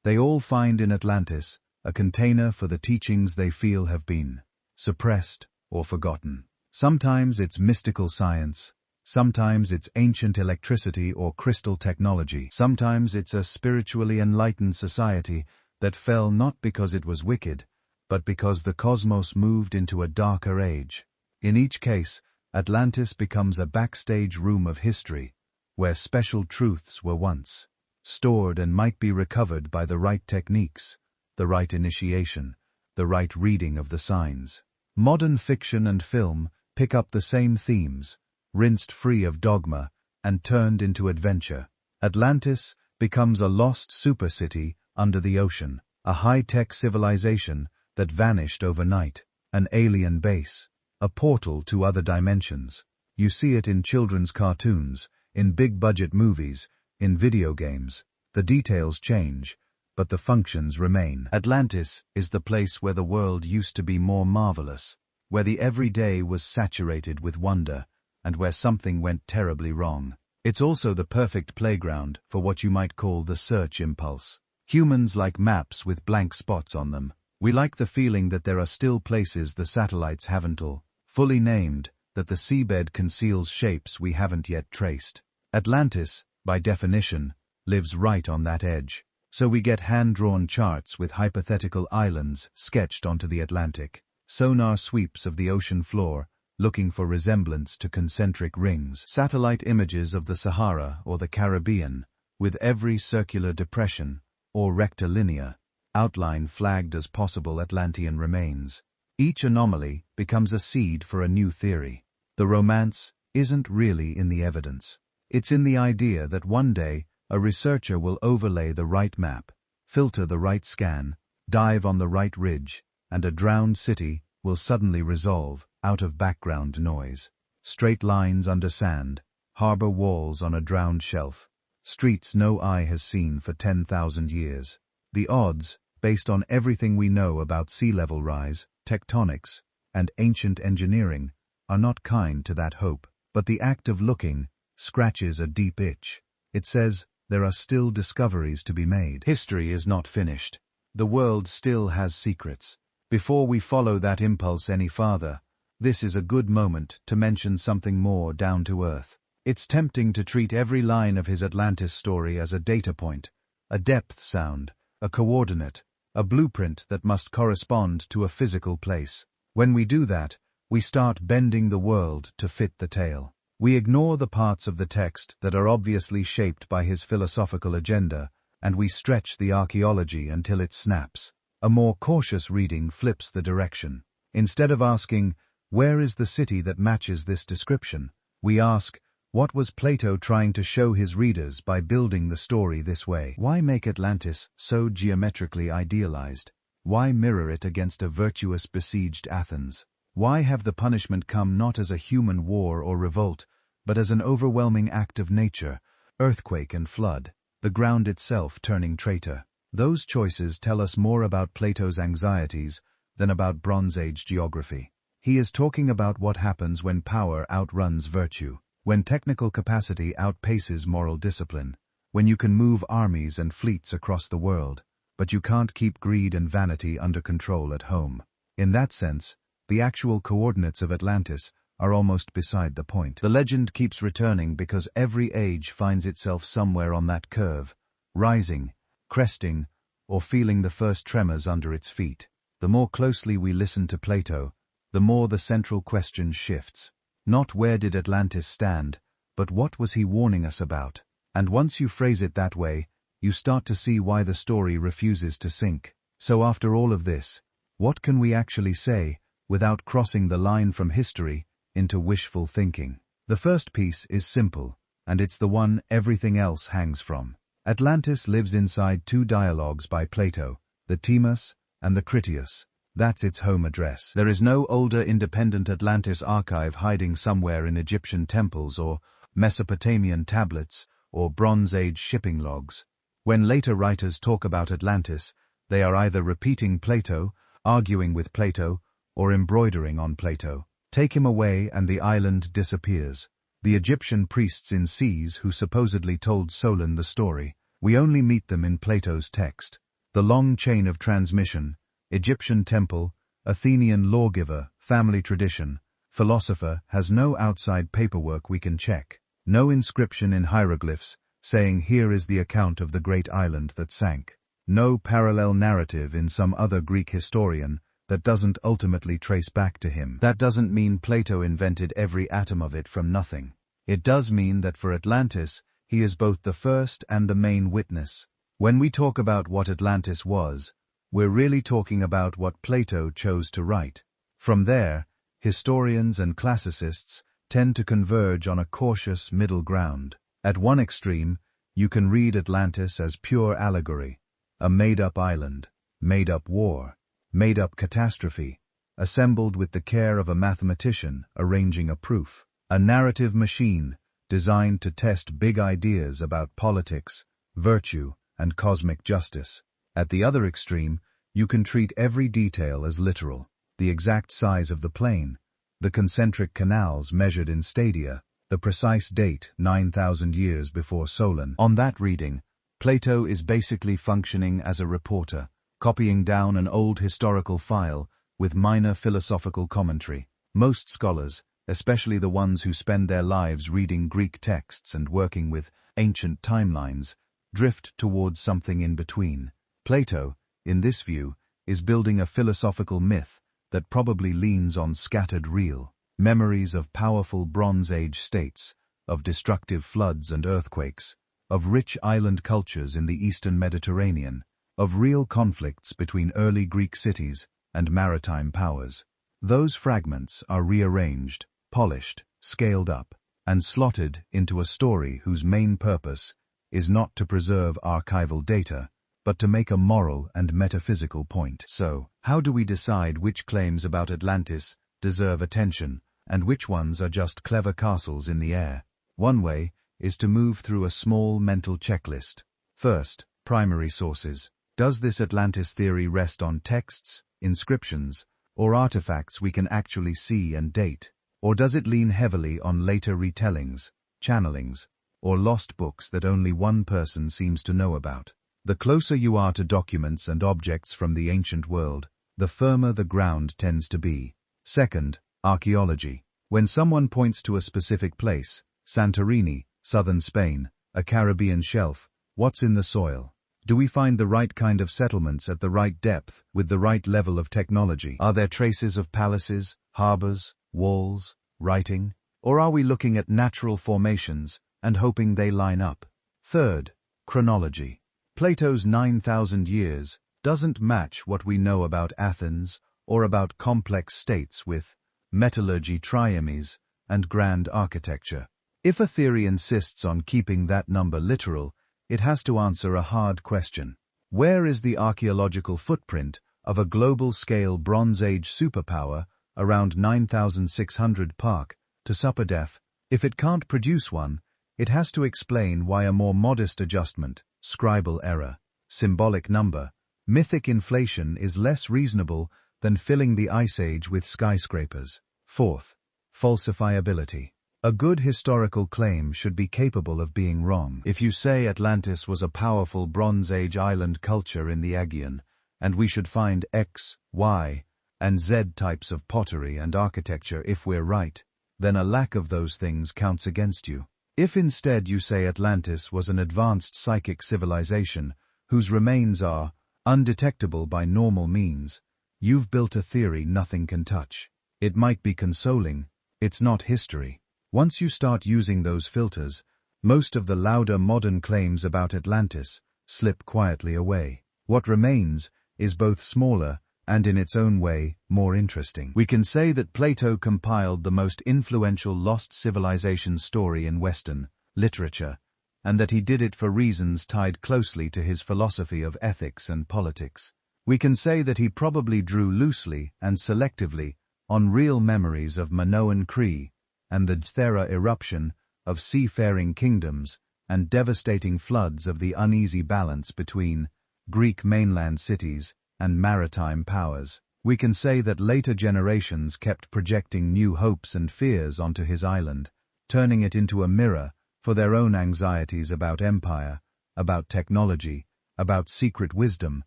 They all find in Atlantis a container for the teachings they feel have been suppressed or forgotten. Sometimes it's mystical science, sometimes it's ancient electricity or crystal technology, sometimes it's a spiritually enlightened society that fell not because it was wicked, but because the cosmos moved into a darker age. In each case, Atlantis becomes a backstage room of history, where special truths were once stored and might be recovered by the right techniques, the right initiation, the right reading of the signs. Modern fiction and film pick up the same themes, rinsed free of dogma and turned into adventure. Atlantis becomes a lost supercity under the ocean, a high-tech civilization that vanished overnight, an alien base, a portal to other dimensions. You see it in children's cartoons, in big-budget movies, in video games. The details change, but the functions remain. Atlantis is the place where the world used to be more marvelous, where the everyday was saturated with wonder, and where something went terribly wrong. It's also the perfect playground for what you might call the search impulse. Humans like maps with blank spots on them. We like the feeling that there are still places the satellites haven't all fully named, that the seabed conceals shapes we haven't yet traced. Atlantis, by definition, lives right on that edge. So we get hand-drawn charts with hypothetical islands sketched onto the Atlantic, sonar sweeps of the ocean floor, looking for resemblance to concentric rings, satellite images of the Sahara or the Caribbean, with every circular depression, or rectilinear, outline flagged as possible Atlantean remains. Each anomaly becomes a seed for a new theory. The romance isn't really in the evidence. It's in the idea that one day a researcher will overlay the right map, filter the right scan, dive on the right ridge, and a drowned city will suddenly resolve out of background noise. Straight lines under sand, harbor walls on a drowned shelf, streets no eye has seen for 10,000 years. The odds, based on everything we know about sea level rise, tectonics, and ancient engineering, are not kind to that hope. But the act of looking scratches a deep itch. It says there are still discoveries to be made. History is not finished. The world still has secrets. Before we follow that impulse any farther, this is a good moment to mention something more down to earth. It's tempting to treat every line of his Atlantis story as a data point, a depth sound, a coordinate, a blueprint that must correspond to a physical place. When we do that, we start bending the world to fit the tale. We ignore the parts of the text that are obviously shaped by his philosophical agenda, and we stretch the archaeology until it snaps. A more cautious reading flips the direction. Instead of asking, where is the city that matches this description, we ask, what was Plato trying to show his readers by building the story this way? Why make Atlantis so geometrically idealized? Why mirror it against a virtuous besieged Athens? Why have the punishment come not as a human war or revolt, but as an overwhelming act of nature, earthquake and flood, the ground itself turning traitor? Those choices tell us more about Plato's anxieties than about Bronze Age geography. He is talking about what happens when power outruns virtue, when technical capacity outpaces moral discipline, when you can move armies and fleets across the world, but you can't keep greed and vanity under control at home. In that sense, the actual coordinates of Atlantis are almost beside the point. The legend keeps returning because every age finds itself somewhere on that curve, rising, cresting, or feeling the first tremors under its feet. The more closely we listen to Plato, the more the central question shifts. Not where did Atlantis stand, but what was he warning us about? And once you phrase it that way, you start to see why the story refuses to sink. So after all of this, what can we actually say without crossing the line from history into wishful thinking? The first piece is simple, and it's the one everything else hangs from. Atlantis lives inside two dialogues by Plato, the Timaeus and the Critias. That's its home address. There is no older independent Atlantis archive hiding somewhere in Egyptian temples or Mesopotamian tablets or Bronze Age shipping logs. When later writers talk about Atlantis, they are either repeating Plato, arguing with Plato, or embroidering on Plato. Take him away and the island disappears. The Egyptian priests in Seas who supposedly told Solon the story. We only meet them in Plato's text. The long chain of transmission, Egyptian temple, Athenian lawgiver, family tradition, philosopher has no outside paperwork we can check. No inscription in hieroglyphs saying here is the account of the great island that sank. No parallel narrative in some other Greek historian that doesn't ultimately trace back to him. That doesn't mean Plato invented every atom of it from nothing. It does mean that for Atlantis, he is both the first and the main witness. When we talk about what Atlantis was, we're really talking about what Plato chose to write. From there, historians and classicists tend to converge on a cautious middle ground. At one extreme, you can read Atlantis as pure allegory, a made-up island, made-up war, made-up catastrophe, assembled with the care of a mathematician arranging a proof. A narrative machine designed to test big ideas about politics, virtue, and cosmic justice. At the other extreme, you can treat every detail as literal. The exact size of the plain, the concentric canals measured in stadia, the precise date 9,000 years before Solon. On that reading, Plato is basically functioning as a reporter, copying down an old historical file with minor philosophical commentary. Most scholars, especially the ones who spend their lives reading Greek texts and working with ancient timelines, drift towards something in between. Plato, in this view, is building a philosophical myth that probably leans on scattered real memories of powerful Bronze Age states, of destructive floods and earthquakes, of rich island cultures in the eastern Mediterranean, of real conflicts between early Greek cities and maritime powers. Those fragments are rearranged, polished, scaled up, and slotted into a story whose main purpose is not to preserve archival data, but to make a moral and metaphysical point. So, how do we decide which claims about Atlantis deserve attention and which ones are just clever castles in the air? One way is to move through a small mental checklist. First, primary sources. Does this Atlantis theory rest on texts, inscriptions, or artifacts we can actually see and date? Or does it lean heavily on later retellings, channelings, or lost books that only one person seems to know about? The closer you are to documents and objects from the ancient world, the firmer the ground tends to be. Second, archaeology. When someone points to a specific place, Santorini, southern Spain, a Caribbean shelf, what's in the soil? Do we find the right kind of settlements at the right depth, with the right level of technology? Are there traces of palaces, harbors, walls, writing? Or are we looking at natural formations and hoping they line up? Third, chronology. Plato's 9,000 years doesn't match what we know about Athens or about complex states with metallurgy triremes and grand architecture. If a theory insists on keeping that number literal, it has to answer a hard question. Where is the archaeological footprint of a global-scale Bronze Age superpower around 9,600 Park to Superdef? If it can't produce one, it has to explain why a more modest adjustment, scribal error, symbolic number, mythic inflation is less reasonable than filling the Ice Age with skyscrapers. Fourth, falsifiability. A good historical claim should be capable of being wrong. If you say Atlantis was a powerful Bronze Age island culture in the Aegean, and we should find X, Y, and Z types of pottery and architecture if we're right, then a lack of those things counts against you. If instead you say Atlantis was an advanced psychic civilization whose remains are undetectable by normal means, you've built a theory nothing can touch. It might be consoling, it's not history. Once you start using those filters, most of the louder modern claims about Atlantis slip quietly away. What remains is both smaller and in its own way more interesting. We can say that Plato compiled the most influential lost civilization story in Western literature, and that he did it for reasons tied closely to his philosophy of ethics and politics. We can say that he probably drew loosely and selectively on real memories of Minoan Crete and the Thera eruption of seafaring kingdoms and devastating floods of the uneasy balance between Greek mainland cities and maritime powers. We can say that later generations kept projecting new hopes and fears onto his island, turning it into a mirror for their own anxieties about empire, about technology, about secret wisdom,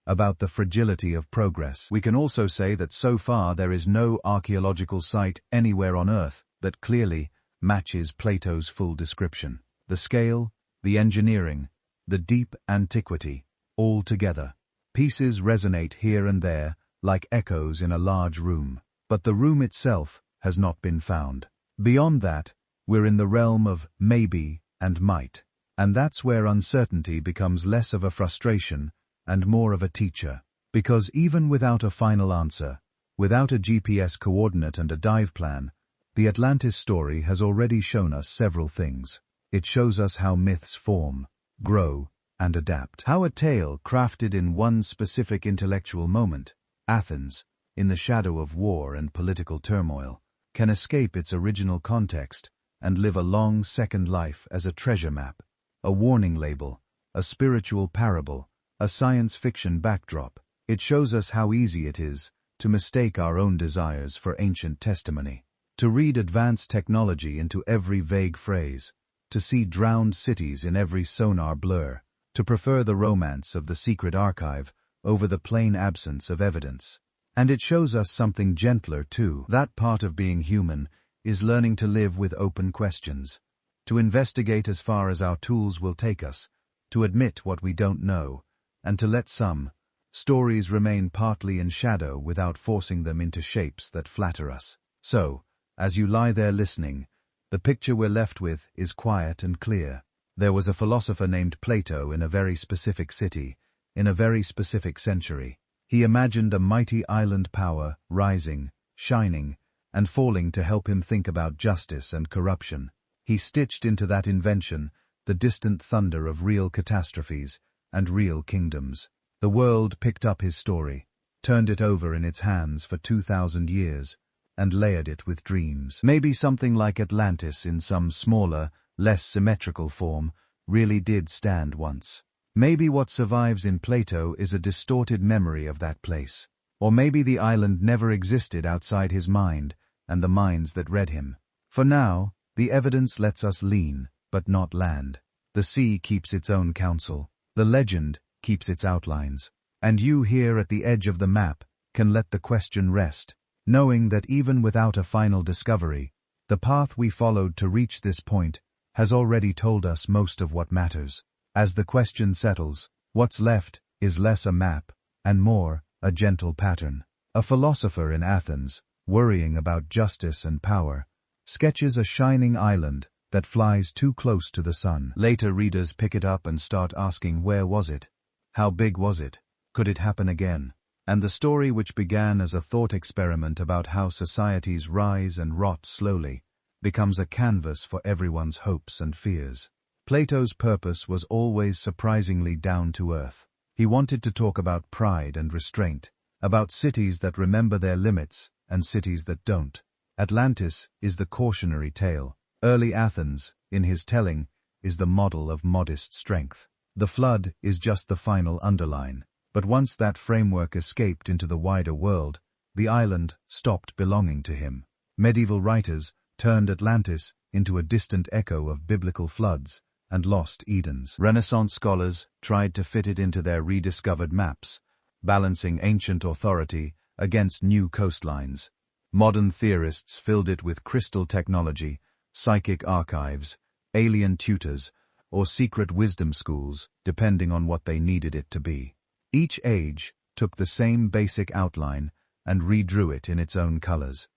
about the fragility of progress. We can also say that so far there is no archaeological site anywhere on Earth that clearly matches Plato's full description. The scale, the engineering, the deep antiquity, all together. Pieces resonate here and there like echoes in a large room, but the room itself has not been found. Beyond that, we're in the realm of maybe and might, and that's where uncertainty becomes less of a frustration and more of a teacher. Because even without a final answer, without a GPS coordinate and a dive plan, the Atlantis story has already shown us several things. It shows us how myths form, grow, and adapt. How a tale crafted in one specific intellectual moment, Athens, in the shadow of war and political turmoil, can escape its original context and live a long second life as a treasure map, a warning label, a spiritual parable, a science fiction backdrop. It shows us how easy it is to mistake our own desires for ancient testimony, to read advanced technology into every vague phrase, to see drowned cities in every sonar blur, to prefer the romance of the secret archive over the plain absence of evidence. And it shows us something gentler too. That part of being human is learning to live with open questions, to investigate as far as our tools will take us, to admit what we don't know, and to let some stories remain partly in shadow without forcing them into shapes that flatter us. So, as you lie there listening, the picture we're left with is quiet and clear. There was a philosopher named Plato in a very specific city, in a very specific century. He imagined a mighty island power rising, shining, and falling to help him think about justice and corruption. He stitched into that invention the distant thunder of real catastrophes and real kingdoms. The world picked up his story, turned it over in its hands for 2,000 years, and layered it with dreams. Maybe something like Atlantis in some smaller, less symmetrical form really did stand once. Maybe what survives in Plato is a distorted memory of that place. Or maybe the island never existed outside his mind and the minds that read him. For now, the evidence lets us lean, but not land. The sea keeps its own counsel. The legend keeps its outlines. And you here at the edge of the map can let the question rest, knowing that even without a final discovery, the path we followed to reach this point has already told us most of what matters. As the question settles, what's left is less a map and more a gentle pattern. A philosopher in Athens, worrying about justice and power, sketches a shining island that flies too close to the sun. Later readers pick it up and start asking, where was it? How big was it? Could it happen again? And the story, which began as a thought experiment about how societies rise and rot slowly, becomes a canvas for everyone's hopes and fears. Plato's purpose was always surprisingly down to earth. He wanted to talk about pride and restraint, about cities that remember their limits and cities that don't. Atlantis is the cautionary tale. Early Athens, in his telling, is the model of modest strength. The flood is just the final underline. But once that framework escaped into the wider world, the island stopped belonging to him. Medieval writers turned Atlantis into a distant echo of biblical floods and lost Edens. Renaissance scholars tried to fit it into their rediscovered maps, balancing ancient authority against new coastlines. Modern theorists filled it with crystal technology, psychic archives, alien tutors, or secret wisdom schools, depending on what they needed it to be. Each age took the same basic outline and redrew it in its own colors.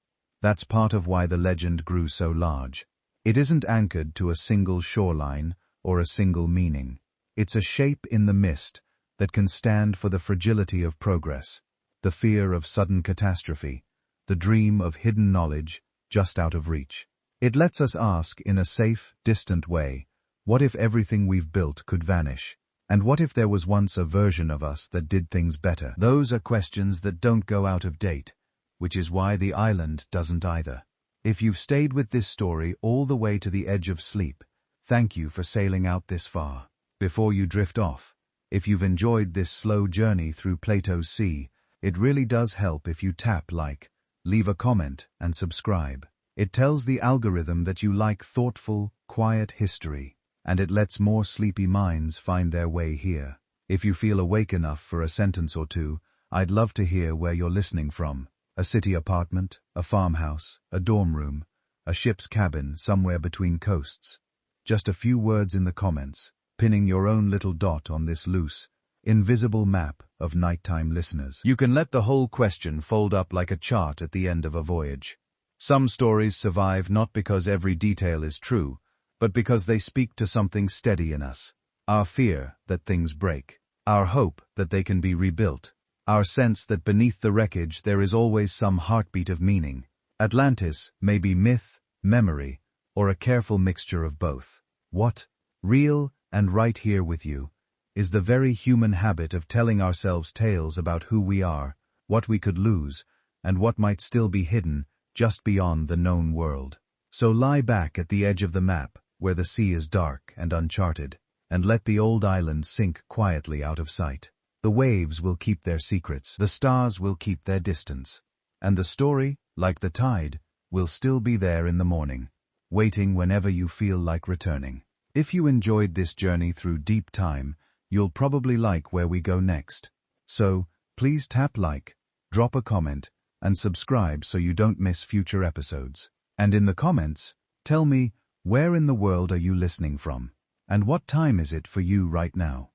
That's part of why the legend grew so large. It isn't anchored to a single shoreline or a single meaning. It's a shape in the mist that can stand for the fragility of progress, the fear of sudden catastrophe, the dream of hidden knowledge just out of reach. It lets us ask in a safe, distant way, what if everything we've built could vanish? And what if there was once a version of us that did things better? Those are questions that don't go out of date, which is why the island doesn't either. If you've stayed with this story all the way to the edge of sleep, thank you for sailing out this far. Before you drift off, if you've enjoyed this slow journey through Plato's Sea, it really does help if you tap like, leave a comment, and subscribe. It tells the algorithm that you like thoughtful, quiet history, and it lets more sleepy minds find their way here. If you feel awake enough for a sentence or two, I'd love to hear where you're listening from. A city apartment, a farmhouse, a dorm room, a ship's cabin somewhere between coasts. Just a few words in the comments, pinning your own little dot on this loose, invisible map of nighttime listeners. You can let the whole question fold up like a chart at the end of a voyage. Some stories survive not because every detail is true, but because they speak to something steady in us. Our fear that things break. Our hope that they can be rebuilt. Our sense that beneath the wreckage there is always some heartbeat of meaning. Atlantis may be myth, memory, or a careful mixture of both. What, real and right here with you, is the very human habit of telling ourselves tales about who we are, what we could lose, and what might still be hidden just beyond the known world. So lie back at the edge of the map, where the sea is dark and uncharted, and let the old island sink quietly out of sight. The waves will keep their secrets, the stars will keep their distance, and the story, like the tide, will still be there in the morning, waiting whenever you feel like returning. If you enjoyed this journey through deep time, you'll probably like where we go next. So, please tap like, drop a comment, and subscribe so you don't miss future episodes. And in the comments, tell me, where in the world are you listening from? And what time is it for you right now?